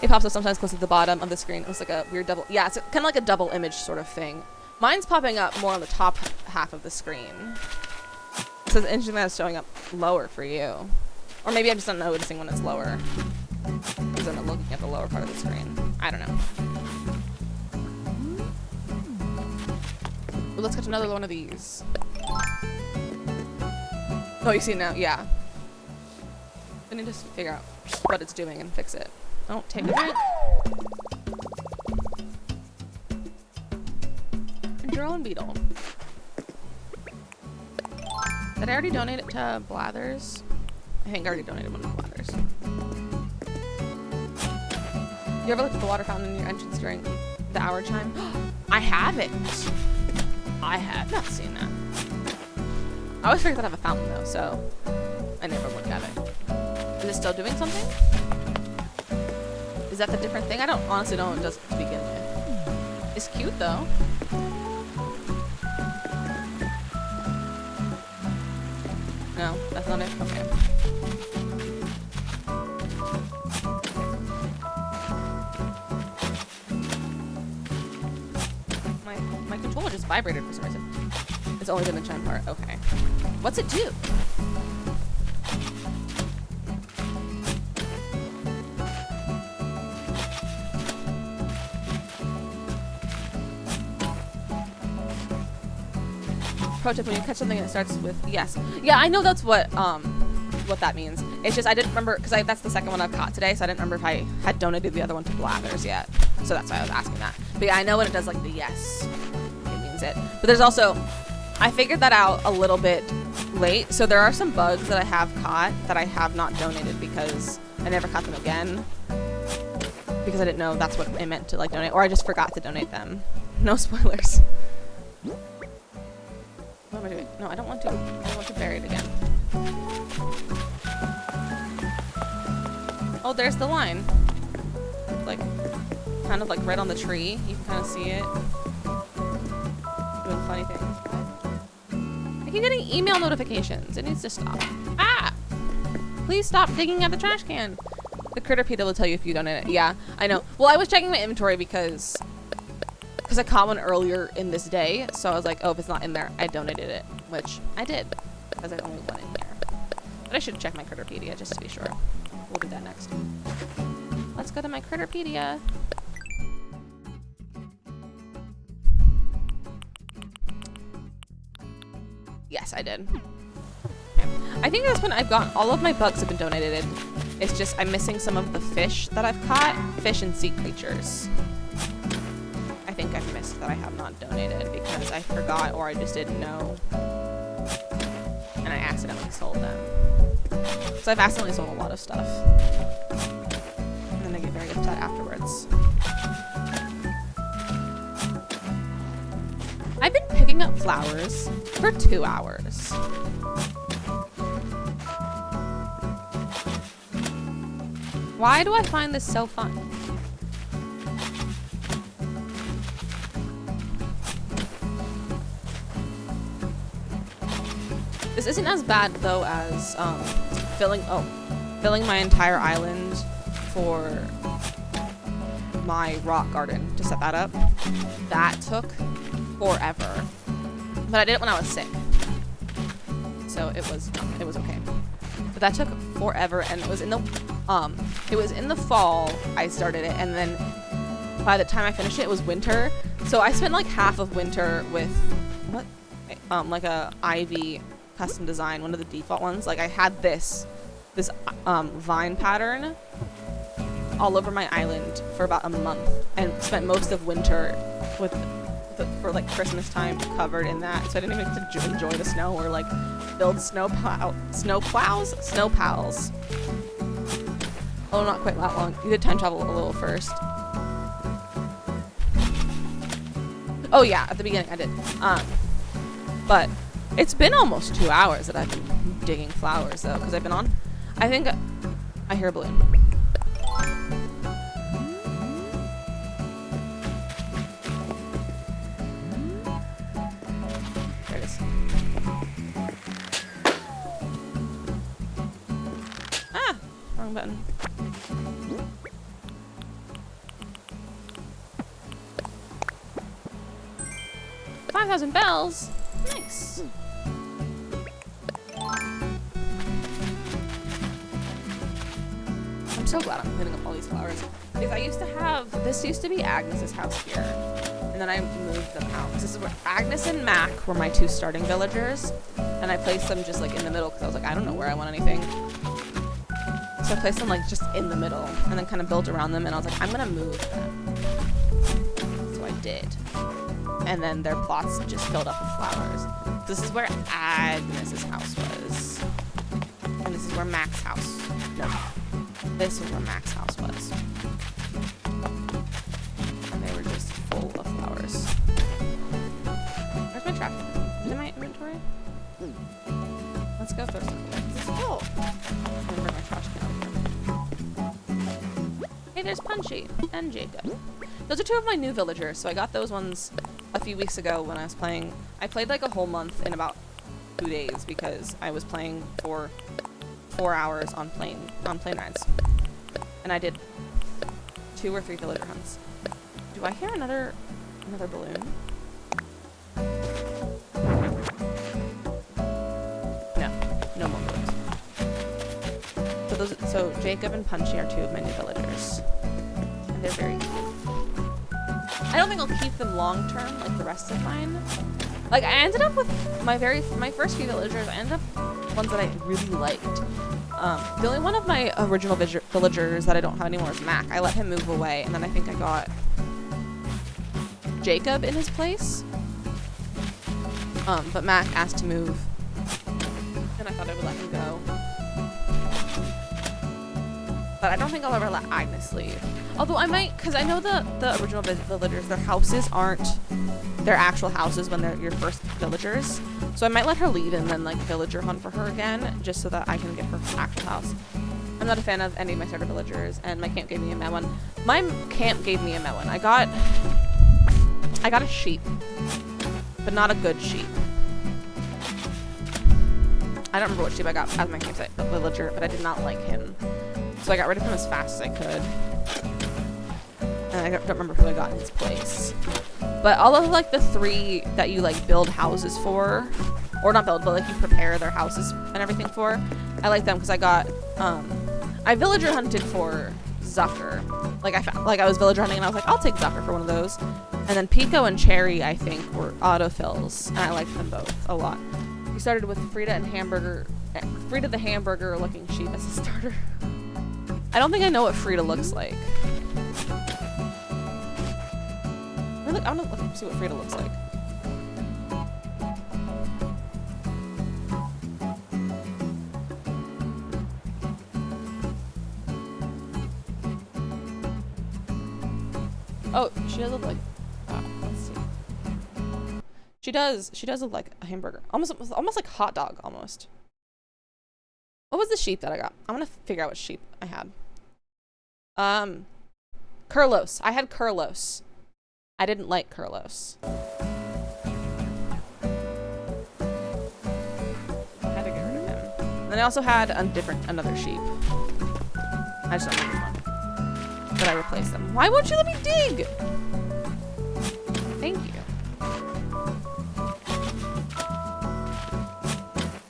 [SPEAKER 1] It pops up sometimes close to the bottom of the screen. It looks like a weird double. Yeah, it's kind of like a double image sort of thing. Mine's popping up more on the top half of the screen. So it's interesting that it's showing up lower for you. Or maybe I'm just not noticing when it's lower. Because I'm not looking at the lower part of the screen. I don't know. Well, let's catch another one of these. Oh, you see it now? Yeah. I need to figure out what it's doing and fix it. Oh, take a drink. Drone beetle. Did I already donate it to Blathers? I think I already donated one to Blathers. You ever looked at the water fountain in your entrance during the hour chime? I haven't. I have not seen that. I always forget that I have a fountain though, so I never look at it. Is it still doing something? Is that the different thing? I don't honestly know what it does to begin with. It's cute though. No, that's not it? Okay. My controller just vibrated for some reason. It's only been the chime part. Okay. What's it do? Pro tip: when you catch something and it starts with yes. Yeah, I know that's what that means. It's just I didn't remember because that's the second one I've caught today, so I didn't remember if I had donated the other one to Blathers yet. So that's why I was asking that. But yeah, I know when it does like the yes, it means it. But there's also, I figured that out a little bit late. So there are some bugs that I have caught that I have not donated because I never caught them again. Because I didn't know that's what it meant to like donate, or I just forgot to donate them. No spoilers. What am I doing? No, I don't want to bury it again. Oh, there's the line. Like, kind of like right on the tree. You can kind of see it. Doing funny things. I keep getting email notifications. It needs to stop. Ah! Please stop digging at the trash can. The critter PETA will tell you if you donate it. Yeah, I know. Well, I was checking my inventory because I caught one earlier in this day, so I was like, oh, if it's not in there, I donated it, which I did, because there's only one in here. But I should check my Critterpedia just to be sure. We'll do that next. Let's go to my Critterpedia. Yes, I did. Okay. I think that's when I've got all of my bugs have been donated. It's just I'm missing some of the fish that I've caught, fish and sea creatures. I think I've missed that I have not donated because I forgot or I just didn't know. And I accidentally sold them. So I've accidentally sold a lot of stuff. And then I get very upset afterwards. I've been picking digging up flowers for 2 hours. Why do I find this so fun? This isn't as bad though as filling my entire island for my rock garden to set that up. That took forever, but I did it when I was sick, so it was okay. But that took forever, and it was in the fall I started it, and then by the time I finished it, it was winter. So I spent like half of winter with like a ivy custom design, one of the default ones. Like I had this vine pattern all over my island for about a month, and spent most of winter for like Christmas time covered in that. So I didn't even get to enjoy the snow or like build snow pals. Oh, not quite that long. You did time travel a little first. Oh yeah, at the beginning I did. But it's been almost 2 hours that I've been digging flowers though, because I've been on. I think I hear a balloon. There it is. Ah, wrong button. $5,000 bells. Nice. I'm so glad I'm cleaning up all these flowers. Because this used to be Agnes's house here. And then I moved them out. This is where Agnes and Mac were my 2 starting villagers. And I placed them just like in the middle because I was like, I don't know where I want anything. So I placed them like just in the middle and then kind of built around them, and I was like, I'm gonna move them. So I did. And then their plots just filled up with flowers. This is where Agnes's house was. And this is where Mac's house. No. This was where Mac's house was. And they were just full of flowers. Where's my trash can? Is it in my inventory? Let's go throw some. This is full. I'm gonna bring my trash can over here. Hey, there's Punchy and Jacob. Those are 2 of my new villagers, so I got those ones a few weeks ago when I was playing. I played like a whole month in about 2 days because I was playing for 4 hours on plane rides, and I did 2 or 3 villager hunts. Do I hear another balloon? No more balloons. So Jacob and Punchy are 2 of my new villagers, and they're very cute. I don't think I'll keep them long term like the rest of mine. Like I ended up with my first few villagers. I ended up ones that I really liked. The only one of my original villagers that I don't have anymore is Mac. I let him move away, and then I think I got Jacob in his place. But Mac asked to move, and I thought I would let him go. But I don't think I'll ever let Agnes leave. Although I might, because I know the original villagers, their houses aren't their actual houses when they're your first villagers. So I might let her leave and then like villager hunt for her again, just so that I can get her actual house. I'm not a fan of any of my starter villagers, and my camp gave me a melon. My camp gave me a melon. I got a sheep, but not a good sheep. I don't remember what sheep I got as my campsite villager, but I did not like him. So I got rid of him as fast as I could. And I don't remember who I got in his place. But all of like the 3 that you like build houses for, or not build, but like you prepare their houses and everything for, I like them because I got, I villager hunted for Zucker. Like I was villager hunting and I was like, I'll take Zucker for one of those. And then Pico and Cherry, I think, were autofills, and I liked them both a lot. We started with Frida the hamburger looking sheep as a starter. I don't think I know what Frida looks like. I want to see what Frida looks like. Oh, she does look like... Oh, let's see. She does look like a hamburger. Almost like hot dog, almost. What was the sheep that I got? I'm gonna figure out what sheep I had. Curlos. I had Curlos. I didn't like Curlos. I had to get rid of him. And then I also had another sheep. I just don't know which one. But I replaced them. Why won't you let me dig? Thank you.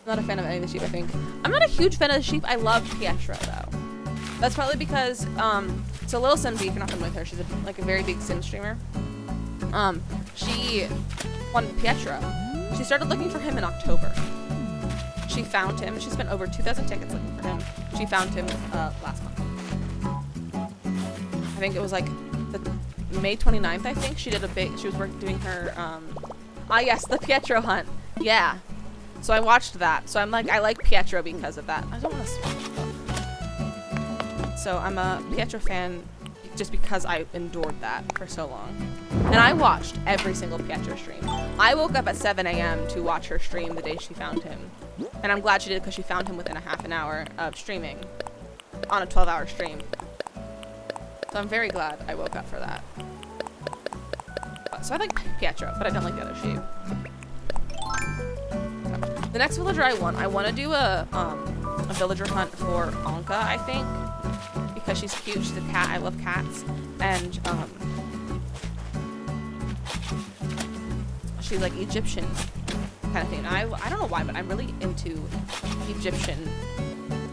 [SPEAKER 1] I'm not a fan of any of the sheep, I think. I'm not a huge fan of the sheep. I love Pietro, though. That's probably because, so Little Sim B, if you're not familiar with her, she's a very big Sim streamer. She wanted Pietro. She started looking for him in October. She found him. She spent over 2,000 tickets looking for him. She found him last month. I think it was like the May 29th, I think. She was doing her, yes, the Pietro hunt. Yeah. So I watched that. So I'm like, I like Pietro because of that. I don't want to swap them. So I'm a Pietro fan just because I endured that for so long. And I watched every single Pietro stream. I woke up at 7 a.m. to watch her stream the day she found him. And I'm glad she did because she found him within a half an hour of streaming on a 12-hour stream. So I'm very glad I woke up for that. So I like Pietro, but I don't like the other sheep. The next villager I want to do a villager hunt for Anka, I think. Because she's cute, she's a cat, I love cats. And she's like Egyptian kind of thing. And I don't know why, but I'm really into Egyptian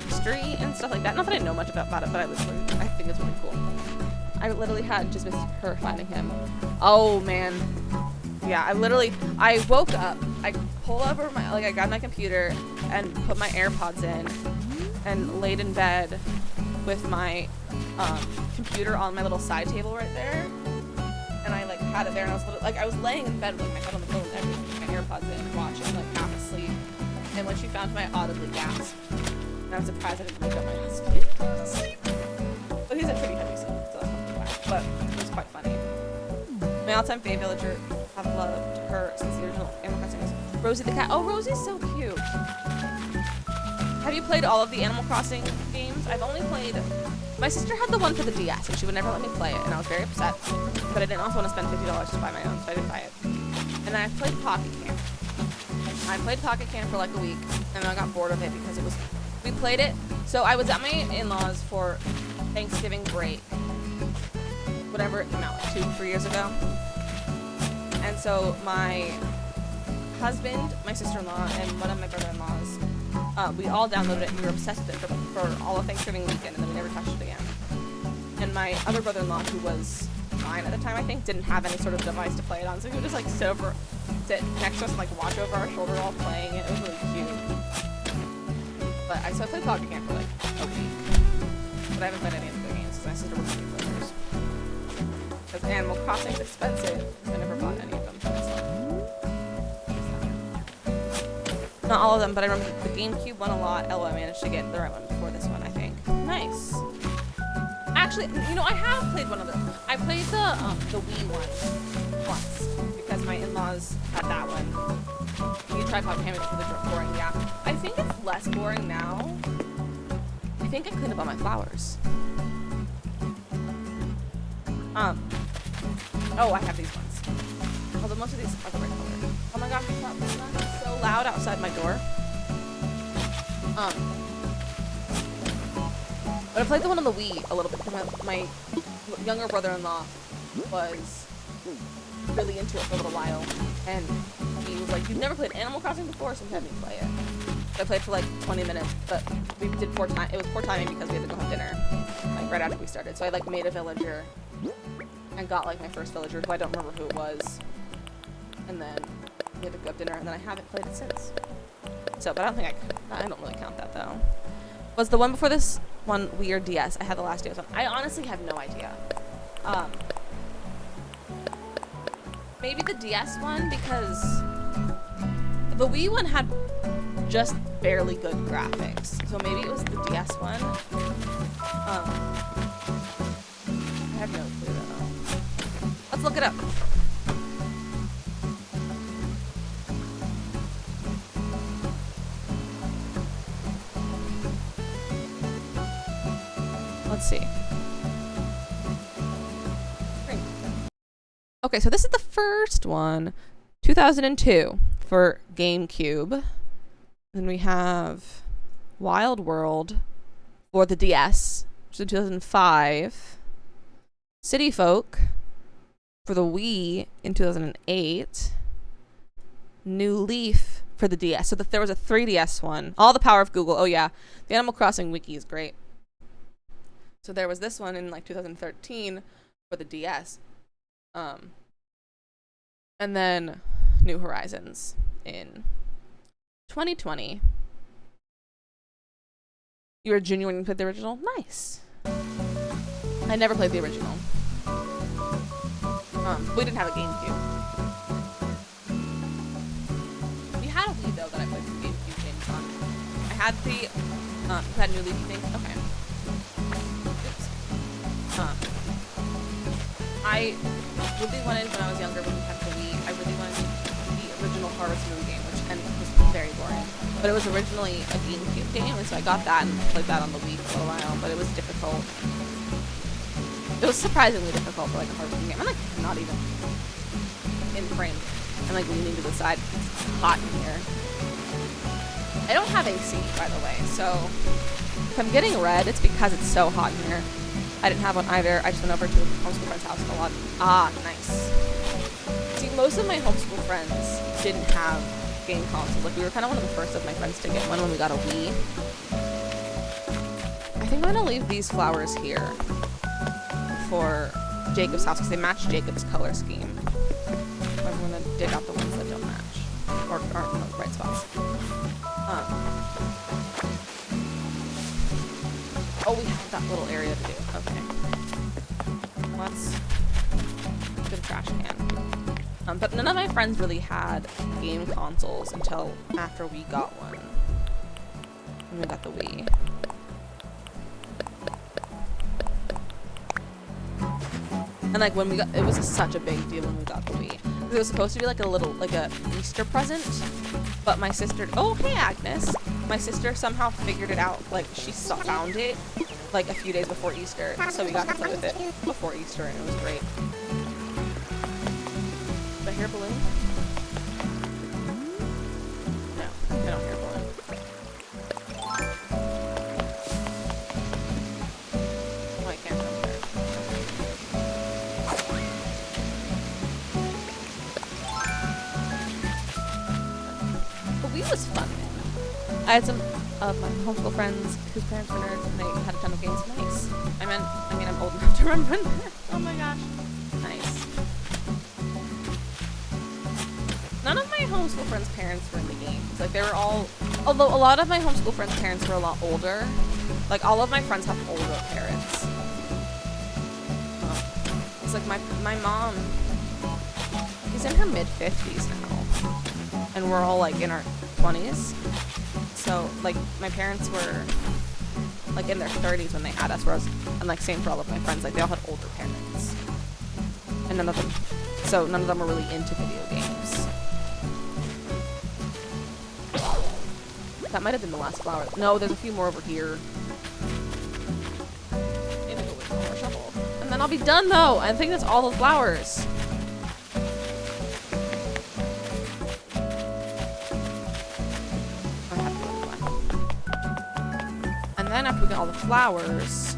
[SPEAKER 1] history and stuff like that. Not that I know much about it, but I think it's really cool. I literally had just missed her finding him. Oh man. Yeah, I woke up, I pulled over I got my computer and put my AirPods in and laid in bed with my computer on my little side table right there. And I had it there and I was laying in bed with my head on the pillow and everything, my AirPods in, watching, half asleep. And when she found him, I audibly gasped. And I'm surprised I didn't wake up my husband to sleep. But he's a pretty heavy son, so that's not too bad. But it was quite funny. My all-time fave villager, I've loved her since the original Animal Crossing was Rosie the cat. Oh, Rosie's so cute. Have you played all of the Animal Crossing games? I've only played... My sister had the one for the DS, and she would never let me play it, and I was very upset. But I didn't also want to spend $50 to buy my own, so I didn't buy it. And then I played Pocket Camp. I played Pocket Camp for a week, and then I got bored of it because it was... We played it... So I was at my in-laws for Thanksgiving break. Whatever it came out, 2-3 years ago. And so my husband, my sister-in-law, and one of my brother-in-laws, we all downloaded it and we were obsessed with it for all of Thanksgiving weekend, and then we never touched it again. And my other brother-in-law, who was 9 at the time, I think, didn't have any sort of device to play it on, so he would just sit next to us and watch over our shoulder while playing it. It was really cute. But I played Pocket Camp for a week. But I haven't played any of the games because my sister was looking for those. Because Animal Crossing's expensive, so I never bought any of them. Not all of them, but I remember the GameCube one a lot. I managed to get the right one before this one, I think. Nice. Actually, I have played one of them. I played the Wii one once because my in-laws had that one. You tried Pocket Camp, it's really boring, yeah. I think it's less boring now. I think I cleaned up all my flowers. Oh, I have these ones. Although most of these are the right color. Oh my gosh, it's so loud outside my door. But I played the one on the Wii a little bit because my younger brother-in-law was really into it for a little while. And he was like, "You've never played Animal Crossing before?" So he had me play it. So I played for 20 minutes, but we did poor time. It was poor timing because we had to go have dinner right after we started. So I made a villager and got my first villager, who I don't remember who it was. And then we had to go have dinner, and then I haven't played it since. So, but I don't really count that though. Was the one before this one Wii or DS? I had the last DS one. I honestly have no idea. Maybe the DS one, because the Wii one had just barely good graphics. So maybe it was the DS one. I have no clue though. Let's look it up. Let's see. Okay, so this is the first one, 2002 for GameCube. Then we have Wild World for the DS, which is in 2005. City Folk for the Wii in 2008. New Leaf for the DS. So there was a 3DS one. All the power of Google. Oh yeah, the Animal Crossing wiki is great. So there was this one in like 2013 for the DS. And then New Horizons in 2020. You were a junior when you played the original? Nice. I never played the original. We didn't have a GameCube. We had a Wii though that I played some GameCube games on. I had the that New Leaf thing. Okay. Oops. I really wanted, when I was younger, when we had the Wii, I really wanted the original Harvest Moon game, which was very boring. But it was originally a GameCube game, and so I got that and played that on the Wii for a while, but it was difficult. It was surprisingly difficult for like a Harvest Moon game. I'm like not even in frame. I'm like leaning to the side. It's hot in here. I don't have AC, by the way, so if I'm getting red, it's because it's so hot in here. I didn't have one either. I just went over to a homeschool friend's house a lot. Ah, nice. See, most of my homeschool friends didn't have game consoles. Like, we were kind of one of the first of my friends to get one when we got a Wii. I think I'm going to leave these flowers here for Jacob's house because they match Jacob's color scheme. I'm going to dig out the ones that don't match or aren't in the right spots. Oh, we have that little area to do. Okay. Let's get a trash can. But none of my friends really had game consoles until after we got one. And we got the Wii. And like when we got, it was such a big deal when we got the Wii. It was supposed to be like a little, like a Easter present. But my sister, oh hey Agnes. My sister somehow figured it out, like she found it like a few days before Easter, so we got to play with it before Easter and it was great. Did I hear a balloon? No, I don't hear a balloon. Oh, I can't jump there. The Wii was fun. I had some of my homeschool friends whose parents were nerds and they had a ton of games. Nice. I mean, I'm old enough to remember that. Oh my gosh. Nice. None of my homeschool friends' parents were in the games. Like, they were all... Although a lot of my homeschool friends' parents were a lot older. Like, all of my friends have older parents. It's like my mom... She's in her mid-50s now. And we're all, like, in our 20s. So, like, my parents were, like, in their 30s when they had us, whereas, and, like, same for all of my friends, like, they all had older parents. And none of them were really into video games. That might have been the last flower. No, there's a few more over here. Need to go with more shovel. And then I'll be done, though! I think that's all the flowers. Then after we get all the flowers,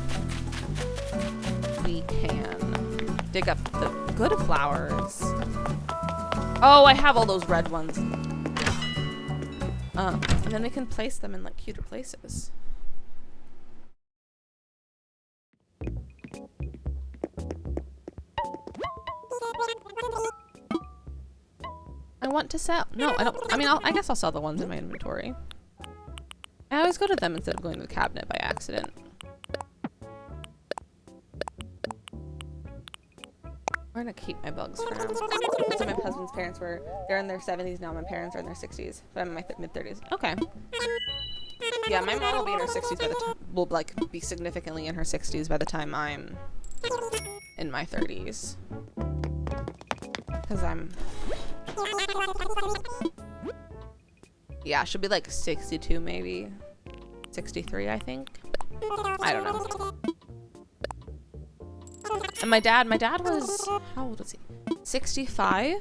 [SPEAKER 1] we can dig up the good flowers. Oh, I have all those red ones. And then we can place them in like cuter places. I want to sell. No, I don't. I mean, I guess I'll sell the ones in my inventory. I always go to them instead of going to the cabinet by accident. We're gonna keep my bugs for now. So my husband's parents they're in their 70s now, my parents are in their 60s, but I'm in my mid-30s. Okay. Yeah, my mom will be in her 60s by the time, will like be significantly in her 60s by the time I'm in my 30s. Cause I'm... Yeah, she'll be like 62 maybe. 63, I think. I don't know. And my dad was, how old was he? 65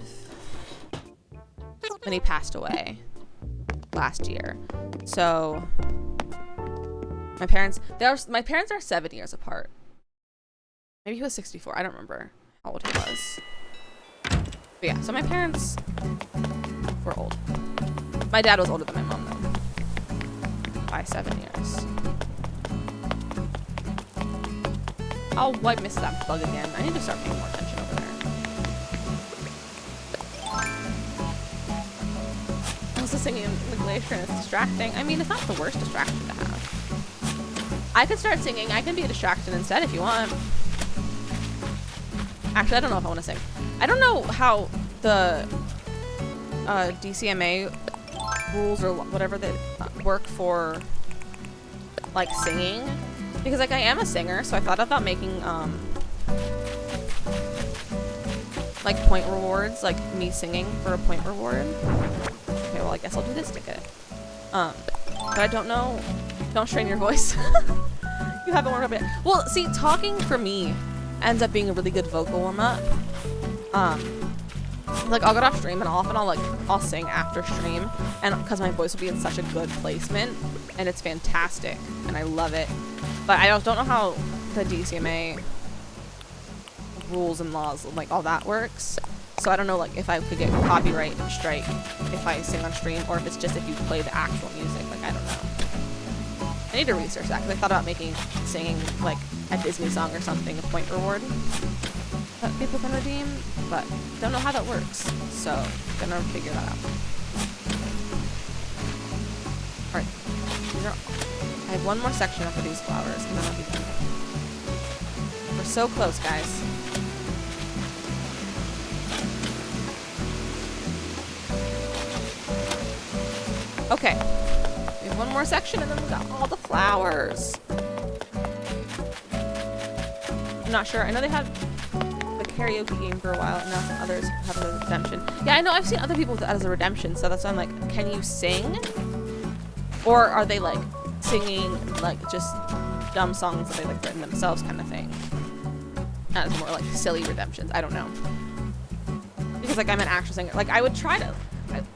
[SPEAKER 1] when he passed away last year. So my parents are 7 years apart. Maybe he was 64. I don't remember how old he was. But yeah, so my parents were old. My dad was older than my mom though, by 7 years. Oh, I missed that bug again. I need to start paying more attention over there. I was singing in the glacier and it's distracting. I mean, it's not the worst distraction to have. I could start singing. I can be a distraction instead if you want. Actually, I don't know if I want to sing. I don't know how the DCMA rules or whatever that work for like singing. Because like I am a singer, so I thought about making like point rewards, like me singing for a point reward. Okay, well I guess I'll do this ticket. But I don't know. Don't strain your voice. You haven't warmed up yet. Well, see, talking for me ends up being a really good vocal warm up. Like I'll get off stream and often I'll sing after stream, and because my voice will be in such a good placement, and it's fantastic, and I love it. But I don't know how the DCMA rules and laws, like all that works. So I don't know like if I could get copyright strike if I sing on stream, or if it's just if you play the actual music. Like I don't know. I need to research that because I thought about making singing like a Disney song or something a point reward that people can redeem, but don't know how that works. So gonna figure that out. All right. I have one more section after these flowers, and then I'll be done. We're so close, guys. Okay. We have one more section, and then we got all the flowers. I'm not sure. I know they had the karaoke game for a while, and now some others have a redemption. Yeah, I know. I've seen other people with that as a redemption, so that's why I'm like, can you sing? Or are they like singing like just dumb songs that they like written themselves kind of thing? As more like silly redemptions. I don't know. Because like I'm an actual singer. Like I would try to,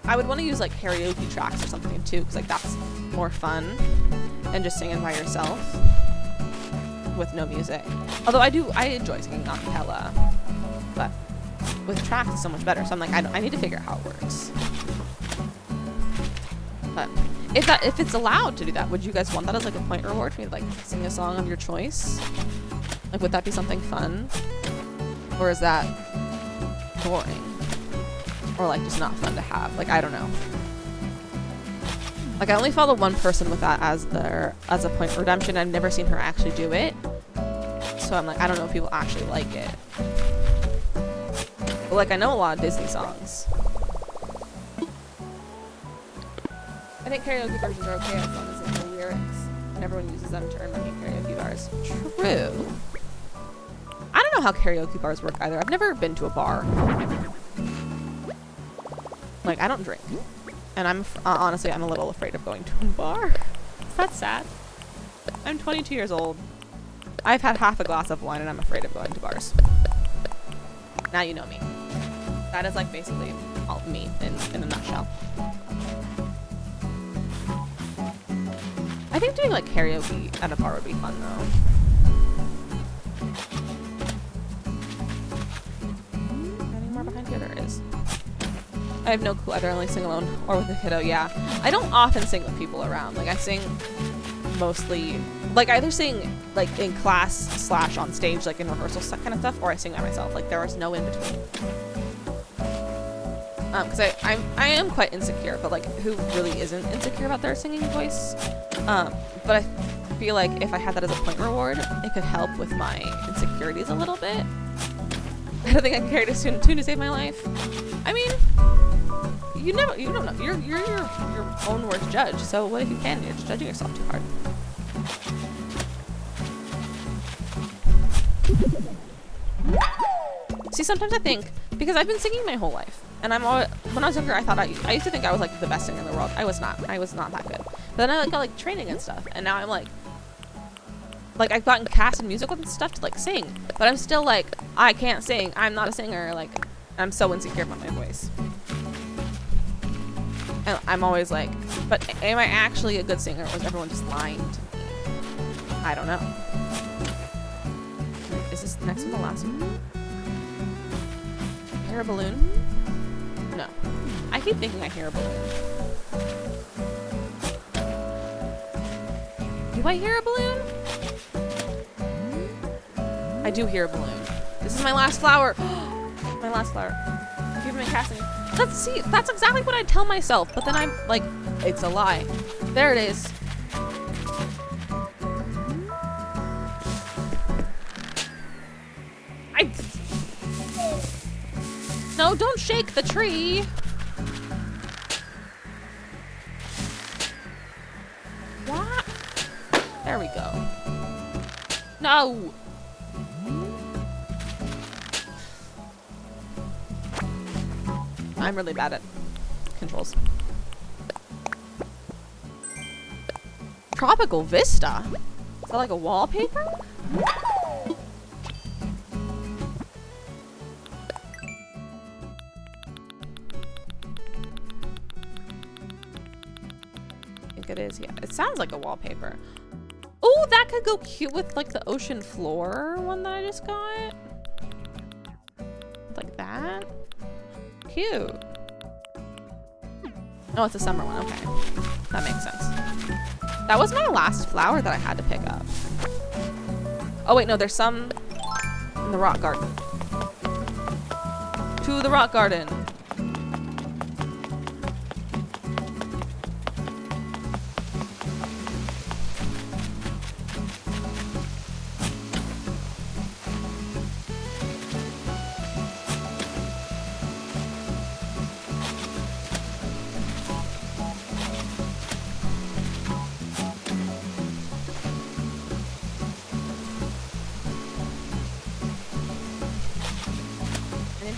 [SPEAKER 1] I would want to use like karaoke tracks or something too, because like that's more fun than just singing by yourself with no music. Although I enjoy singing a cappella, but with tracks it's so much better. So I'm like, I need to figure out how it works. But if it's allowed to do that, would you guys want that as like a point reward for me to like sing a song of your choice? Like would that be something fun? Or is that boring? Or like just not fun to have? Like I don't know. Like I only follow one person with that as a point redemption. I've never seen her actually do it. So I'm like, I don't know if people actually like it. But like I know a lot of Disney songs. I think karaoke versions are okay as long as it's the lyrics and everyone uses them to earn money in karaoke bars. True. I don't know how karaoke bars work either. I've never been to a bar. Like, I don't drink. And I'm, honestly, I'm a little afraid of going to a bar. That's sad. I'm 22 years old. I've had half a glass of wine and I'm afraid of going to bars. Now you know me. That is like basically all me in a nutshell. I think doing like karaoke at a bar would be fun though. Any more behind here? There is. I have no clue. Either only sing alone or with a kiddo. Yeah, I don't often sing with people around. Like I sing mostly, like either sing like in class / on stage, like in rehearsals, that kind of stuff, or I sing by myself. Like there is no in between. Because I am quite insecure, but like who really isn't insecure about their singing voice? But I feel like if I had that as a point reward, it could help with my insecurities a little bit. I don't think I can carry this tune to save my life. I mean, you don't know. You're your own worst judge. So what if you can? You're just judging yourself too hard. See, sometimes I think, because I've been singing my whole life, and when I was younger, I used to think I was like the best singer in the world. I was not that good. But then I got like training and stuff, and now I'm like, like I've gotten cast in musical and stuff to like sing, but I'm still like, I can't sing. I'm not a singer. Like, I'm so insecure about my voice. And I'm always like, but am I actually a good singer, or is everyone just lying to me? I don't know. Is this the next one the last one? Hear a balloon? No. I keep thinking I hear a balloon. Do I hear a balloon? I do hear a balloon. This is my last flower. My last flower. You've been casting. That's exactly what I tell myself, but then I'm like, it's a lie. There it is. No, don't shake the tree. What? There we go. No. I'm really bad at controls. Tropical Vista? Is that like a wallpaper? I think it is, yeah. It sounds like a wallpaper. Oh, that could go cute with like the ocean floor one that I just got. Like that. Cute. Oh, it's a summer one. Okay. That makes sense. That was my last flower that I had to pick up. Oh, wait, no, there's some in the rock garden. To the rock garden.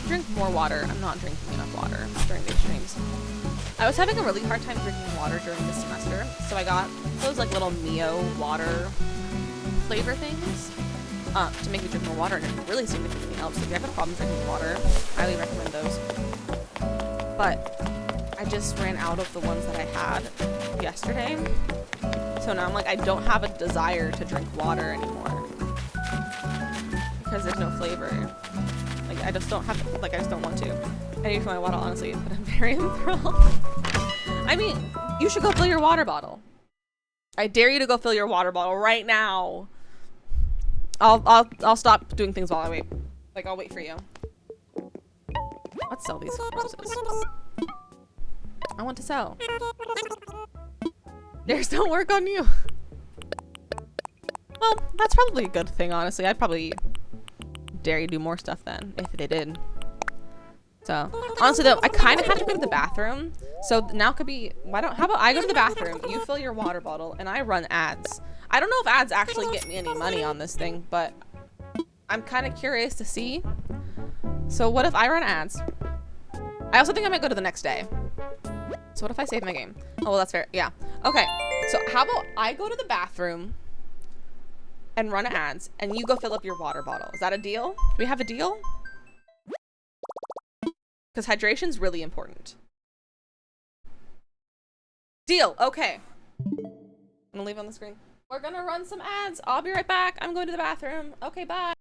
[SPEAKER 1] Drink more water. I'm not drinking enough water during these streams. I was having a really hard time drinking water during this semester, so I got those like little Mio water flavor things to make me drink more water, and it really significantly helps. If you have a problem drinking water, I highly recommend those. But I just ran out of the ones that I had yesterday, so now I'm like, I don't have a desire to drink water anymore because there's no flavor. Like, I just don't have, like, I just don't want to. I need my water, honestly, but I'm very enthralled. I mean, you should go fill your water bottle. I dare you to go fill your water bottle right now. I'll stop doing things while I wait. Like, I'll wait for you. Let's sell these roses. I want to sell. Dares don't work on you. Well, that's probably a good thing, honestly. I'd probably dare you do more stuff then, if they did. So, honestly though, I kind of have to go to the bathroom. So now could be, how about I go to the bathroom, you fill your water bottle, and I run ads. I don't know if ads actually get me any money on this thing, but I'm kind of curious to see. So what if I run ads? I also think I might go to the next day. So what if I save my game? Oh, well, that's fair. Yeah. Okay. So how about I go to the bathroom and run ads, and you go fill up your water bottle. Is that a deal? Do we have a deal? Because hydration's really important. Deal. Okay. I'm gonna leave on the screen. We're gonna run some ads. I'll be right back. I'm going to the bathroom. Okay, bye.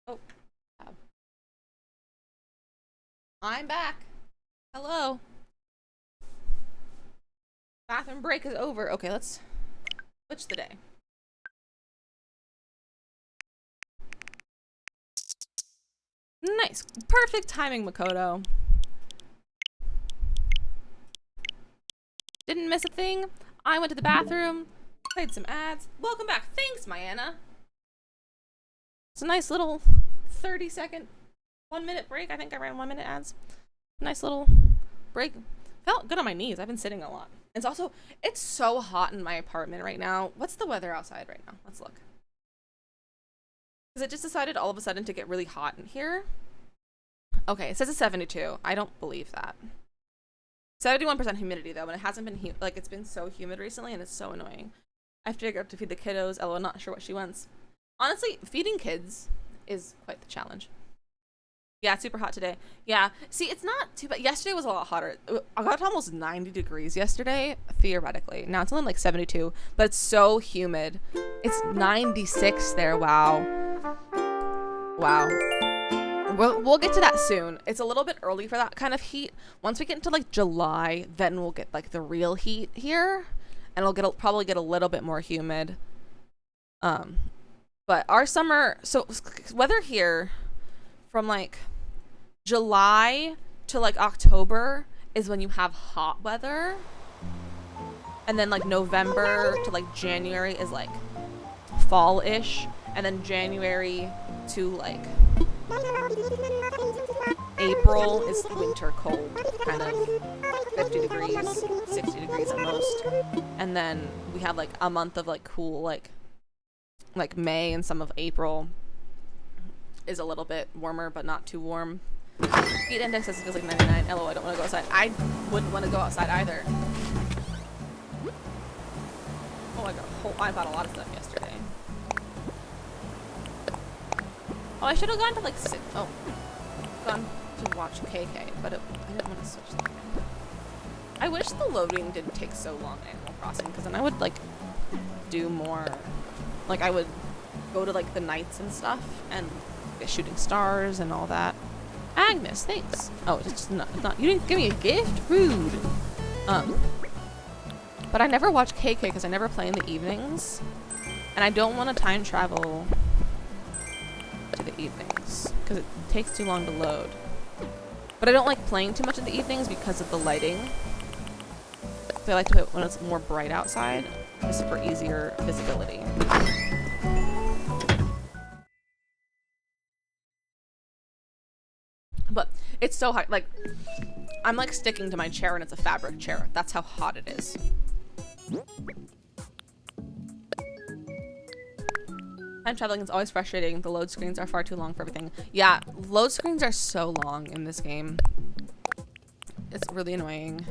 [SPEAKER 1] Oh, I'm back. Hello. Bathroom break is over. Okay, let's switch the day. Nice. Perfect timing, Makoto. Didn't miss a thing. I went to the bathroom, played some ads. Welcome back. Thanks, Myanna. It's a nice little 30-second, 1-minute break. I think I ran 1-minute ads. Nice little break. Felt good on my knees. I've been sitting a lot. It's so hot in my apartment right now. What's the weather outside right now? Let's look. Because it just decided all of a sudden to get really hot in here. Okay, it says it's 72. I don't believe that. 71% humidity though, and it hasn't been like it's been so humid recently, and it's so annoying. I have to get up to feed the kiddos. LOL, not sure what she wants. Honestly, feeding kids is quite the challenge. Yeah, it's super hot today. Yeah, see, it's not too bad. Yesterday was a lot hotter. I got to almost 90 degrees yesterday, theoretically. Now it's only like 72, but it's so humid. It's 96 there. Wow. Wow. We'll get to that soon. It's a little bit early for that kind of heat. Once we get into like July, then we'll get like the real heat here, and it'll probably get a little bit more humid. But our summer, so weather here from like July to like October is when you have hot weather, and then like November to like January is like fall-ish, and then January to like April is winter cold, kind of 50 degrees, 60 degrees at most. And then we have like a month of like cool, like May, and some of April is a little bit warmer, but not too warm. Heat index says it feels like 99. LOL, I don't want to go outside. I wouldn't want to go outside either. Oh, I bought a lot of stuff yesterday. Oh, I should have gone to like gone to watch KK, but I didn't want to switch the game. I wish the loading didn't take so long in Animal Crossing, because then I would like do more. Like I would go to like the nights and stuff and get shooting stars and all that. Agnes, thanks. Oh, it's just not. You didn't give me a gift? Rude. But I never watch KK because I never play in the evenings, and I don't want to time travel to the evenings because it takes too long to load. But I don't like playing too much in the evenings because of the lighting. So I like to play when it's more bright outside, just for easier visibility. But it's so hot. Like, I'm like sticking to my chair, and it's a fabric chair. That's how hot it is. Time traveling is always frustrating. The load screens are far too long for everything. Yeah, load screens are so long in this game. It's really annoying.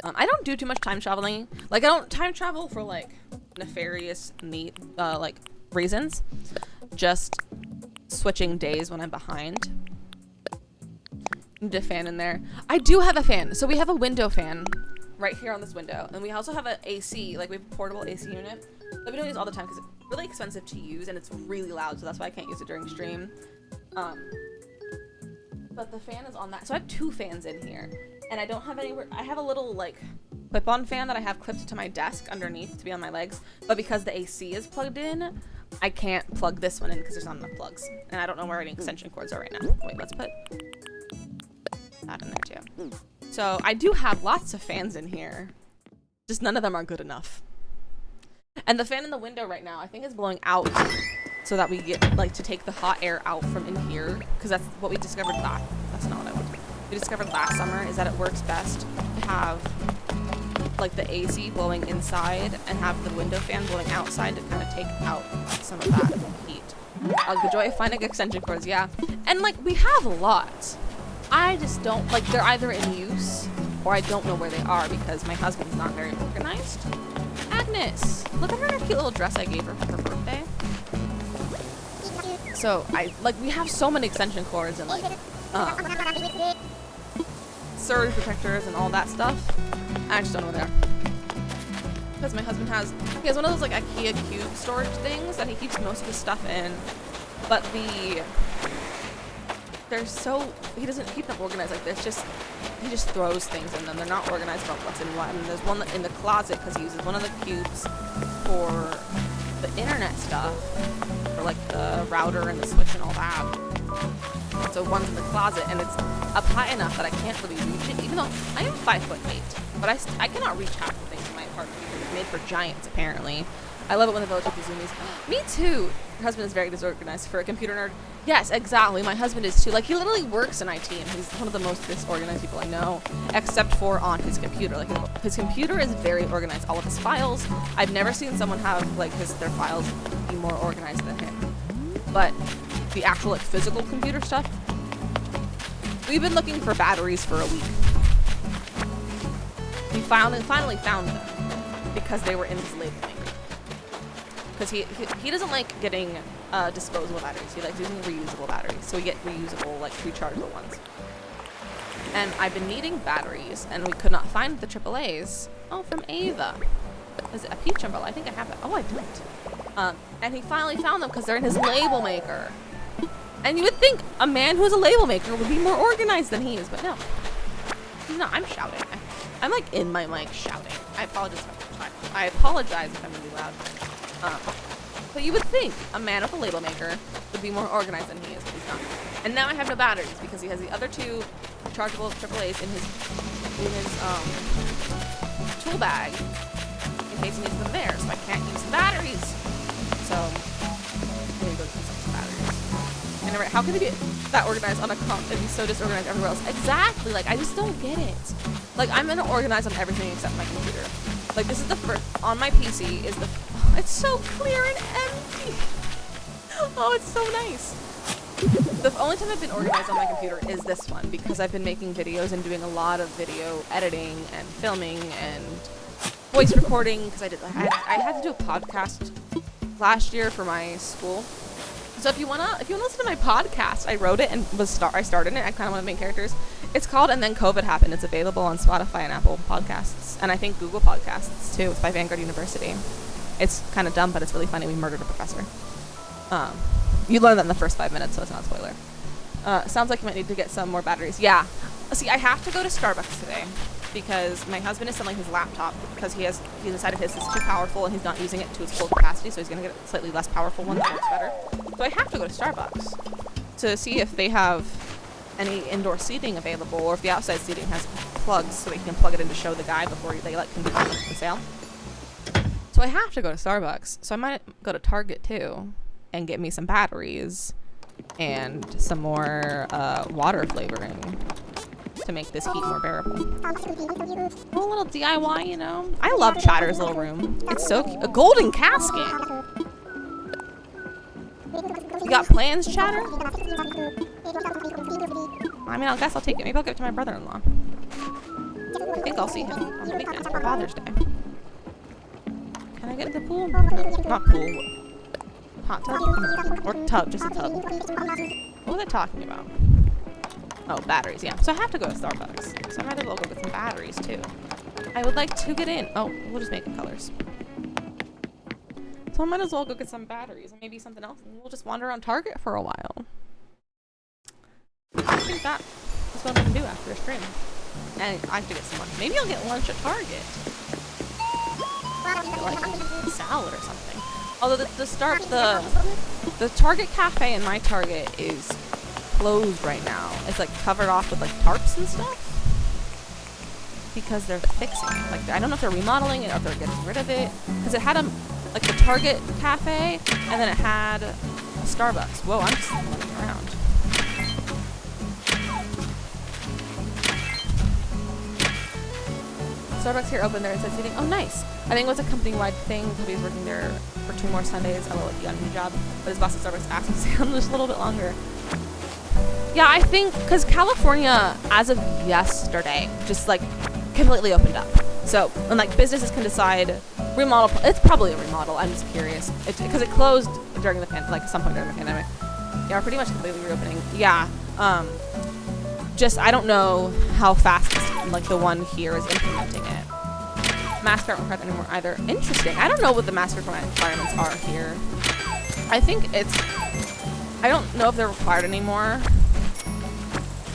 [SPEAKER 1] I don't do too much time traveling. Like, I don't time travel for like nefarious, neat, like reasons. Just switching days when I'm behind. Need a fan in there. I do have a fan. So we have a window fan right here on this window, and we also have an AC. Like, we have a portable AC unit that we don't use all the time because it's really expensive to use, and it's really loud, so that's why I can't use it during stream. But the fan is on that. So I have 2 fans in here, and I don't have anywhere. I have a little like clip-on fan that I have clipped to my desk underneath to be on my legs, but because the AC is plugged in, I can't plug this one in because there's not enough plugs, and I don't know where any extension cords are right now. Wait, let's put that in there too. So I do have lots of fans in here, just none of them are good enough. And the fan in the window right now, I think, is blowing out so that we get, like, to take the hot air out from in here. Because that's what we discovered last... That's not what I wanted. We discovered last summer is that it works best to have, like, the AC blowing inside and have the window fan blowing outside to kind of take out some of that heat. The joy of finding extension cords, yeah. And, like, we have a lot. I just don't... Like, they're either in use or I don't know where they are because my husband's not very organized. Agnes! Look at her cute little dress I gave her for her birthday. So, we have so many extension cords and, like, surge protectors and all that stuff. I just don't know where they are. Because my husband he has one of those, like, IKEA cube storage things that he keeps most of his stuff in. but he doesn't keep them organized like this. He just throws things in them. They're not organized about what's in what. And there's one in the closet because he uses one of the cubes for the internet stuff, for like the router and the switch and all that. And so one's in the closet, and it's up high enough that I can't really reach it, even though I am 5'8", but I cannot reach half the things in my apartment because it's made for giants, apparently. I love it when the village with the zoomies. Me too. Your husband is very disorganized for a computer nerd. Yes, exactly. My husband is too. Like, he literally works in IT, and he's one of the most disorganized people I know, except for on his computer. Like, his computer is very organized. All of his files. I've never seen someone have like their files be more organized than him. But the actual like physical computer stuff, we've been looking for batteries for a week. We finally found them because they were in his label maker. Because he doesn't like getting disposable batteries. He likes using reusable batteries. So we get reusable, like rechargeable ones. And I've been needing batteries, and we could not find the AAAs. Oh, from Ava. Is it a peach umbrella? I think I have it. Oh, I don't. And he finally found them because they're in his label maker. And you would think a man who's a label maker would be more organized than he is, but no. No, I'm shouting. I'm like in my mic shouting. I apologize if I'm really loud. But you would think a man with a label maker would be more organized than he is, but he's not. And now I have no batteries because he has the other two rechargeable AAAs in his tool bag in case he needs them there, so I can't use the batteries. So I'm gonna go get some batteries. And how can they be that organized on a comp and be so disorganized everywhere else? Exactly. Like, I just don't get it. Like, I'm gonna organize on everything except my computer. Like, this is the first on my PC is the. It's so clear and empty. Oh, it's so nice. The only time I've been organized on my computer is this one because I've been making videos and doing a lot of video editing and filming and voice recording because I had to do a podcast last year for my school. So if you wanna listen to my podcast, I wrote it and I started it. I kind of want to make characters. It's called And Then COVID Happened. It's available on Spotify and Apple Podcasts, and I think Google Podcasts too. It's by Vanguard University. It's kind of dumb, but it's really funny. We murdered a professor. You learn that in the first 5 minutes, so it's not a spoiler. Sounds like you might need to get some more batteries. Yeah. See, I have to go to Starbucks today because my husband is selling his laptop because he decided his is too powerful and he's not using it to its full capacity, so he's going to get a slightly less powerful one that works better. So I have to go to Starbucks to see if they have any indoor seating available or if the outside seating has plugs so they can plug it in to show the guy before they can do the sale. So I have to go to Starbucks. So I might go to Target too and get me some batteries and some more water flavoring to make this heat more bearable. A little DIY, you know? I love Chatter's little room. It's so cute. A golden casket! You got plans, Chatter? I mean, I guess I'll take it. Maybe I'll give it to my brother-in-law. I think I'll see him on the weekend for Father's Day. Can I get the pool? No, not pool. Hot tub? Or tub, just a tub. What was I talking about? Oh, batteries, yeah. So I have to go to Starbucks. So I might as well go get some batteries, too. I would like to get in. Oh, we'll just make the colors. So I might as well go get some batteries and maybe something else, and we'll just wander around Target for a while. I think that is what I'm going to do after a stream. And I have to get some lunch. Maybe I'll get lunch at Target. Get like a salad or something. Although the Target cafe in my Target is closed right now. It's like covered off with like tarps and stuff because they're fixing it. Like, I don't know if they're remodeling it or if they're getting rid of it because it had like the Target cafe and then it had a Starbucks. Whoa, I'm just looking around. Starbucks here open there and said seating. Oh, nice. I think it was a company-wide thing. Toby's working there for 2 more Sundays. LOL, he got a new job. But his boss at Starbucks asked him to stay on just a little bit longer. Yeah, I think because California, as of yesterday, just like completely opened up. So, and like businesses can decide remodel. It's probably a remodel. I'm just curious because it closed during the some point during the pandemic. Yeah, we're pretty much completely reopening. Yeah. Just I don't know how fast like the one here is implementing it. Mask aren't required anymore either. Interesting. I don't know what the mask requirements are here. I I don't know if they're required anymore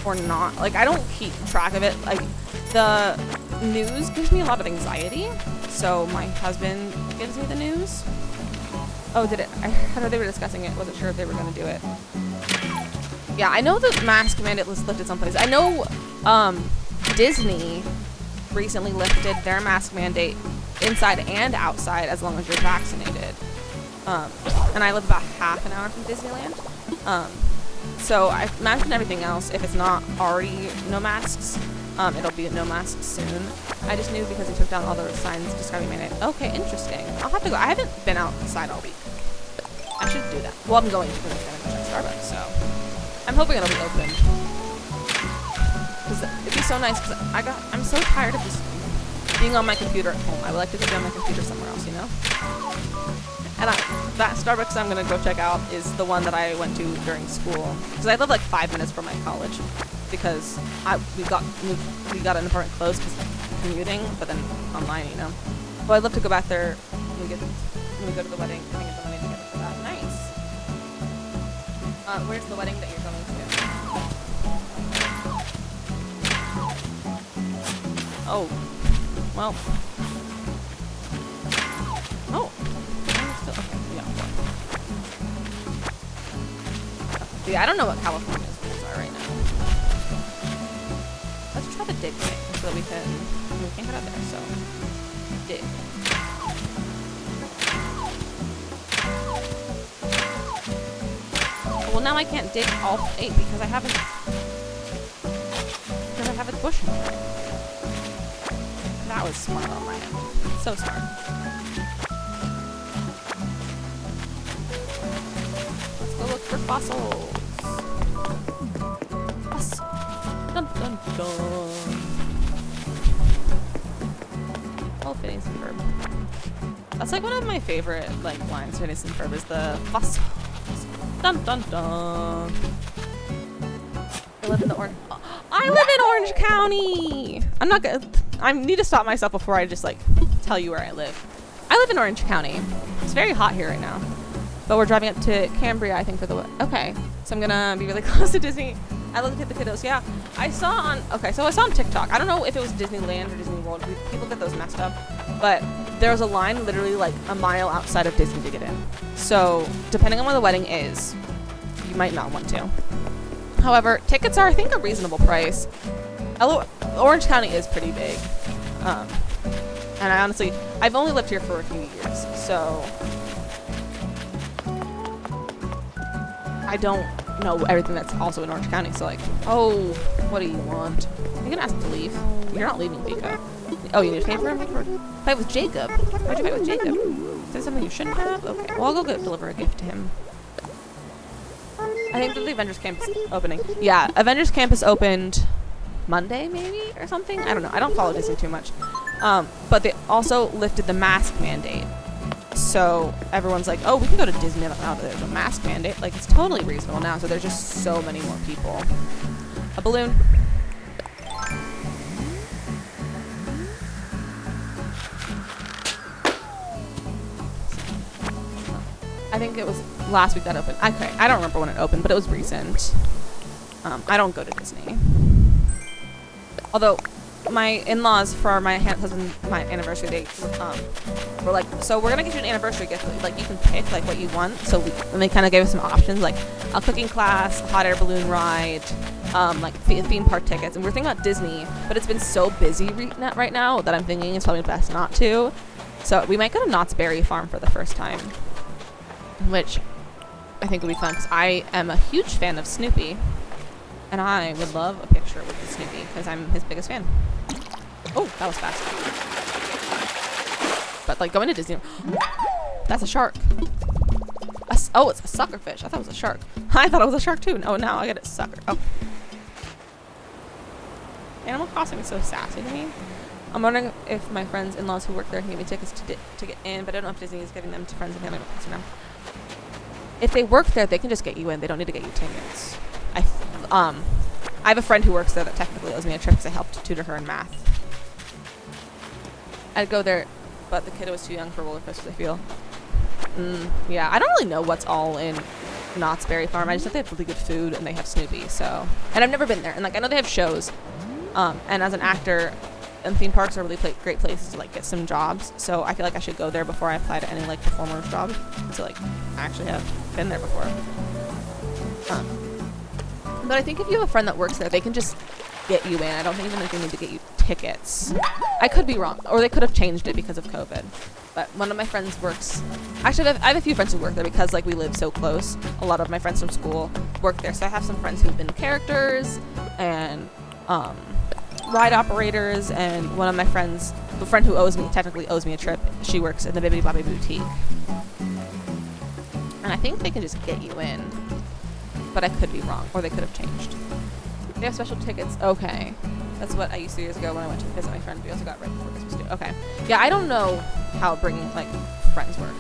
[SPEAKER 1] or not. Like, I don't keep track of it. Like, the news gives me a lot of anxiety, so my husband gives me the news. Oh, did it? I heard they were discussing it. Wasn't sure if they were going to do it. Yeah, I know the mask mandate was lifted someplace. I know Disney recently lifted their mask mandate inside and outside as long as you're vaccinated. And I live about half an hour from Disneyland. So I imagine everything else, if it's not already no masks, it'll be no masks soon. I just knew because they took down all those signs describing mandate. Okay, interesting. I'll have to go. I haven't been outside all week. I should do that. Well, I'm going to check Starbucks, so I'm hoping it'll be open. Because it'd be so nice, because I'm so tired of just being on my computer at home. I would like to be on my computer somewhere else, you know? And that Starbucks I'm going to go check out is the one that I went to during school. Because I live like 5 minutes from my college. Because we got an apartment closed because of commuting, but then online, you know? Well, I'd love to go back there when we go to the wedding. I think it's the money together for that. Nice. Where's the wedding that you're going to? Oh. Well. Oh. Yeah, I don't know what California's rules are right now. Let's try the dig thing so that we can't get out there, so dig. Well, now I can't dig all 8 because I have a bush in there. That was smart on my end. So smart. Let's go look for fossils. Dun, dun, dun. Oh, Phineas and Ferb. That's like one of my favorite lines. Phineas and Ferb is the fossils. Dun dun dun. I live in the Orange. I live in Orange County. I'm not gonna. I need to stop myself before I just tell you where I live. I live in Orange County. It's very hot here right now, but we're driving up to Cambria, I think, for the. Okay, so I'm gonna be really close to Disney. I love to get the kiddos. Yeah, I saw on TikTok. I don't know if it was Disneyland or Disney World. People get those messed up, but there was a line literally a mile outside of Disney to get in. So depending on where the wedding is, you might not want to. However, tickets are, I think, a reasonable price. Orange County is pretty big, and I've only lived here for a few years, so I don't know everything that's also in Orange County. So oh, what do you want? You can ask to leave. You're not leaving, Pico. Oh, you need to pay for him? Fight with Jacob. Why'd you fight with Jacob? Is that something you shouldn't have? Okay, well, I'll go deliver a gift to him. I think that the Avengers Camp is opening. Yeah, Avengers Camp is opened Monday, maybe, or something? I don't know. I don't follow Disney too much. But they also lifted the mask mandate. So everyone's like, oh, we can go to Disney now that there's a mask mandate. It's totally reasonable now. So there's just so many more people. A balloon. I think it was last week that opened. Okay, I don't remember when it opened, but it was recent. I don't go to Disney. Although my in-laws for my husband, my anniversary, they were like, so we're gonna get you an anniversary gift. You can pick what you want. So and they kind of gave us some options, a cooking class, hot air balloon ride, theme park tickets. And we're thinking about Disney, but it's been so busy right now that I'm thinking it's probably best not to. So we might go to Knott's Berry Farm for the first time, which I think would be fun because I am a huge fan of Snoopy, and I would love a picture with Snoopy because I'm his biggest fan. Oh, that was fast. But going to Disney, that's a shark. Oh, it's a suckerfish. I thought it was a shark. I thought it was a shark too. Oh, now I get it, sucker. Oh. Animal Crossing is so sassy to me. I'm wondering if my friends' in-laws who work there can give me tickets to get in, but I don't know if Disney is giving them to friends and family members now. If they work there, they can just get you in. They don't need to get you tickets. I have a friend who works there that technically owes me a trip because I helped tutor her in math. I'd go there, but the kid was too young for roller coasters, I feel. Yeah, I don't really know what's all in Knott's Berry Farm. I just think they have really good food and they have Snoopy. So, and I've never been there. And like I know they have shows. And as an actor, and theme parks are really great places to like get some jobs. So I feel like I should go there before I apply to any like performer's job. So like I actually have been there before. But I think if you have a friend that works there, they can just get you in. I don't think even they need to get you tickets. I could be wrong, or they could have changed it because of COVID. But one of my friends works. Actually, I have a few friends who work there because like we live so close. A lot of my friends from school work there, so I have some friends who've been characters and ride operators. And one of my friends, the friend who technically owes me a trip, she works in the Bibbidi Bobbidi Boutique. And I think they can just get you in. But I could be wrong, or they could have changed. They have special tickets. Okay. That's what I used to years ago when I went to visit my friend. We also got right before Christmas too. Okay. Yeah, I don't know how bringing, like, friends work.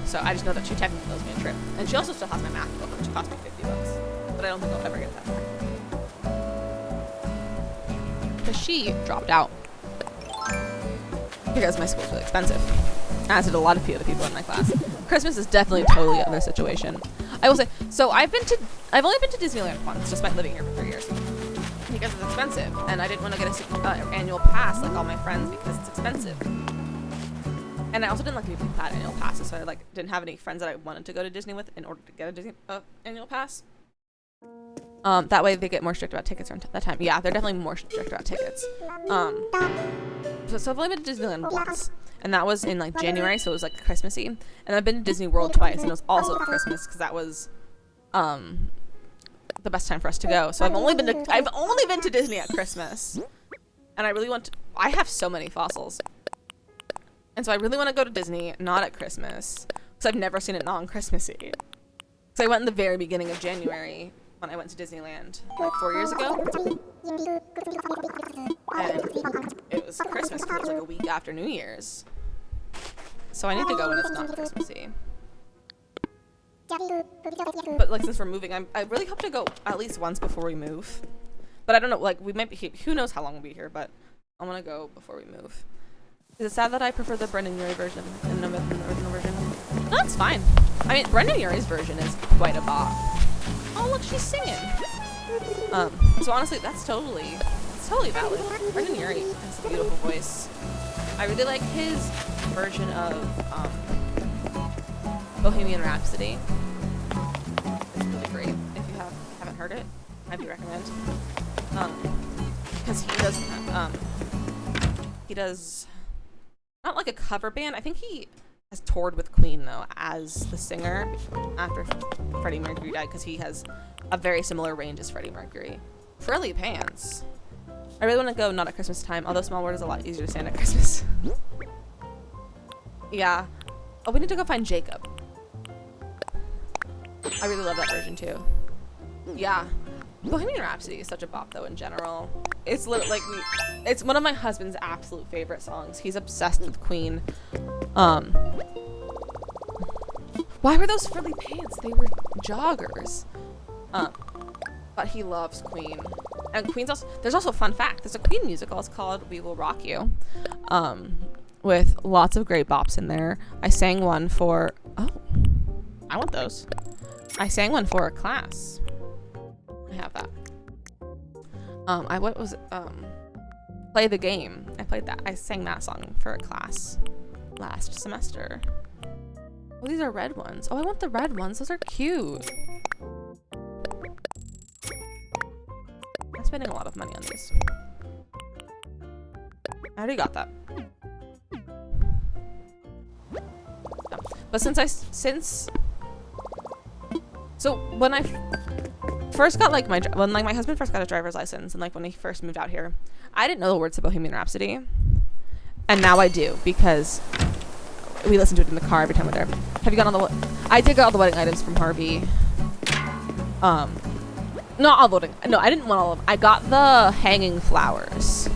[SPEAKER 1] So I just know that she technically owes me a trip. And she also still has my math book, which cost me $50. But I don't think I'll ever get that back. Because she dropped out. Because my school's really expensive. As did a lot of other people in my class. Christmas is definitely a totally other situation. I will say, so I've only been to Disneyland once, despite living here for 3 years. Because it's expensive, and I didn't want to get an annual pass like all my friends because it's expensive. And I also didn't like to people had annual passes, so I like didn't have any friends that I wanted to go to Disney with in order to get a Disney annual pass. That way they get more strict about tickets around that time. Yeah, they're definitely more strict about tickets. So I've only been to Disneyland once. And that was in like January, so it was like Christmassy. And I've been to Disney World twice, and it was also at Christmas because that was the best time for us to go. So I've only been to Disney at Christmas, and I really want to. I have so many fossils, and so I really want to go to Disney not at Christmas because I've never seen it non-Christmassy. So I went in the very beginning of January when I went to Disneyland like 4 years ago. And it was Christmas because it was like a week after New Year's. So I need to go when it's not Christmassy. But like since we're moving, I really hope to go at least once before we move. But I don't know, like we might be here. Who knows how long we'll be here, but I want to go before we move. Is it sad that I prefer the Brendan Urie version and the original version? No, it's fine. I mean, Brendan Urie's version is quite a bop. Oh, look, she's singing. So honestly, it's totally valid. Brendan Urie has a beautiful voice. I really like his version of Bohemian Rhapsody. It's really great. If you haven't heard it, I do recommend. Because he does not like a cover band. I think he has toured with Queen though as the singer after Freddie Mercury died, because he has a very similar range as Freddie Mercury. Frilly pants. I really want to go not at Christmas time, although Small World is a lot easier to stand at Christmas. Yeah. Oh, we need to go find Jacob. I really love that version too. Yeah. Bohemian Rhapsody is such a bop though in general. It's like it's one of my husband's absolute favorite songs. He's obsessed with Queen. Why were those frilly pants? They were joggers. But he loves Queen. And Queen's also, there's also a fun fact. There's a Queen musical. It's called We Will Rock You. With lots of great bops in there. I sang one for, oh, I want those. I sang one for a class. I have that. Play the Game. I played that. I sang that song for a class last semester. Oh, these are red ones. Oh, I want the red ones. Those are cute. I'm spending a lot of money on these. I already got that. Yeah. But so when I first got like when my husband first got a driver's license, and like when he first moved out here, I didn't know the words to Bohemian Rhapsody, and now I do because we listen to it in the car every time we're there. Have you gotten all the? I did get all the wedding items from Harvey. Not all the wedding. No, I didn't want all of them. I got the hanging flowers.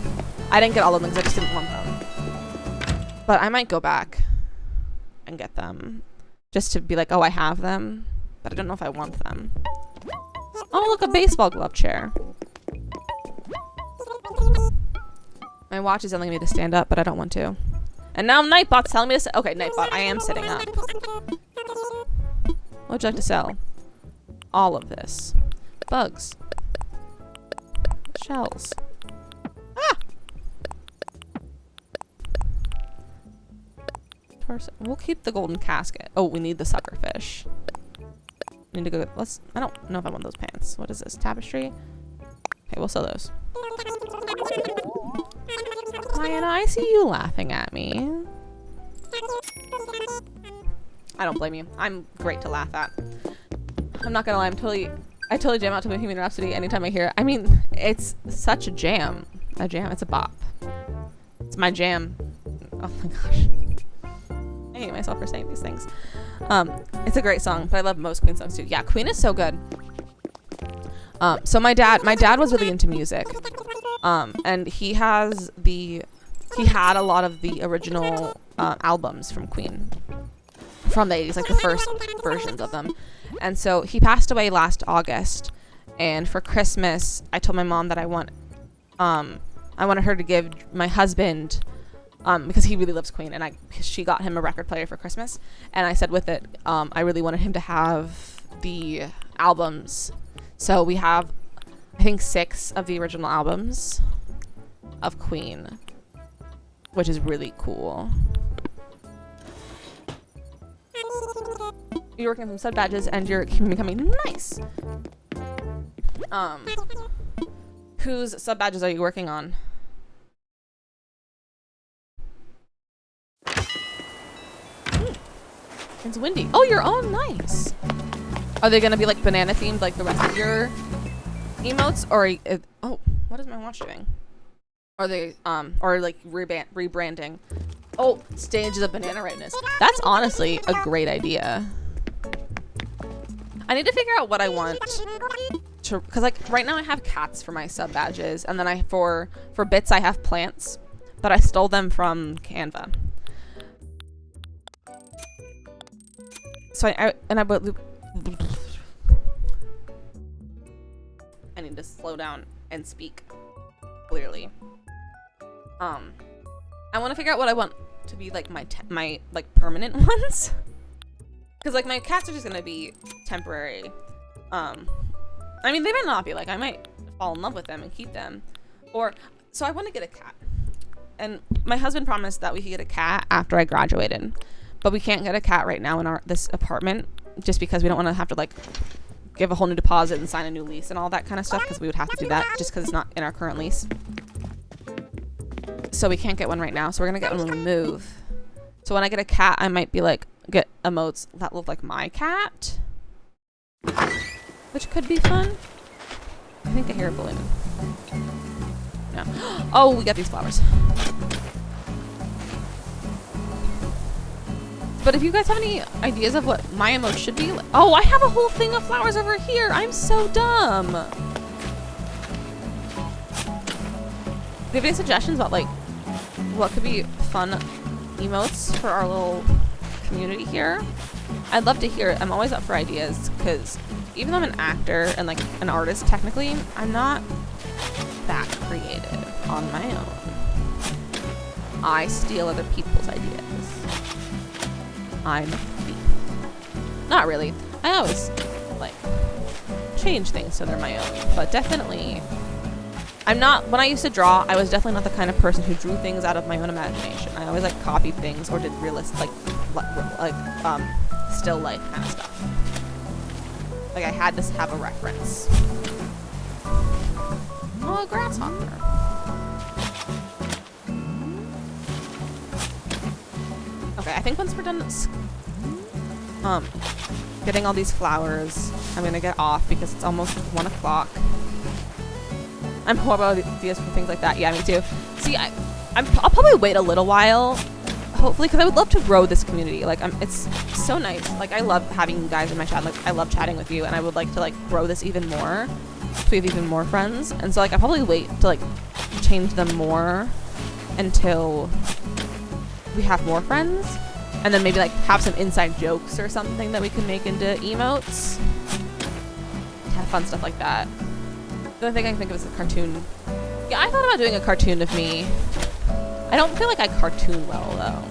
[SPEAKER 1] I didn't get all of them because I just didn't want them. But I might go back and get them just to be like, oh, I have them, but I don't know if I want them. Oh, look, a baseball glove chair. My watch is telling me to stand up, but I don't want to. And now Nightbot's telling me to sit. Okay, Nightbot, I am sitting up. What would you like to sell? All of this. Bugs. Shells. Ah! We'll keep the golden casket. Oh, we need the suckerfish. Need to go. I don't know if I want those pants. What is this? Tapestry? Okay, we'll sell those. Diana, I see you laughing at me. I don't blame you. I'm great to laugh at. I'm not gonna lie. I totally jam out to Bohemian Rhapsody anytime I hear it. I mean, it's such a jam. A jam. It's a bop. It's my jam. Oh my gosh. I hate myself for saying these things. It's a great song, but I love most Queen songs too. Yeah, Queen is so good. So my dad was really into music. And he had a lot of the original albums from Queen from the 80s, like the first versions of them. And so he passed away last August, and for Christmas I told my mom that I wanted her to give my husband, because he really loves Queen, and she got him a record player for Christmas, and I said with it, I really wanted him to have the albums. So we have, I think, 6 of the original albums of Queen, which is really cool. You're working on some sub badges and you're becoming nice. Whose sub badges are you working on? It's windy. Oh, you're all nice. Are they gonna be like banana themed like the rest of your emotes, or oh, what is my watch doing? Are they or like rebranding? Oh, stages of banana ripeness. That's honestly a great idea. I need to figure out what I want to, because like right now I have cats for my sub badges, and then for bits I have plants, but I stole them from Canva. So I need to slow down and speak clearly. I want to figure out what I want to be like my like permanent ones, because like my cats are just gonna be temporary. I mean, they might not be, like I might fall in love with them and keep them, or so I want to get a cat, and my husband promised that we could get a cat after I graduated, but we can't get a cat right now in this apartment just because we don't want to have to like give a whole new deposit and sign a new lease and all that kind of stuff, because we would have to do that just because it's not in our current lease. So we can't get one right now, so we're gonna get one when we move. So when I get a cat, I might be like get emotes that look like my cat, which could be fun. I think I hear a balloon. No. Oh, we got these flowers. But if you guys have any ideas of what my emote should be, oh, I have a whole thing of flowers over here. I'm so dumb. Do you have any suggestions about like what could be fun emotes for our little community here? I'd love to hear it. I'm always up for ideas, because even though I'm an actor and like an artist technically, I'm not that creative on my own. I steal other people's ideas. I'm a thief. Not really. I always like change things so they're my own, but definitely I'm not. When I used to draw, I was definitely not the kind of person who drew things out of my own imagination. I always like copied things or did realistic still life kind of stuff. Like I had to have a reference. Oh, a grasshopper. Okay, I think once we're done getting all these flowers, I'm gonna get off because it's almost 1 o'clock. I'm horrible at ideas for things like that. Yeah, me too. See, I'll probably wait a little while, hopefully, because I would love to grow this community. Like, it's so nice. Like, I love having you guys in my chat. Like, I love chatting with you, and I would like to like grow this even more, so we have even more friends. And so, like, I'll probably wait to like change them more until we have more friends, and then maybe like have some inside jokes or something that we can make into emotes. Have fun stuff like that. The only thing I can think of is a cartoon. Yeah, I thought about doing a cartoon of me I don't feel like I cartoon well though,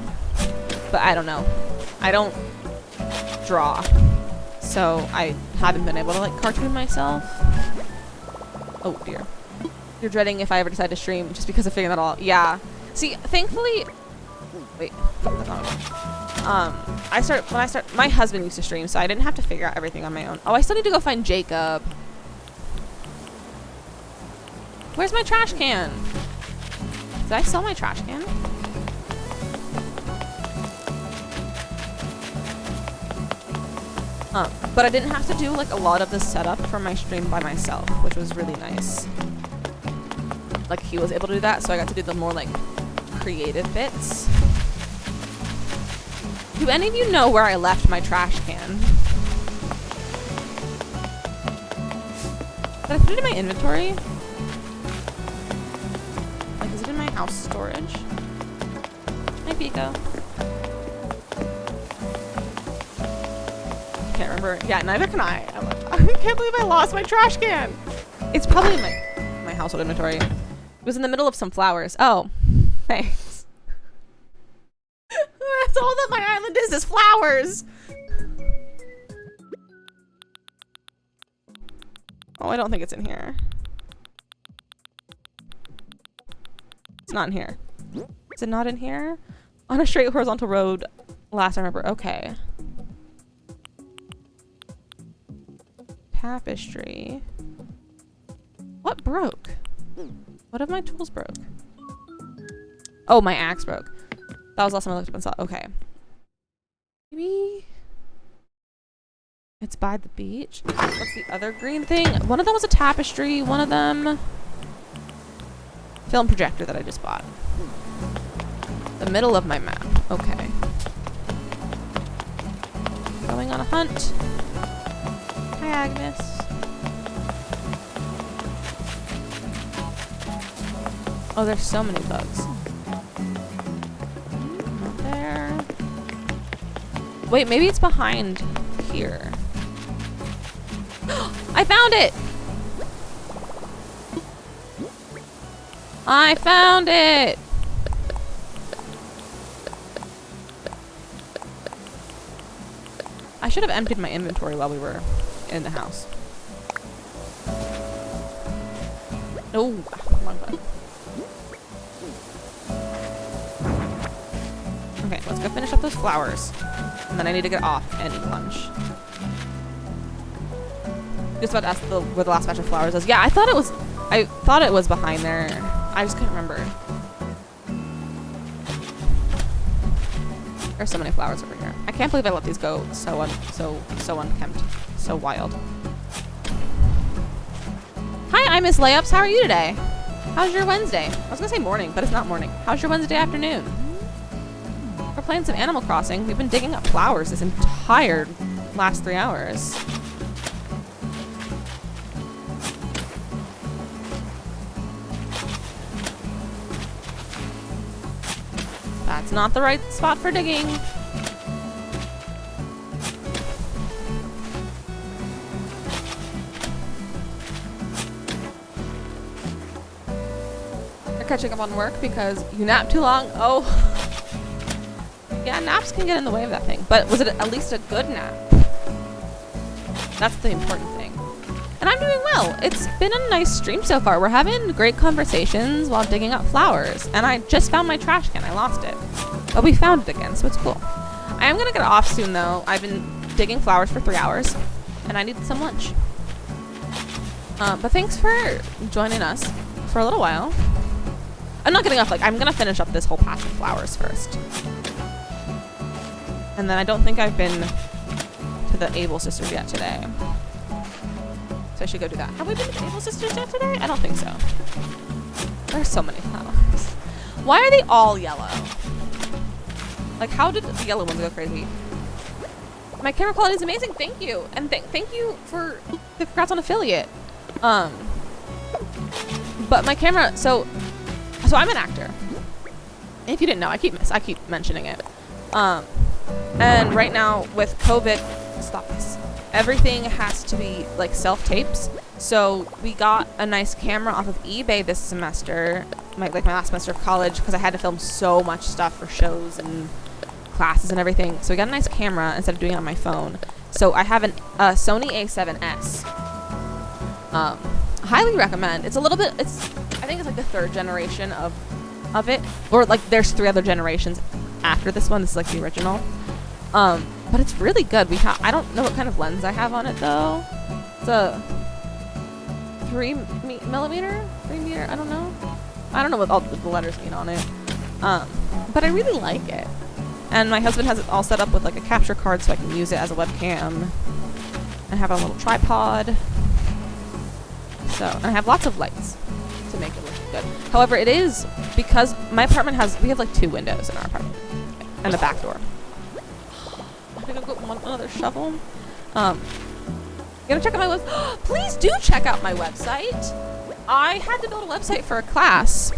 [SPEAKER 1] but I don't know. I don't draw, so I haven't been able to like cartoon myself. Oh dear. You're dreading if I ever decide to stream just because of figuring that all out. Yeah. See, thankfully, wait, that's not okay. My husband used to stream, so I didn't have to figure out everything on my own. Oh, I still need to go find Jacob. Where's my trash can? Did I sell my trash can? But I didn't have to do like a lot of the setup for my stream by myself, which was really nice. Like he was able to do that, so I got to do the more like creative bits. Do any of you know where I left my trash can? Did I put it in my inventory? Like, is it in my house storage? Hi, Pico. Can't remember. Yeah, neither can I. I'm like, I can't believe I lost my trash can. It's probably in my household inventory. It was in the middle of some flowers. Oh, thanks. That's all that my island is flowers. Oh, I don't think it's in here. It's not in here. Is it not in here? On a straight horizontal road, last I remember. Okay. Tapestry. What broke? What of my tools broke? Oh, my axe broke. That was the last time I looked up and saw. Okay. Maybe it's by the beach. What's the other green thing? One of them was a tapestry. One of them, film projector that I just bought. The middle of my map. Okay. Going on a hunt. Hi, Agnes. Oh, there's so many bugs. Not there. Wait, maybe it's behind here. I found it! I found it! I should have emptied my inventory while we were in the house. No, wrong button. Okay, let's go finish up those flowers. And then I need to get off and eat lunch. Just about to ask where the last batch of flowers is. Yeah, I thought it was behind there. I just couldn't remember. There's so many flowers over here. I can't believe I let these go so unkempt. So wild. Hi, I miss Layups. How are you today? How's your Wednesday? I was gonna say morning, but it's not morning. How's your Wednesday afternoon? We're playing some Animal Crossing. We've been digging up flowers this entire last 3 hours. That's not the right spot for digging. You're catching up on work because you napped too long? Oh. Yeah, naps can get in the way of that thing. But was it at least a good nap? That's the important thing. And I'm doing well. It's been a nice stream so far. We're having great conversations while digging up flowers. And I just found my trash can. I lost it. But we found it again, so it's cool. I am going to get off soon, though. I've been digging flowers for 3 hours. And I need some lunch. But thanks for joining us for a little while. I'm not getting off. Like, I'm going to finish up this whole patch of flowers first. And then I don't think I've been to the Able Sisters yet today. So I should go do that. Have we been to the Able Sisters yet today? I don't think so. There's so many flowers. Why are they all yellow? Like, how did the yellow ones go crazy? My camera quality is amazing. Thank you. And thank you for the congrats on affiliate. But my camera, so I'm an actor. If you didn't know, I keep mentioning it. And right now with COVID, stop this. everything has to be like self-tapes. So we got a nice camera off of eBay this semester, my last semester of college, because I had to film so much stuff for shows and classes and everything. So we got a nice camera instead of doing it on my phone. So I have a Sony A7S. Highly recommend. It's a little bit. I think it's like the third generation of it, or like there's 3 other generations after this one. This is like the original. But it's really good. I don't know what kind of lens I have on it though. It's a 3 millimeter. I don't know what all the letters mean on it. But I really like it. And my husband has it all set up with like a capture card so I can use it as a webcam. I have a little tripod. So, and I have lots of lights to make it look good. However, it is, because my apartment we have like 2 windows in our apartment. And a back door. I think I've got another shovel. You gotta check out my website. Please do check out my website. I had to build a website for a class.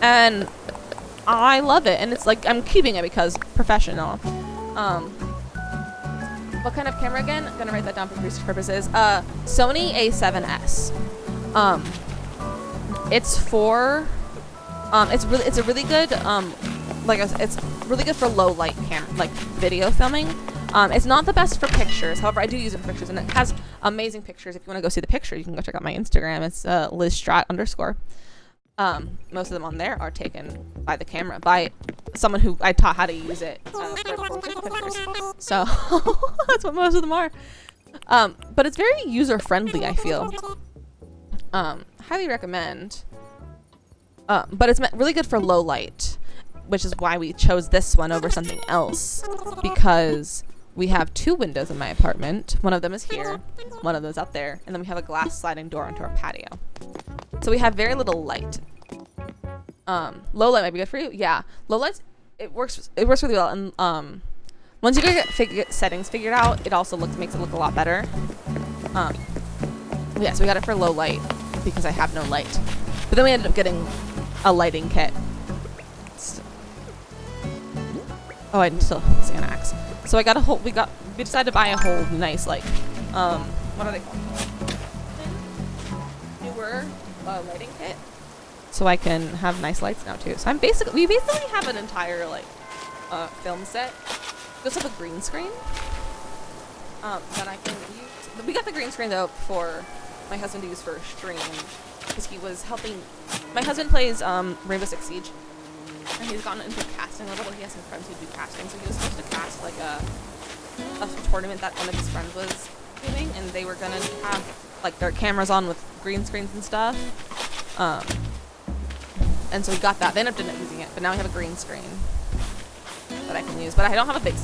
[SPEAKER 1] And I love it, and it's like I'm keeping it because professional. What kind of camera again? I'm gonna write that down for research purposes. Sony A7S. It's for it's a really good it's really good for low light video filming. It's not the best for pictures. However, I do use it for pictures, and it has amazing pictures. If you want to go see the picture, you can go check out my Instagram. It's LizStrat_. Most of them on there are taken by the camera, by someone who I taught how to use it. So that's what most of them are. But it's very user-friendly, I feel. Highly recommend. But it's really good for low light, which is why we chose this one over something else, because we have 2 windows in my apartment. One of them is here, one of them is out there, and then we have a glass sliding door onto our patio. So we have very little light. Low light might be good for you. Yeah, low lights, it works really well. And once you get settings figured out, it also makes it look a lot better. Yeah, so we got it for low light because I have no light. But then we ended up getting a lighting kit. Oh, I still see an axe. So I got a whole. We decided to buy a whole nice what are they called? Newer lighting kit. So I can have nice lights now too. So we basically have an entire film set. Just have a green screen that I can use. We got the green screen though for my husband to use for a stream because he was helping. My husband plays Rainbow Six Siege, and he's gotten into casting a little. He has some friends who do casting, so he was supposed to cast like a tournament that one of his friends was doing, and they were gonna have like their cameras on with green screens and stuff. And so we got that. They ended up using it, but now we have a green screen that I can use. But I don't have a big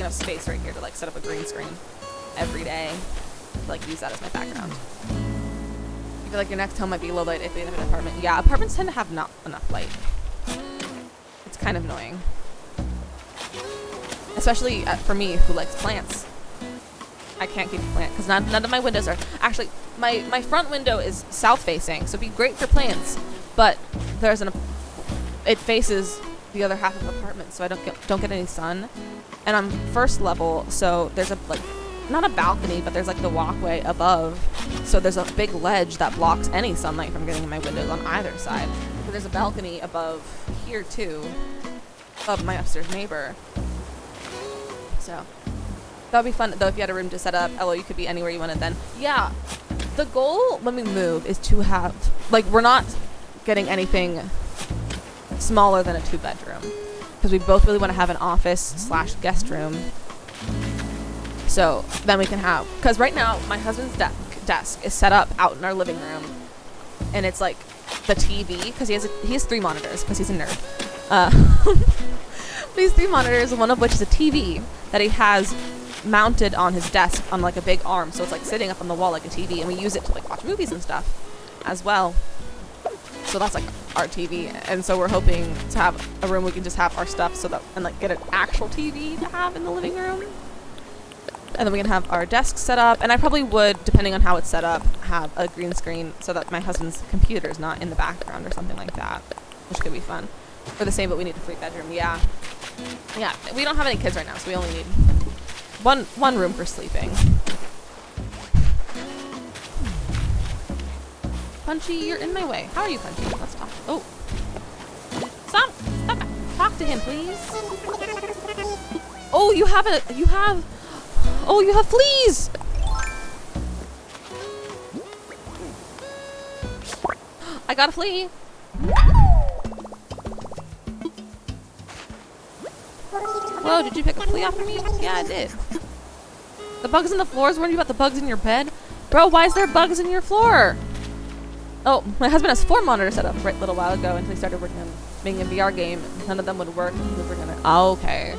[SPEAKER 1] enough space right here to like set up a green screen every day to like use that as my background. I feel like your next home might be low light if you have an apartment. Yeah, apartments tend to have not enough light. It's kind of annoying. Especially for me who likes plants. I can't keep a plant because none of my windows are... Actually, my front window is south facing, so it'd be great for plants. But it faces the other half of the apartment, so I don't get any sun. And I'm first level, so there's not a balcony, but there's like the walkway above. So there's a big ledge that blocks any sunlight from getting in my windows on either side. So there's a balcony above here too, of my upstairs neighbor. So that would be fun though if you had a room to set up. You could be anywhere you wanted then. Yeah, the goal when we move is to have we're not getting anything smaller than a 2-bedroom because we both really want to have an office / guest room. So then we can have, because right now my husband's desk is set up out in our living room, and it's like the TV because he has 3 monitors because he's a nerd. These 3 monitors, one of which is a TV that he has mounted on his desk on like a big arm, so it's like sitting up on the wall like a TV, and we use it to like watch movies and stuff as well. So that's like our TV, and so we're hoping to have a room we can just have our stuff and like get an actual TV to have in the living room. And then we can have our desk set up, and I probably would, depending on how it's set up, have a green screen so that my husband's computer is not in the background or something like that, which could be fun. Or the same, but we need a 3-bedroom. Yeah, we don't have any kids right now, so we only need one room for sleeping. Punchy, you're in my way. How are you, Punchy? Let's talk. Oh. Stop! Stop! Talk to him, please. Oh, you have fleas! I got a flea. Whoa, did you pick a flea off of me? Yeah, I did. The bugs in the floors? Weren't you about the bugs in your bed? Bro, why is there bugs in your floor? Oh, my husband has 4 monitors set up right a little while ago until he started working on making a VR game. None of them would work. Oh, okay.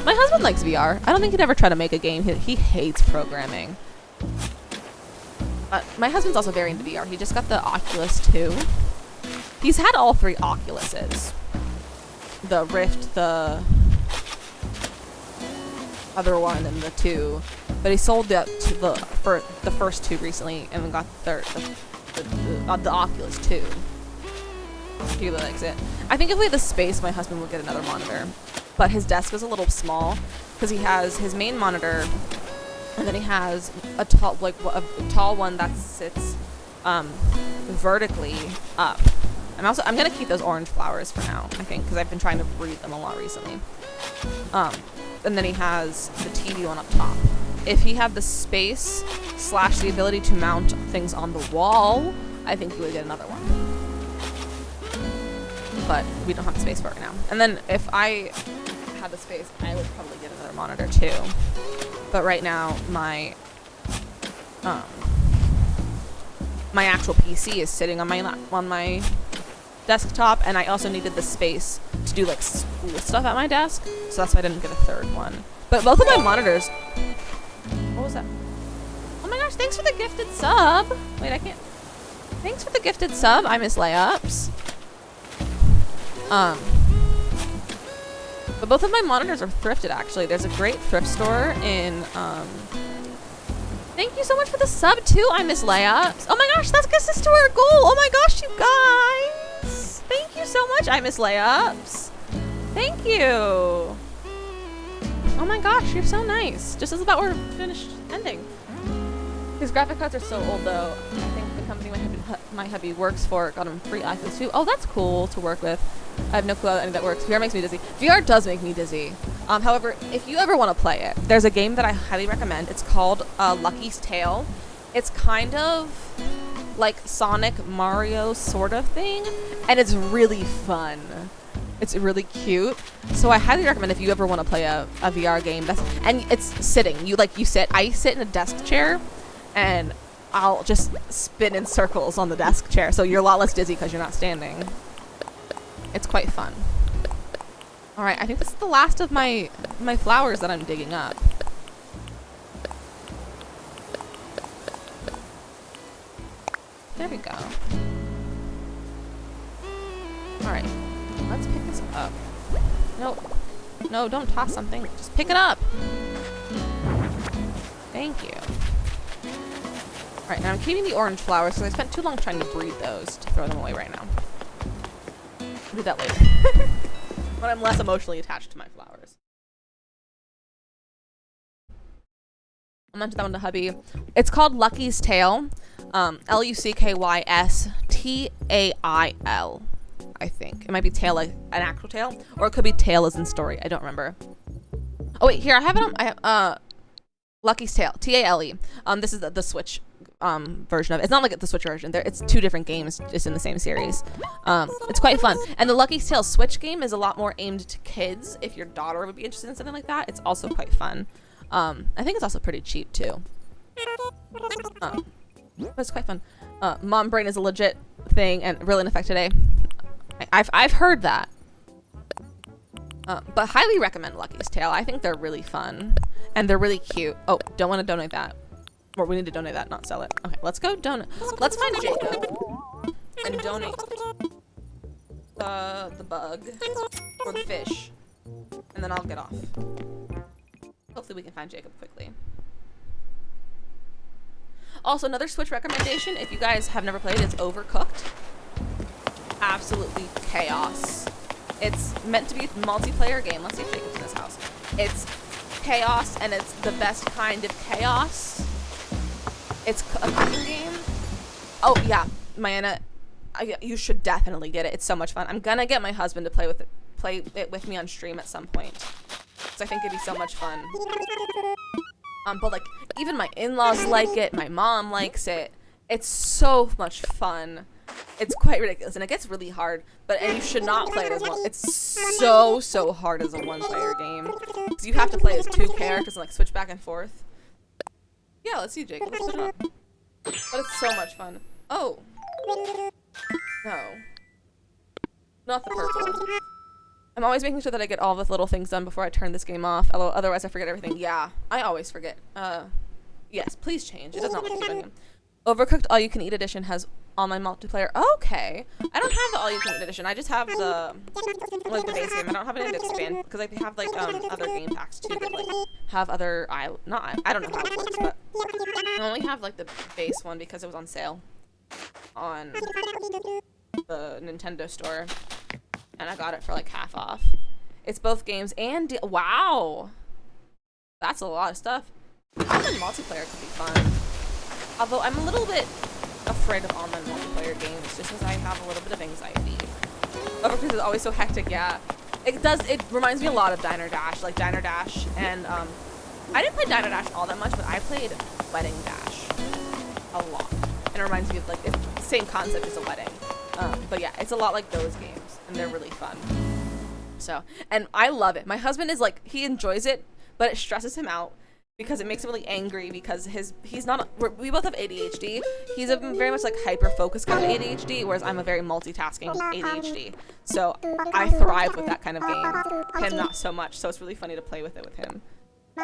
[SPEAKER 1] My husband likes VR. I don't think he'd ever try to make a game. He hates programming. My husband's also very into VR. He just got the Oculus 2. He's had all 3 Oculuses. The Rift, the other one, and the 2. But he sold that to the first 2 recently, and then got the Oculus 2. He really likes it. I think if we had the space, my husband would get another monitor. But his desk is a little small because he has his main monitor, and then he has a tall one that sits vertically up. I'm gonna keep those orange flowers for now, I think, because I've been trying to breed them a lot recently. And then he has the TV one up top. If he had the space / the ability to mount things on the wall, I think he would get another one. But we don't have the space for it now. And then if I had the space, I would probably get another monitor too. But right now, my actual PC is sitting on my desktop, and I also needed the space to do like school stuff at my desk, so that's why I didn't get a 3rd one. But both of my monitors. What was that? Oh my gosh! Thanks for the gifted sub. Wait, I can't. Thanks for the gifted sub. I miss layups. But both of my monitors are thrifted, actually. There's a great thrift store in, Thank you so much for the sub, too. I miss layups. Oh my gosh, that gets us to our goal. Oh my gosh, you guys. Thank you so much. I miss layups. Thank you. Oh my gosh, you're so nice. Just as about we're finished ending. His graphic cards are so old, though. I think the company my hubby works for got him free iPhones, too. Oh, that's cool to work with. I have no clue how any of that works. VR makes me dizzy. VR does make me dizzy. However, if you ever want to play it, there's a game that I highly recommend. It's called Lucky's Tale. It's kind of like Sonic Mario sort of thing, and it's really fun. It's really cute. So I highly recommend if you ever want to play a VR game. And it's sitting. You sit. I sit in a desk chair, and I'll just spin in circles on the desk chair. So you're a lot less dizzy because you're not standing. It's quite fun. All right, I think this is the last of my flowers that I'm digging up. There we go. All right, let's pick this up. Nope. No, don't toss something. Just pick it up. Thank you. All right, now I'm keeping the orange flowers because I spent too long trying to breed those to throw them away right now. I'll do that later. When I'm less emotionally attached to my flowers. I'll mention that one to hubby. It's called Lucky's Tale. Luckystail. I think. It might be tail like an actual tail. Or it could be tail as in story. I don't remember. Oh wait, here I have it on. I have Lucky's Tale. Tale. This is the Switch version of it. It's not like the Switch version. It's 2 different games just in the same series. It's quite fun. And the Lucky's Tale Switch game is a lot more aimed to kids. If your daughter would be interested in something like that, it's also quite fun. I think it's also pretty cheap too. But it's quite fun. Mom brain is a legit thing and really in effect today. I've heard that. But highly recommend Lucky's Tale. I think they're really fun and they're really cute. Oh, don't want to donate that. Or we need to donate that, not sell it. Okay, let's go donate. Let's find Jacob and donate the bug or the fish, and then I'll get off. Hopefully we can find Jacob quickly. Also, another Switch recommendation, if you guys have never played, it's Overcooked. Absolutely chaos. It's meant to be a multiplayer game. Let's see if Jacob's in this house. It's chaos, and it's the best kind of chaos. It's a cooking game. Oh, yeah. Mayana, you should definitely get it. It's so much fun. I'm gonna get my husband to play it with me on stream at some point, because I think it'd be so much fun. But like, even my in-laws like it. My mom likes it. It's so much fun. It's quite ridiculous, and it gets really hard. And you should not play it as one. It's so hard as a one-player game, because you have to play as 2 characters and like switch back and forth. Yeah, let's see, Jake. Let's put it on. But it's so much fun. Oh. No. Not the purple. I'm always making sure that I get all the little things done before I turn this game off. Otherwise I forget everything. Yeah, I always forget. Yes, please change. It does not want to keep on. Overcooked All You Can Eat Edition has online multiplayer. Okay. I don't have the All You Can Eat Edition. I just have the the base game. I don't have it in expand, because like they have like other game packs too that like have other I don't know how it works, but I only have like the base one because it was on sale on the Nintendo store, and I got it for like half off. It's both games and wow, that's a lot of stuff. Online multiplayer could be fun. Although I'm a little bit afraid of online multiplayer games, just because I have a little bit of anxiety. Overcooked is always so hectic, yeah. It reminds me a lot of Diner Dash, and I didn't play Diner Dash all that much, but I played Wedding Dash a lot. And it reminds me of like, it's the same concept as a wedding. But yeah, it's a lot like those games, and they're really fun. So, and I love it. My husband is like, he enjoys it, but it stresses him out, because it makes him really angry, because we both have ADHD. He's a very much like hyper-focused kind of ADHD, whereas I'm a very multitasking ADHD. So I thrive with that kind of game. Him not so much, so it's really funny to play with it with him.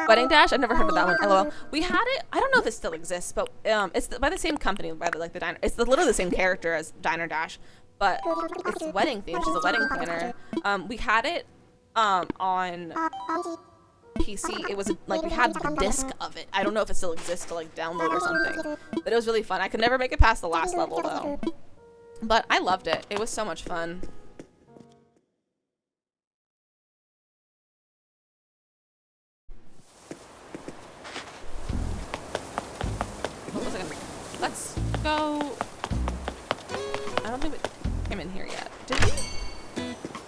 [SPEAKER 1] Wedding Dash, I've never heard of that one. LOL. We had it, I don't know if it still exists, but it's by the same company, the Diner. It's literally the same character as Diner Dash, but it's wedding themed. She's a wedding planner. We had it on PC. It was like we had the disc of it. I don't know if it still exists to like download or something, but it was really fun. I could never make it past the last level though, but I loved it. It was so much fun. What was I gonna bring? Let's go. I don't think we came in here yet. Did we?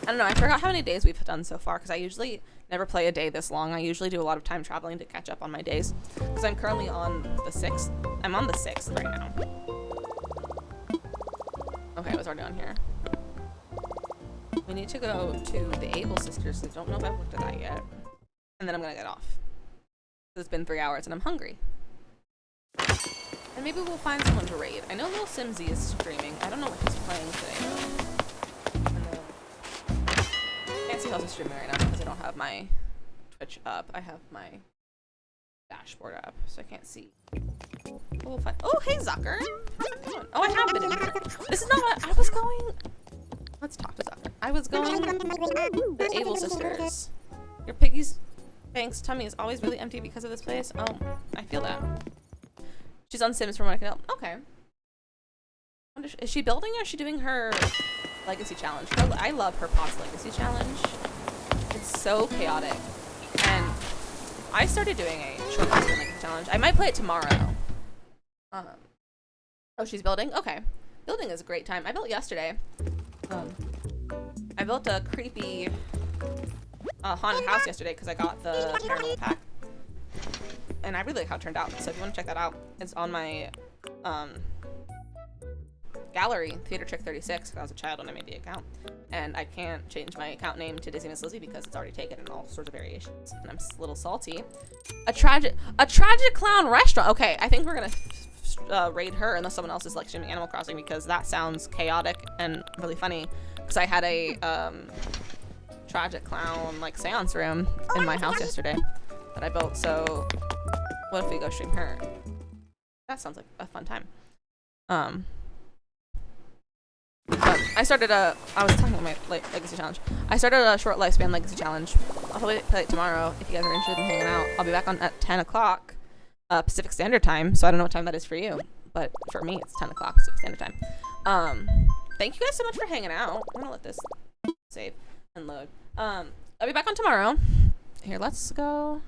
[SPEAKER 1] I don't know. I forgot how many days we've done so far, because I usually never play a day this long. I usually do a lot of time traveling to catch up on my days, because I'm currently on the 6th. I'm on the 6th right now. Okay, I was already on here. We need to go to the Able Sisters. I don't know if I've looked at that yet. And then I'm gonna get off. It's been 3 hours and I'm hungry. And maybe we'll find someone to raid. I know Lil Simsy is streaming. I don't know what he's playing today. I can't see how's streaming right now because I don't have my Twitch up. I have my dashboard up, so I can't see. We'll find. Oh, hey Zucker. How's it going? Oh, I have been in here. This is not what I was going. Let's talk to Zucker. I was going to the Able Sisters. Your piggy's Banks' tummy is always really empty because of this place. Oh, I feel that. She's on Sims from what I can tell. Okay. Is she building or is she doing her legacy challenge? I love her Pots legacy challenge. It's so chaotic. And I started doing a short legacy challenge. I might play it tomorrow. Oh, she's building? Okay. Building is a great time. I built yesterday. I built a creepy haunted house yesterday because I got the paranormal pack. And I really like how it turned out. So if you want to check that out, it's on my gallery, Theater Trick 36, because I was a child when I made the account. And I can't change my account name to Disney Miss Lizzie because it's already taken in all sorts of variations. And I'm a little salty. A tragic clown restaurant. Okay, I think we're gonna raid her unless someone else is like streaming Animal Crossing, because that sounds chaotic and really funny. Because I had a tragic clown like seance room in my house yesterday that I built. So what if we go stream her? That sounds like a fun time. But I was talking about my legacy challenge. I started a short lifespan legacy challenge. I'll probably play it tomorrow if you guys are interested in hanging out. I'll be back on at 10 o'clock Pacific Standard Time. So I don't know what time that is for you, but for me it's 10 o'clock Pacific Standard Time. Thank you guys so much for hanging out. I'm gonna let this save and load. I'll be back on tomorrow. Here, let's go.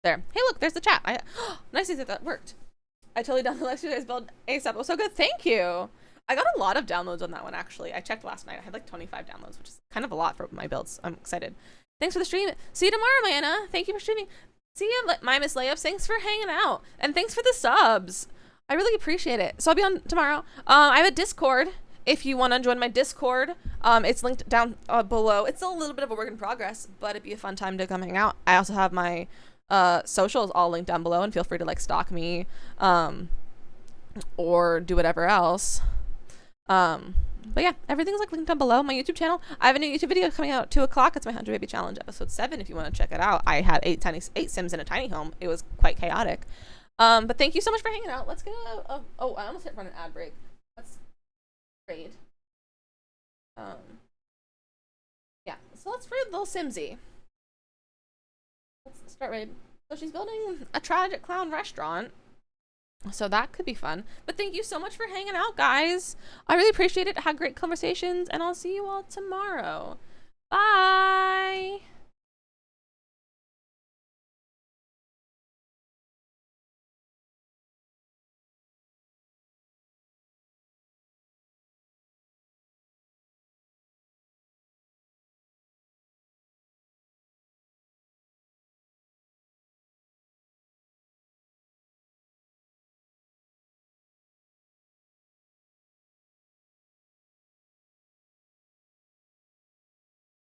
[SPEAKER 1] There. Hey, look, there's the chat. Nice that worked. I totally downloaded the Exercise Build ASAP. It was so good. Thank you. I got a lot of downloads on that one, actually. I checked last night. I had like 25 downloads, which is kind of a lot for my builds. I'm excited. Thanks for the stream. See you tomorrow, Mayana. Thank you for streaming. See you, my Miss Layups. Thanks for hanging out. And thanks for the subs. I really appreciate it. So I'll be on tomorrow. I have a Discord if you want to join my Discord. It's linked down below. It's still a little bit of a work in progress, but it'd be a fun time to come hang out. I also have my socials all linked down below, and feel free to like stalk me or do whatever else. But yeah, everything's like linked down below. My YouTube channel, I have a new YouTube video coming out at 2 o'clock. It's my 100 Baby Challenge episode 7 if you want to check it out. I had 8 Sims in a tiny home. It was quite chaotic. But thank you so much for hanging out. Let's get oh, I almost hit run an ad break. Let's raid. Yeah, so let's raid little Simsy. Let's start raid. So she's building a tragic clown restaurant. So that could be fun. But thank you so much for hanging out, guys. I really appreciate it. Had great conversations, and I'll see you all tomorrow. Bye.